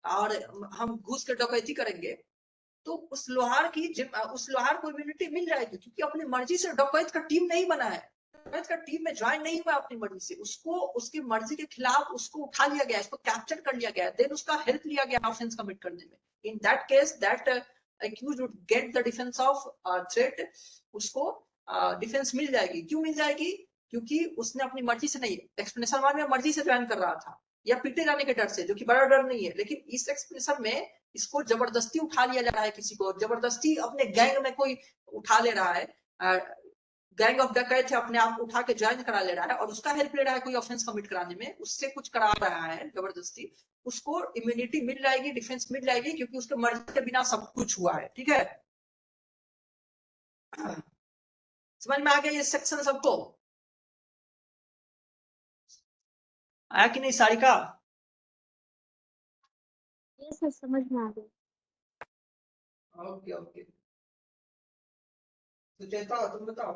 और हम घुस के डकैती करेंगे, तो उस लोहार को इम्यूनिटी मिल जाएगी, क्योंकि अपनी मर्जी से डकैत का टीम नहीं बना है, डकैत का टीम में ज्वाइन नहीं हुआ अपनी मर्जी से, उसको उसकी मर्जी के खिलाफ उसको उठा लिया गया, उसको कैप्चर कर लिया गया, देन उसका हेल्प लिया गया ऑफेंस कमिट करने में। In that case that accused would get the defense of threat, उसको डिफेंस मिल जाएगी। क्यों मिल जाएगी? क्योंकि उसने अपनी मर्जी से नहीं, एक्सप्लेनेशन वन में मर्जी से ज्वाइन कर रहा था या पीटे जाने के डर से, जो कि बड़ा डर नहीं है, लेकिन इस एक्सप्लेनेशन में इसको जबरदस्ती उठा लिया जा रहा है, किसी को जबरदस्ती अपने गैंग में कोई उठा ले रहा है, गैंग ऑफ डकैत है, अपने आप उठा के ज्वाइन करा ले रहा है और उसका हेल्प ले रहा है कोई ऑफेंस कमिट कराने में, उससे कुछ करा रहा है जबरदस्ती, उसको इम्यूनिटी मिल जाएगी, डिफेंस मिल जाएगी, क्योंकि उसके मर्जी के बिना सब कुछ हुआ है। ठीक है, समझ में आ गया ये सेक्शन सबको? आया कि नहीं सारिका? ये सर समझ में आ गया। ओके ओके, तो चेता तुम बताओ।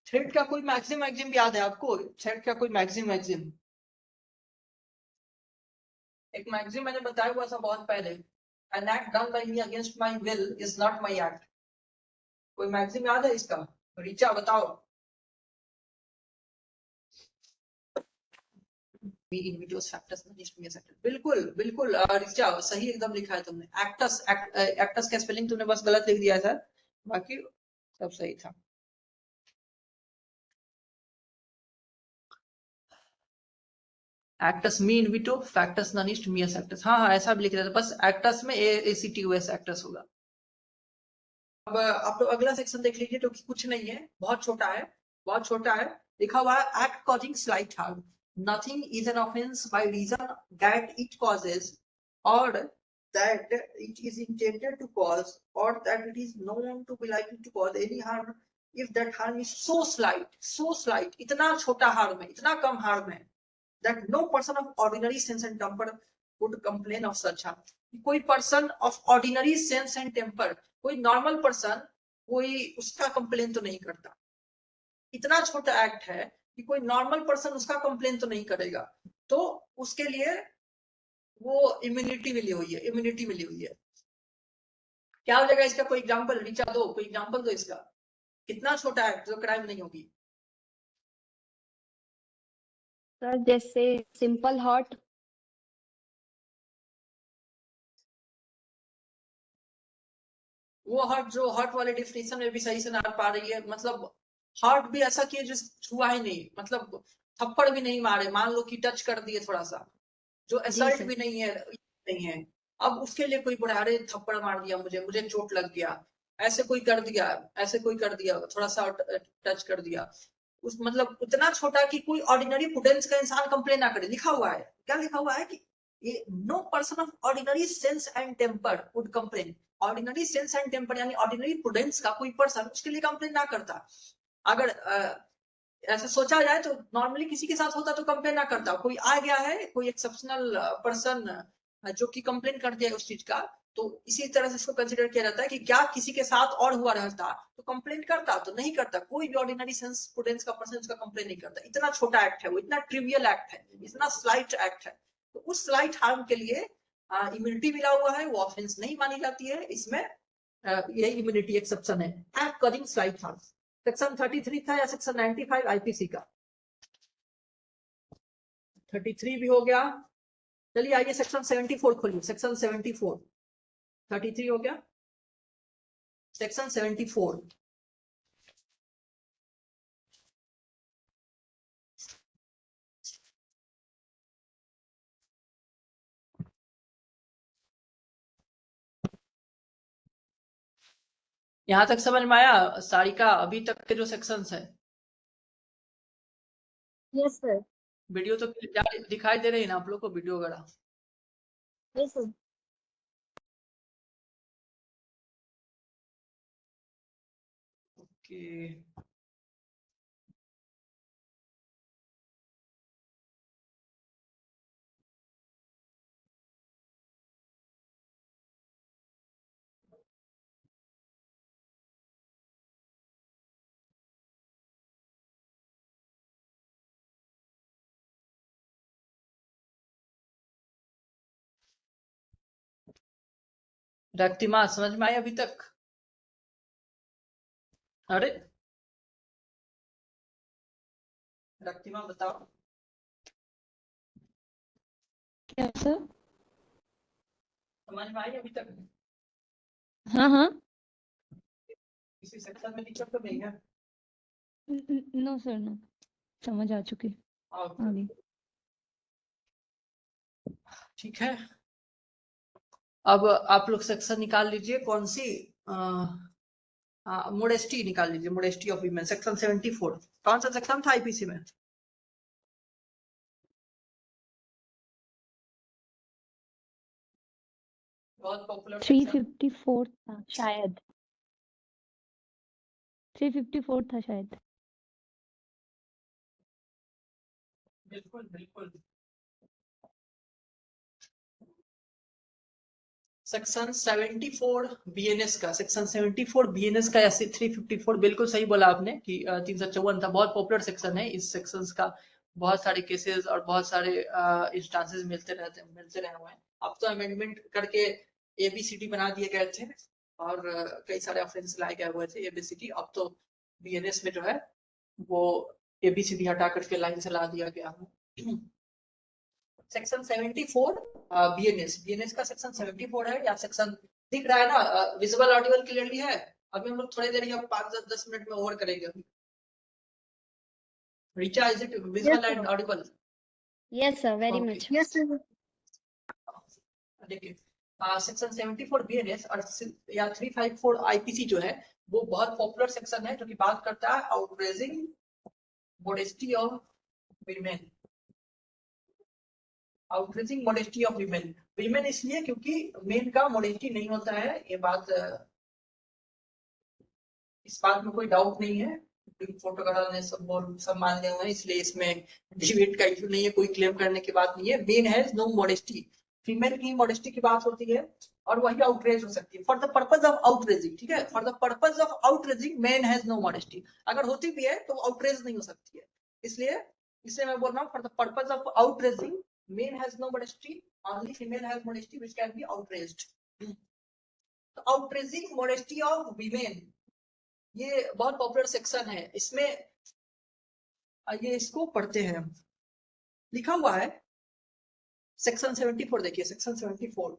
थ्रेड का कोई मैक्सिम याद है आपको? थ्रेड का कोई मैक्सिम? एक मैक्सिम मैंने बताया हुआ था बहुत पहले, an act done by me against my will is not my act. कोई मैक्सिम याद है इसका? रीचा बताओ। बिल्कुल बिल्कुल रीचा सही एकदम लिखा है तुमने। एक्टस का स्पेलिंग तुमने बस गलत लिख दिया था, बाकी सब सही था। एक्टस मी इनविटो फैक्टस नॉन ईस्ट मियस एक्टस, हाँ ऐसा भी लिख रहा था, बस एक्टस में ACTUS एक्टस होगा। अब आप लोग अगला सेक्शन देख लीजिए, जो कि कुछ नहीं है, बहुत छोटा है, बहुत छोटा है। लिखा हुआ है act causing slight harm, nothing is an offence by reason that it causes और that it is intended to cause or that it is known to be likely to cause any harm if that harm is so slight, इतना छोटा harm है, इतना कम harm है, that no person of ordinary sense and temper would complain of such harm। कोई person of ordinary sense and temper, कोई normal person, कोई उसका complain तो नहीं करता। इतना छोटा एक्ट है कि कोई नॉर्मल पर्सन उसका कंप्लेन तो नहीं करेगा, तो उसके लिए वो इम्यूनिटी मिली हुई है, इम्यूनिटी मिली हुई है। क्या हो जाएगा इसका? कोई एग्जांपल रीचा दो, कोई एग्जांपल दो इसका, कितना छोटा एक्ट जो क्राइम नहीं होगी। सर जैसे सिंपल हर्ट। वो हर्ट, जो हर्ट वाले डिफिनेशन में भी सही से ना पा रही है, मतलब हर्ट भी ऐसा किए जो छुआ ही नहीं, मतलब थप्पड़ भी नहीं मारे, मान लो कि टच कर दिए थोड़ा सा, जो जी असल्ट सर। भी नहीं है, नहीं है। अब उसके लिए कोई बोला अरे थप्पड़ मार दिया, मुझे चोट लग गया, ऐसे कोई कर दिया, ऐसे कोई कर दिया, थोड़ा सा टच कर दिया, उस मतलब उतना छोटा कि कोई ऑर्डिनरी प्रूडेंस का इंसान कंप्लेन ना करे। लिखा हुआ है, क्या लिखा हुआ है कि ये no person of ordinary sense and temper would complain. Ordinary sense and temper यानी ऑर्डिनरी प्रूडेंस का कोई पर्सन उसके लिए कंप्लेन ना करता। अगर ऐसे सोचा जाए तो नॉर्मली किसी के साथ होता तो कंप्लेन ना करता, कोई आ गया है, कोई एक्सेप्शनल पर्सन जो कि कंप्लेन कर दिया है उस चीज का, तो इसी तरह से इसको कंसिडर किया जाता है कि क्या किसी के साथ और हुआ रहता तो कंप्लेन करता, तो नहीं करता। कोई भी ऑर्डिनरी सेंस प्रूडेंस का पर्सन उसका कंप्लेन नहीं करता। इतना छोटा एक्ट है वो, इतना ट्रिवियल एक्ट है, इतना स्लाइट एक्ट है, तो उस स्लाइट हार्म के लिए इम्यूनिटी मिला हुआ है, वो ऑफेंस नहीं मानी जाती है। इसमें यही इम्यूनिटी एक्सेप्शन है, act causing slight harm. Section 33 था या सेक्शन 95 आईपीसी का? 33 भी हो गया। चलिए आइए सेक्शन 74 खोलिए, सेक्शन 74। 33 हो गया, सेक्शन 74। यहां तक समझ में आया सारिका? अभी तक के जो सेक्शंस है, यस सर। वीडियो तो दिखाई दे रही है ना आप लोग को, वीडियो वगैरह? Yes sir. ओके, रक्तिमा समझ में आई अभी तक? अरे रक्तिमा बताओ। क्या सर? समझ में आई अभी तक? हाँ हाँ, किसी सेक्शन में दिक्कत तो नहीं है? नो सर नो, समझ आ चुकी ओके, आगे। ठीक है। अब आप लोग सेक्शन निकाल लीजिए, कौन सी मोडेस्टी निकाल लीजिए, मोडेस्टी ऑफ वीमेन, सेक्शन 74। कौन सा सेक्शन था आईपीसी में? बहुत पॉपुलर सेक्शन। 354 था शायद, 354 था शायद। बिल्कुल बिल्कुल। सेक्शन 74 बीएनएस का, सेक्शन 74 बीएनएस का, ऐसे 354 बिल्कुल सही बोला आपने कि 354 था। बहुत पॉपुलर सेक्शन है। इस सेक्शन का बहुत सारे केसेस और बहुत सारे इंस्टांसेस मिलते रहे हुए हैं। अब तो अमेंडमेंट करके एबीसीडी बना दिए गए थे और कई सारे ऑफेंस लाए गए हुए थे एबीसीडी। अब तो बीएनएस में जो है वो एबीसीडी हटा करके लाइन चला दिया गया है। सेक्शन 74 बीएनएस का सेक्शन 74 है, या सेक्शन दिख रहा है ना? विजुअल ऑडिबल क्लियरली है? अभी हम लोग थोड़ी देर या 5-10 मिनट में ओवर करेंगे अभी। Richa, is it visual and Audible? Yes, sir. Very Okay. much. Yes sir. देखिए, सेक्शन 74 बीएनएस और या 354 आईपीसी जो है वो बहुत पॉपुलर सेक्शन है, जो कि बात करता है outraging modesty of women. Outraging modesty of women, women इसलिए क्योंकि मेन का मॉडेस्टी नहीं होता है। ये बात, इस बात में कोई डाउट नहीं है। फोटोग्राफर ने सब मान लिया है, इसलिए इसमें डिबेट का इशू नहीं है, कोई क्लेम करने की बात नहीं है। Men has no modesty, female की मॉडेस्टी की बात होती है और वही आउटरेज हो सकती है for the purpose of outraging. ठीक है, for the purpose of outraging man has no modesty. अगर होती भी है तो आउटरेज नहीं हो सकती है। इसलिए मैं बोल रहा हूँ for the purpose of outraging men has no modesty, only female has modesty which can be outraged. तो आउटरेजिंग मॉडेस्टी ऑफ वीमेन ये बहुत पॉपुलर सेक्शन है। इसमें ये इसको पढ़ते हैं, लिखा हुआ है सेक्शन 74। देखिए सेक्शन 74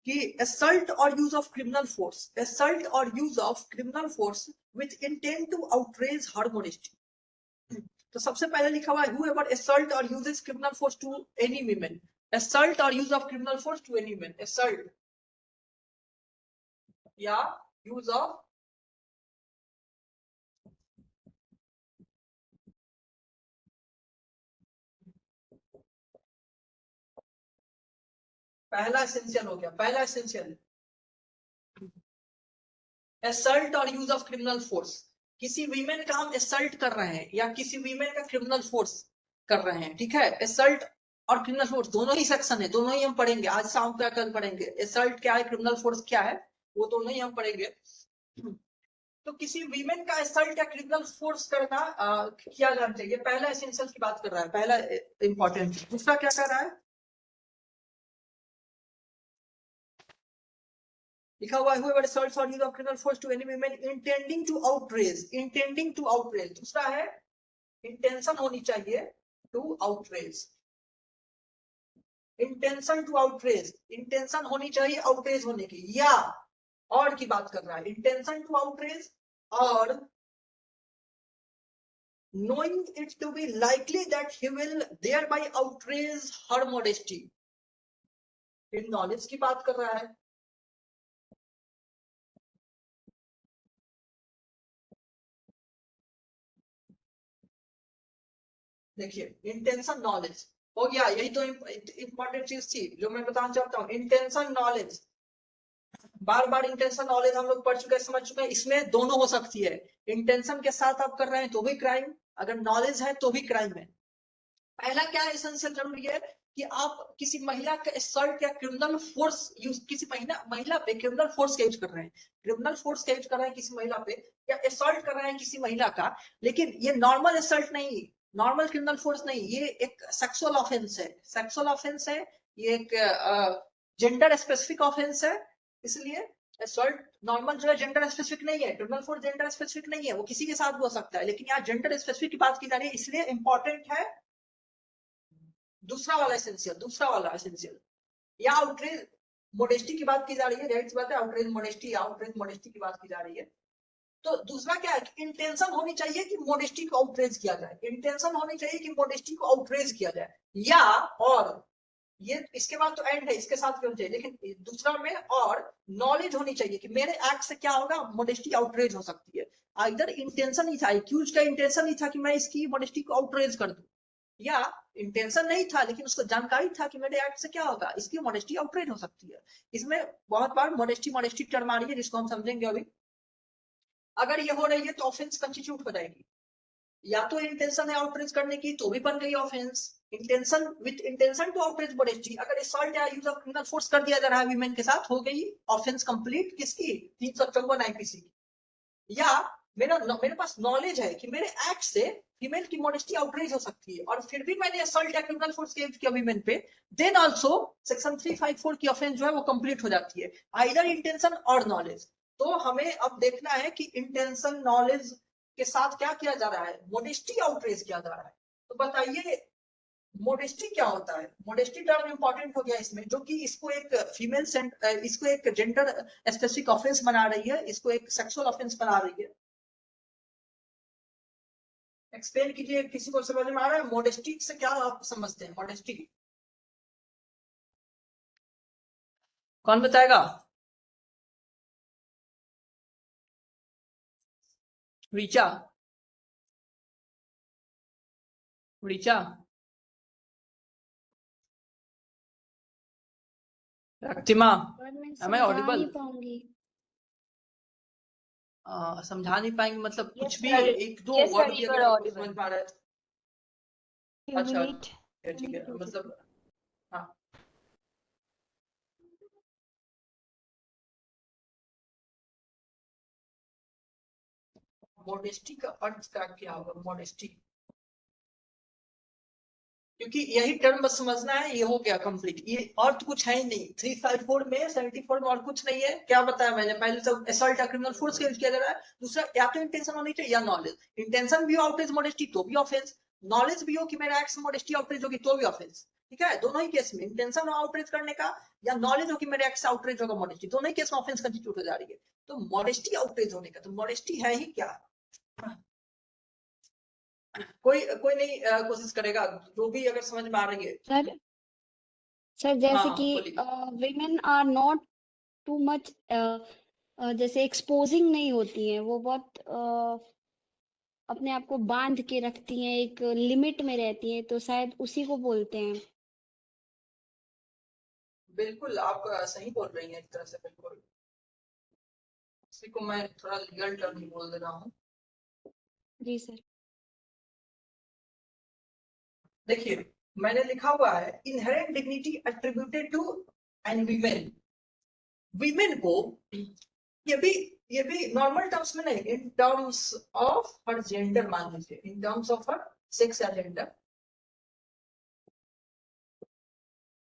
कि assault or use of criminal force, assault or use of criminal force with intent to outrage her modesty। तो सबसे पहले लिखा हुआ है whoever assault or uses criminal force to any women, assault or use of criminal force to any women, assault या use of पहला essential हो गया, पहला एसेंशियल असल्ट और यूज ऑफ क्रिमिनल फोर्स। किसी वीमेन का हम असल्ट कर रहे हैं या किसी वीमेन का क्रिमिनल फोर्स कर रहे हैं। ठीक है, असल्ट और क्रिमिनल फोर्स दोनों ही सेक्शन है, दोनों ही हम पढ़ेंगे आज शाम को, कल पढ़ेंगे। असल्ट क्या है, क्रिमिनल फोर्स क्या है, वो दोनों ही हम पढ़ेंगे। तो किसी वीमेन का असल्ट या क्रिमिनल फोर्स करना किया जाना चाहिए। पहला एसेंशियल की बात कर रहा है, पहला इंपॉर्टेंट। दूसरा क्या कर रहा है, लिखा हुआ है whoever assaults or use of criminal force to any women intending to outrage, intending to outrage। दूसरा है इंटेंशन होनी चाहिए to outrage, intention to outrage, intention होनी चाहिए आउटरेज होने की, या और की बात कर रहा है, इंटेंशन टू आउटरेज और knowing it to be likely that he will thereby outrage her modesty। In knowledge की बात कर रहा है। देखिए इंटेंशन नॉलेज हो गया, यही तो इंपॉर्टेंट चीज थी जो मैं बताना चाहता हूँ। इंटेंशन नॉलेज, बार बार इंटेंशन नॉलेज हम लोग पढ़ चुके हैं, समझ चुके हैं। इसमें दोनों हो सकती है, इंटेंशन के साथ आप कर रहे हैं तो भी क्राइम, अगर नॉलेज है तो भी क्राइम है। पहला क्या एसेंशियल जरूरी है कि आप किसी महिला का असल्ट या क्रिमिनल फोर्स यूज, किसी महिला पे क्रिमिनल फोर्स का यूज कर रहे हैं, क्रिमिनल फोर्स का यूज कर रहे हैं किसी महिला पे, या असल्ट कर रहे हैं किसी महिला का, लेकिन ये नॉर्मल असल्ट नहीं, नॉर्मल क्रिमिनल फोर्स नहीं, ये एक सेक्सुअल ऑफेंस है, सेक्सुअल ऑफेंस है, ये एक जेंडर स्पेसिफिक ऑफेंस है। इसलिए असल्ट नॉर्मल जो है जेंडर स्पेसिफिक नहीं है, क्रिमिनल फोर्स जेंडर स्पेसिफिक नहीं है, वो किसी के साथ भी हो सकता है, लेकिन यहाँ जेंडर स्पेसिफिक की बात की जा रही है, इसलिए इंपॉर्टेंट है दूसरा वाला एसेंशियल, दूसरा वाला एसेंशियल। या आउटरेज मोडेस्टी की बात की जा रही है, जाहिर सी बात है आउटरेज मोडेस्टी, आउटरेज मोडेस्टी की बात की जा रही है। तो दूसरा क्या है कि इंटेंशन होनी चाहिए कि मोडेस्टी को आउटरेज किया जाए, इंटेंशन होनी चाहिए कि मोडेस्टी को आउटरेज किया जाए, या और ये इसके बाद तो एंड है, इसके साथ भी होना चाहिए, लेकिन दूसरा में और नॉलेज होनी चाहिए कि मेरे एक्ट से क्या होगा, मोडेस्टी आउटरेज हो सकती है। इधर इंटेंशन ही था, एक्यूज का इंटेंशन ही था कि मैं इसकी मोडेस्टी को आउटरेज कर दूं, या इंटेंशन नहीं था लेकिन उसको जानकारी था कि मेरे एक्ट से क्या होगा, इसकी मोडेस्टी आउटरेज हो सकती है। इसमें बहुत बार मोडेस्टी मोडेस्टी टर्म आ रही है जिसको हम समझेंगे अभी। अगर ये हो रही है तो ऑफेंस कंस्टिट्यूट हो जाएगी, या तो इंटेंशन है आउटरीच करने की तो भी बन गई offence, intention with intention to outreach modesty, अगर असॉल्ट या यूज ऑफ क्रिमिनल फोर्स कर दिया जा रहा है वीमेन के साथ, हो गई ऑफेंस कंप्लीट किसकी, 354 आईपीसी की। या मेरे पास नॉलेज है कि मेरे एक्ट से फीमेल की मोडेस्टी आउटरीच हो सकती है और फिर भी मैंने असॉल्ट या क्रिमिनल फोर्स किया वीमेन पे, देन आल्सो सेक्शन 354 की ऑफेंस जो है वो कंप्लीट हो जाती है, आइदर इंटेंशन और नॉलेज। तो हमें अब देखना है कि इंटेंशन नॉलेज के साथ क्या किया जा रहा है, मोडेस्टी आउटरेज किया जा रहा है। तो बताइए मोडेस्टी क्या होता है, मोडेस्टी टर्म इंपॉर्टेंट हो गया इसमें, जो कि इसको एक इसको एक जेंडर स्पेसिफिक ऑफेंस बना रही है, इसको एक सेक्सुअल ऑफेंस बना रही है। एक्सप्लेन कीजिए, किसी को समझ में आ रहा है मोडेस्टी से क्या आप समझते हैं, मोडेस्टी कौन बताएगा? रीचा, रीचा, रक्तिमा, पर मैं am I समझा audible? नहीं पाऊंगी। समझा नहीं पाएंगे मतलब Yes, कुछ भी sir. एक दो Yes, sir, वर्ड भी you अगर are आपको audible. समझ में आ रहा है Few अच्छा minute. ठीक है मतलब हाँ मोडेस्टी का अर्थ क्या होगा, मोडेस्टी, क्योंकि यही टर्म बस समझना है, ये हो गया कंप्लीट, ये अर्थ कुछ है ही नहीं। 354 में 74 में और कुछ नहीं है, क्या बताया मैंने पहले, तो असॉल्ट या क्रिमिनल फोर्स का यूज किया जा रहा है, दूसरा या तो इंटेंशन होनी चाहिए या नॉलेज, इंटेंशन भी हो आउटरेज मोडेस्टी तो भी ऑफेंस, नॉलेज भी हो कि मेरा एक्ट से मोडेस्टी आउटरेज होगी तो भी ऑफेंस। ठीक है, दोनों ही केस में इंटेंशन हो आउटरेज करने का या नॉलेज हो कि मेरे एक्ट से आउटरेज होगा मोडेस्टी, दोनों ही केस में ऑफेंस कंस्टिट्यूट हो जा रही है। तो मोडेस्टी आउटरेज होने का, तो मोडेस्टी है ही क्या, कोई कोई नहीं कोशिश करेगा, जो भी अगर समझ में आ रही है। सर जैसे हाँ कि बोलिए। Women are not too much, जैसे एक्सपोजिंग नहीं होती हैं, वो बहुत अपने आप को बांध के रखती हैं, एक लिमिट में रहती हैं, तो शायद उसी को बोलते हैं। बिल्कुल आप सही बोल रही हैं एक तरह से, बिल्कुल इसी को मैं थोड़ा लीगल टर्म बोल दे रहा हूँ। जी सर। देखिए मैंने लिखा हुआ है inherent dignity attributed to an women, women को ये भी नॉर्मल टर्म्स में नहीं, in terms of her gender मान लीजिए, in terms of her sex या जेंडर,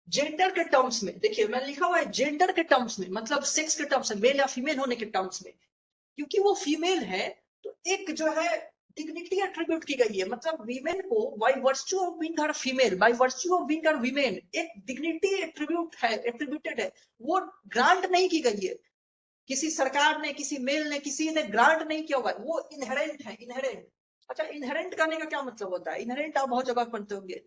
जेंडर के टर्म्स में, देखिए मैंने लिखा हुआ है जेंडर के टर्म्स में, मतलब सेक्स के टर्म्स में, मेल या फीमेल होने के टर्म्स में, क्योंकि वो फीमेल है तो एक जो है डिग्निटी एट्रीब्यूट की गई है, मतलब वीमेन को bye virtue of being her female, bye virtue of being her women एक डिग्निटी एट्रीब्यूटेड है, वो ग्रांट नहीं की गई है, किसी सरकार ने, किसी मेल ने, किसी ने ग्रांट नहीं किया हुआ है, वो इनहेरेंट है, इनहेरेंट। अच्छा इनहेरेंट करने का क्या मतलब होता है, इनहेरेंट आप बहुत जगह पढ़ते होंगे,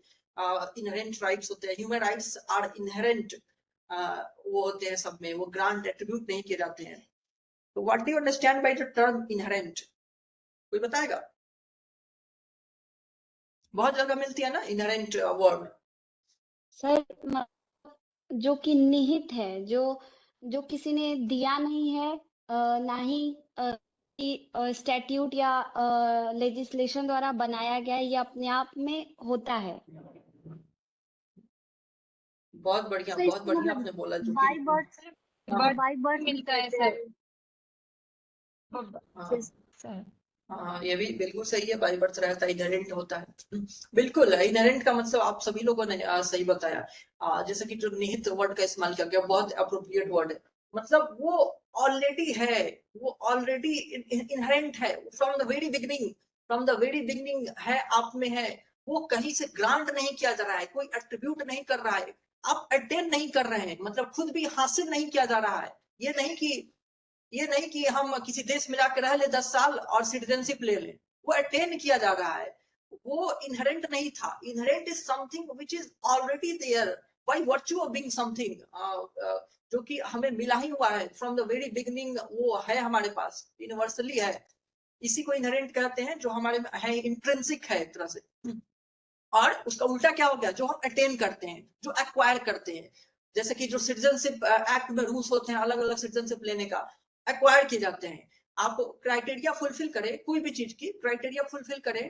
इनहेरेंट राइट्स होते हैं, ह्यूमन राइट्स आर इनहेरेंट, वो होते हैं सब में, वो ग्रांट एट्रीब्यूट नहीं किए जाते हैं। तो what do you understand by the term inherent, कोई बताएगा? बहुत जगह मिलती है ना इनहेरेंट वर्ड। सर जो कि निहित है, जो जो किसी ने दिया नहीं है, ना ही स्टैट्यूट या लेजिस्लेशन द्वारा बनाया गया है, ये अपने आप में होता है। बहुत बढ़िया, तो बहुत इसको बढ़िया मतलब आपने बोला, जो बाय कि बर्थ, हाँ बाय बर्थ मिलता है कहते सर। हैं। हाँ सर हाँ ये भी बिल्कुल सही है, बाई बर्थ रहता है, इनहेरेंट होता है, बिल्कुल इनहेरेंट का मतलब आप सभी लोगों ने सही बताया, जैसे कि जो निहित वर्ड का इस्तेमाल किया गया, बहुत अप्रोप्रिएट वर्ड है, मतलब वो ऑलरेडी है, वो ऑलरेडी इनहेरेंट है, from the very beginning, from the very beginning है, आप में है, वो कहीं से ग्रांट नहीं किया जा रहा है, कोई एट्रीब्यूट नहीं कर रहा है, आप अटेन नहीं कर रहे हैं, मतलब खुद भी हासिल नहीं किया जा रहा है। ये नहीं कि हम किसी देश में जाकर रह ले 10 साल और सिटीजनशिप ले लें, वो अटेन किया जा रहा है, वो इनहेरेंट नहीं था। Inherent is something which is already there by virtue of being something, जो कि हमें मिला ही हुआ है फ्रॉम द वेरी बिगिनिंग, वो है हमारे पास, यूनिवर्सली है। इसी को इनहेरेंट कहते हैं, जो हमारे में है, इंट्रिंसिक है एक तरह से। और उसका उल्टा क्या हो गया, जो हम अटेन करते हैं, जो एक्वायर करते हैं, जैसे कि जो सिटीजनशिप एक्ट में रूल्स होते हैं अलग अलग सिटीजनशिप लेने का, एक्वायर किए जाते हैं। आप क्राइटेरिया फुलफिल करें, कोई भी चीज की क्राइटेरिया फुलफिल करें,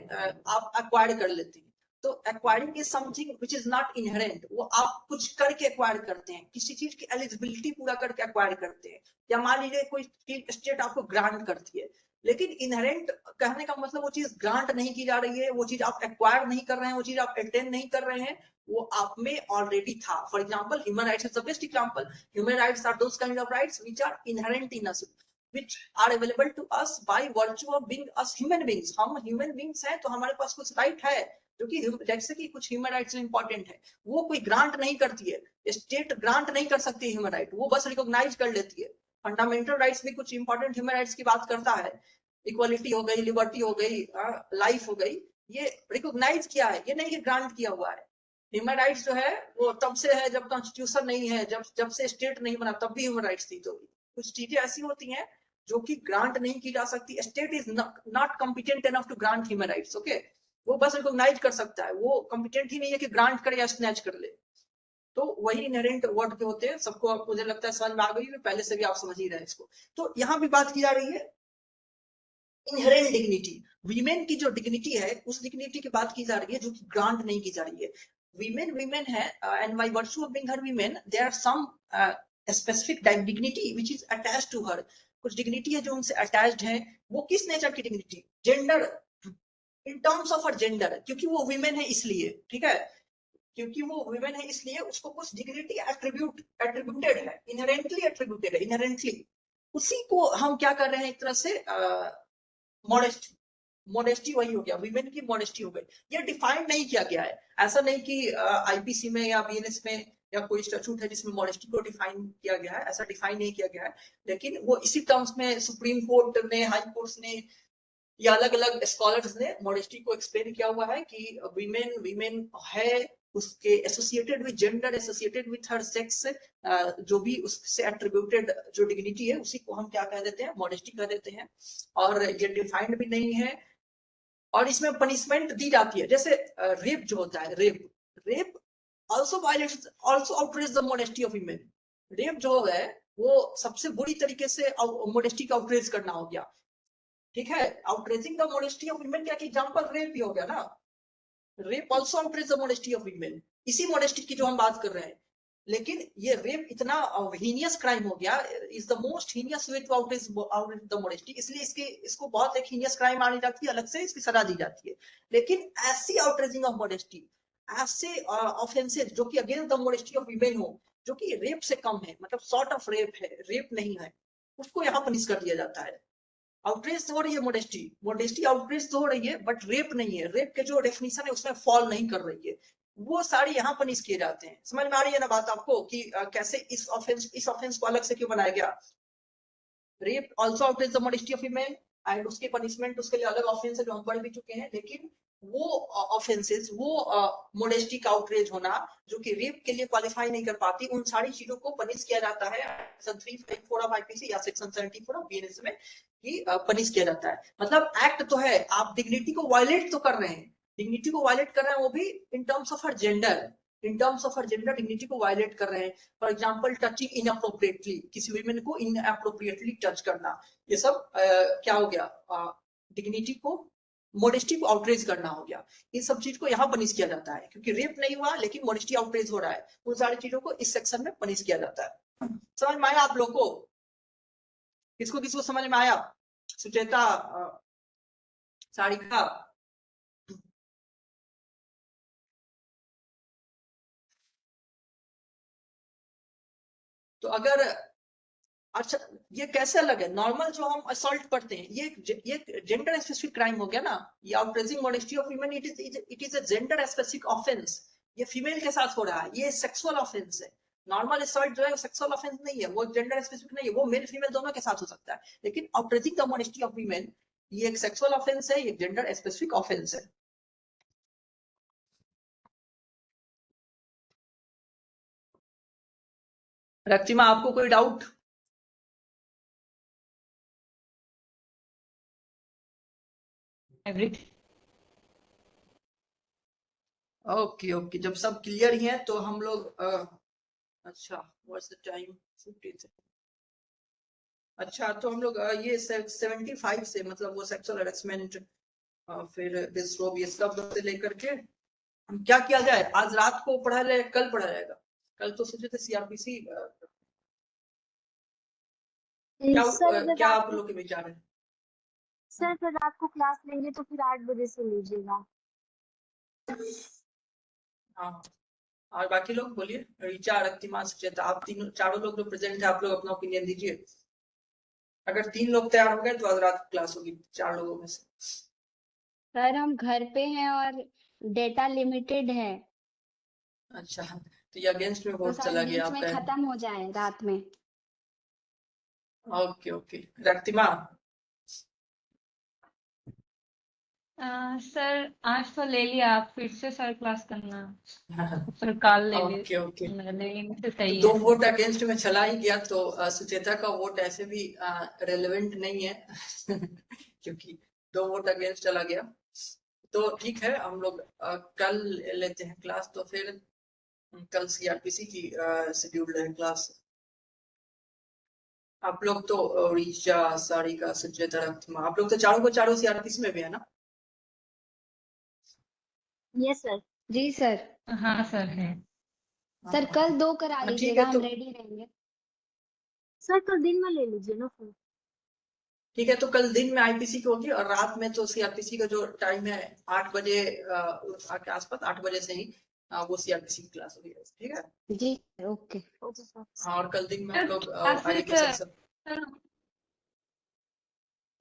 आप एक्वायर कर लेते हैं। तो acquiring is something which is not inherent, वो आप कुछ करके एक्वायर करते हैं, किसी चीज की एलिजिबिलिटी पूरा करके एक्वायर करते हैं। या मान लीजिए कोई स्टेट आपको ग्रांट करती है, लेकिन इनहेरेंट कहने का मतलब वो चीज ग्रांट नहीं की जा रही है, वो चीज आप एक्वायर नहीं कर रहे हैं, वो चीज आप अटेन नहीं कर रहे हैं, वो आप में ऑलरेडी था। For example, human rights is the best example. Human rights are those kind of rights which are inherent in us, which are available to us by virtue of being us human beings। हम human beings हैं, तो हमारे पास कुछ right है, जो कि जैसे कि कुछ ह्यूमन राइट्स में इंपॉर्टेंट है, वो कोई ग्रांट नहीं करती है। स्टेट ग्रांट नहीं कर सकती ह्यूमन राइट, वो बस रिकॉग्नाइज कर लेती है। फंडामेंटल राइट्स भी कुछ इंपॉर्टेंट ह्यूमन राइट्स की बात करता है, इक्वालिटी हो गई, लिबर्टी हो गई, लाइफ हो गई, ये रिकॉग्नाइज किया है, ये नहीं कि ग्रांट किया हुआ है। ह्यूमन राइट्स जो है वो तब से है जब कॉन्स्टिट्यूशन नहीं है, जब से स्टेट नहीं बना, तब भी ह्यूमन राइट्स थी। तो कुछ चीजें ऐसी होती हैं जो कि ग्रांट नहीं की जा सकती। State is not competent enough to grant human rights, okay. वो बस रिकॉग्नाइज कर सकता है, वो कॉम्पिटेंट ही नहीं है कि ग्रांट करे या स्नैच कर ले। तो वही इनहेरेंट वर्ड के होते हैं। सबको मुझे लगता है समझ में आ गई है, पहले से भी आप समझ ही रहे हैं इसको। तो यहाँ भी बात की जा रही है इनहेरेंट डिग्निटी, वीमेन की जो डिग्निटी है, उस डिग्निटी की बात की जा रही है जो कि ग्रांट नहीं की जा रही है। वीमेन है, and by virtue of being her women, there are some specific dignity which is attached to her. कुछ डिग्निटी है जो उनसे अटैच्ड है। वो किस नेचर की dignity? Gender, in terms of her gender, क्योंकि वो वीमेन है इसलिए, ठीक है, क्योंकि वो वीमेन है इसलिए उसको कुछ डिग्निटी एट्रीब्यूटेड है, इनहेरेंटली एट्रीब्यूटेड है, इनहेरेंटली। उसी को हम क्या कर रहे हैं, एक तरह से मॉडेस्टी वही हो गया, वीमेन की मॉडेस्टी हो गई। ये डिफाइन नहीं किया गया है, ऐसा नहीं कि आईपीसी में या बीएनएस में या कोई स्टैट्यूट है जिसमें मॉडेस्टी को डिफाइन किया गया है, ऐसा डिफाइन नहीं किया गया है। लेकिन वो इसी टर्म्स में सुप्रीम कोर्ट ने, हाई कोर्ट ने या अलग अलग स्कॉलर्स ने मॉडेस्टी को एक्सप्लेन किया हुआ है कि वीमेन है, उसके associated with gender, associated with her sex, जो भी उससे एट्रीब्यूटेड जो डिग्निटी है, उसी को हम क्या कह देते हैं, मॉडेस्टी कह देते हैं। और ये डिफाइंड भी नहीं है, और इसमें पनिशमेंट दी जाती है। जैसे रेप जो होता है, rape also violates, also outrages the modesty of women। Rape जो है वो सबसे बुरी तरीके से मॉडेस्टी का आउटरेज करना हो गया, ठीक है। Outraging the modesty of women क्या एग्जांपल रेप ही हो गया ना। Rape also outrage the modesty of women, इसी मॉडेस्टी की जो हम बात कर रहे हैं। लेकिन ये रेप इतना हीनियस क्राइम हो गया, is the most heinous way to outrage the modesty, इसलिए इसको बहुत एक हीनियस क्राइम मानी जाती है, अलग से इसकी सजा दी जाती है। लेकिन ऐसी आउटरेजिंग ऑफ मॉडेस्टी, ऐसे ऑफेंसेस जो कि against the modesty of women हो, जो कि रेप से कम है, मतलब सॉर्ट ऑफ रेप है, रेप नहीं है, उसको यहाँ पनिश कर दिया जाता है। आउटरेज हो रही है मॉडेस्टी आउटरेज हो रही है, बट रेप नहीं है। रेप के जो डेफिनेशन है उसमें फॉल नहीं कर रही है, वो सारे यहाँ पनिश किए जाते हैं। समझ में आ रही है ना बात आपको कि कैसे इस ऑफेंस को अलग से क्यों बनाया गया। Rape also outrage the modesty of women, and उसके पनिशमेंट उसके लिए अलग ऑफेंस है जो हम पढ़ भी चुके हैं। लेकिन वो ऑफेंसेस, वो मॉडेस्टी का आउटरेज होना जो कि रेप के लिए क्वालिफाई नहीं कर पाती, उन सारी चीजों को पनिश किया जाता है सेक्शन 354 ऑफ आईपीसी या सेक्शन 74 ऑफ बीएनएस में, कि पनिश किया जाता है। मतलब एक्ट तो है, आप डिग्निटी को वायलेट तो कर रहे हैं, डिग्निटी को वायलेट कर रहे हैं, वो भी इन terms of her gender, dignity को वायलेट कर रहे हैं। फॉर एग्जांपल टचिंग इनअप्रोप्रिएटली, किसी वीमेन को इनअप्रोप्रिएटली टच करना, ये सब क्या हो गया, डिग्निटी को, मॉडेस्टी को आउटरेज करना हो गया। इन सब चीज को यहाँ पनिश किया जाता है, क्योंकि रेप नहीं हुआ लेकिन मॉडेस्टी आउटरेज हो रहा है, उन सारी चीजों को इस सेक्शन में पनिश किया जाता है। समझ में आया आप लोग को? किसको समझ में आया? सुचेता, सारिका, तो अगर, अच्छा ये कैसे अलग है? नॉर्मल जो हम असॉल्ट पढ़ते हैं, ये जेंडर स्पेसिफिक क्राइम हो गया ना। ये outraging modesty of women, it is a gender specific offence. ये फीमेल के साथ हो रहा है, ये सेक्सुअल ऑफेंस है। नॉर्मल असॉल्ट जो है सेक्सुअल ऑफेंस नहीं है, वो जेंडर स्पेसिफिक नहीं है, वो मेल फीमेल दोनों के साथ हो सकता है। लेकिन operating the modesty of women ये एक सेक्सुअल ऑफेंस है, ये जेंडर स्पेसिफिक ऑफेंस है। रक्तिमा आपको कोई डाउट? एवरीथिंग। ओके ओके, जब सब क्लियर ही है तो हम लोग अच्छा व्हाट्स द टाइम 50 अच्छा तो हम लोग ये 75 से मतलब वो सेक्सुअल हैरेसमेंट फिर डिसरोब ये सब से लेकर के हम क्या किया जाए, आज रात को पढ़ा जाए कल पढ़ा जाएगा? कल तो सोचे थे सीआरपीसी, क्या सर अगर क्या रात आप को लोग के विचार है? सर फिर रात को क्लास लेंगे तो फिर 8 बजे से लीजिएगा। हाँ, और बाकी लोग बोलिए, ऋचा, रक्तिमा, सुचेता, आप तीनों चारों लोग जो प्रेजेंट है आप लोग अपना ओपिनियन दीजिए। अगर 3 लोग तैयार हो गए तो आज रात को क्लास होगी 4 लोगों में से। सर हम घर पे हैं और डेटा लिमिटेड है, अच्छा, तो ये अगेंस्ट में तो वोट शायद चला गया बीच में आपका। खत्म हो जाए रात में। Okay okay, रक्तिमा। सर आज तो ले लिया, आप फिर से सर क्लास करना, फिर कल ले ओके ओके, लेने से तो सही 2 है। वोट अगेंस्ट में चला ही गया, तो सुचेता का वोट ऐसे भी रेलेवेंट नहीं है क्योंकि 2 वोट अगेंस्ट चला गया। तो ठीक है, हम लोग कल लेते हैं क्लास, तो फिर कल सीआरपीसी की शेड्यूल्ड है क्लास। आप लोग तो ऋचा, सारिका, सुचेता, रक्तिमा, आप लोग तो चारों को चारों सीआरपीसी में भी है ना? Yes sir. जी सर। हाँ सर है। सर कल 2 करा हाँ, ठीक लीजिएगा, है हम तो रेडी रहेंगे। सर कल दिन में ले लीजिए ना फिर। ठीक है, तो कल दिन में आईपीसी की होगी और रात में तो सीआरपीसी का जो टाइम है 8 बजे के आसपास, 8 बजे से ही वो सीआरपीसी की क्लास होगी, ठीक है? जी ओके। Okay sir. हाँ, और कल दिन में हम सर लोग आगे के क्लासेस सेक्शन। सर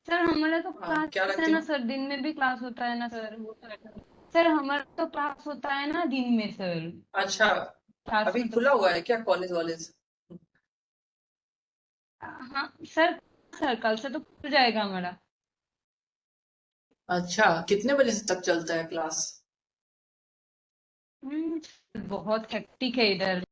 सर हमारा तो क्या क्लास है रखती ना हूँ? सर, दिन में भी क्लास होता है ना सर, सर हमारा तो क्लास होता है ना दिन में सर, अच्छा, क्लास अभी में तो खुला हुआ है क्या कॉलेज वॉलेज? हाँ सर, सर कल से तो खुल जाएगा हमारा। अच्छा, कितने बजे से तक चलता है क्लास? बहुत हेक्टिक है इधर।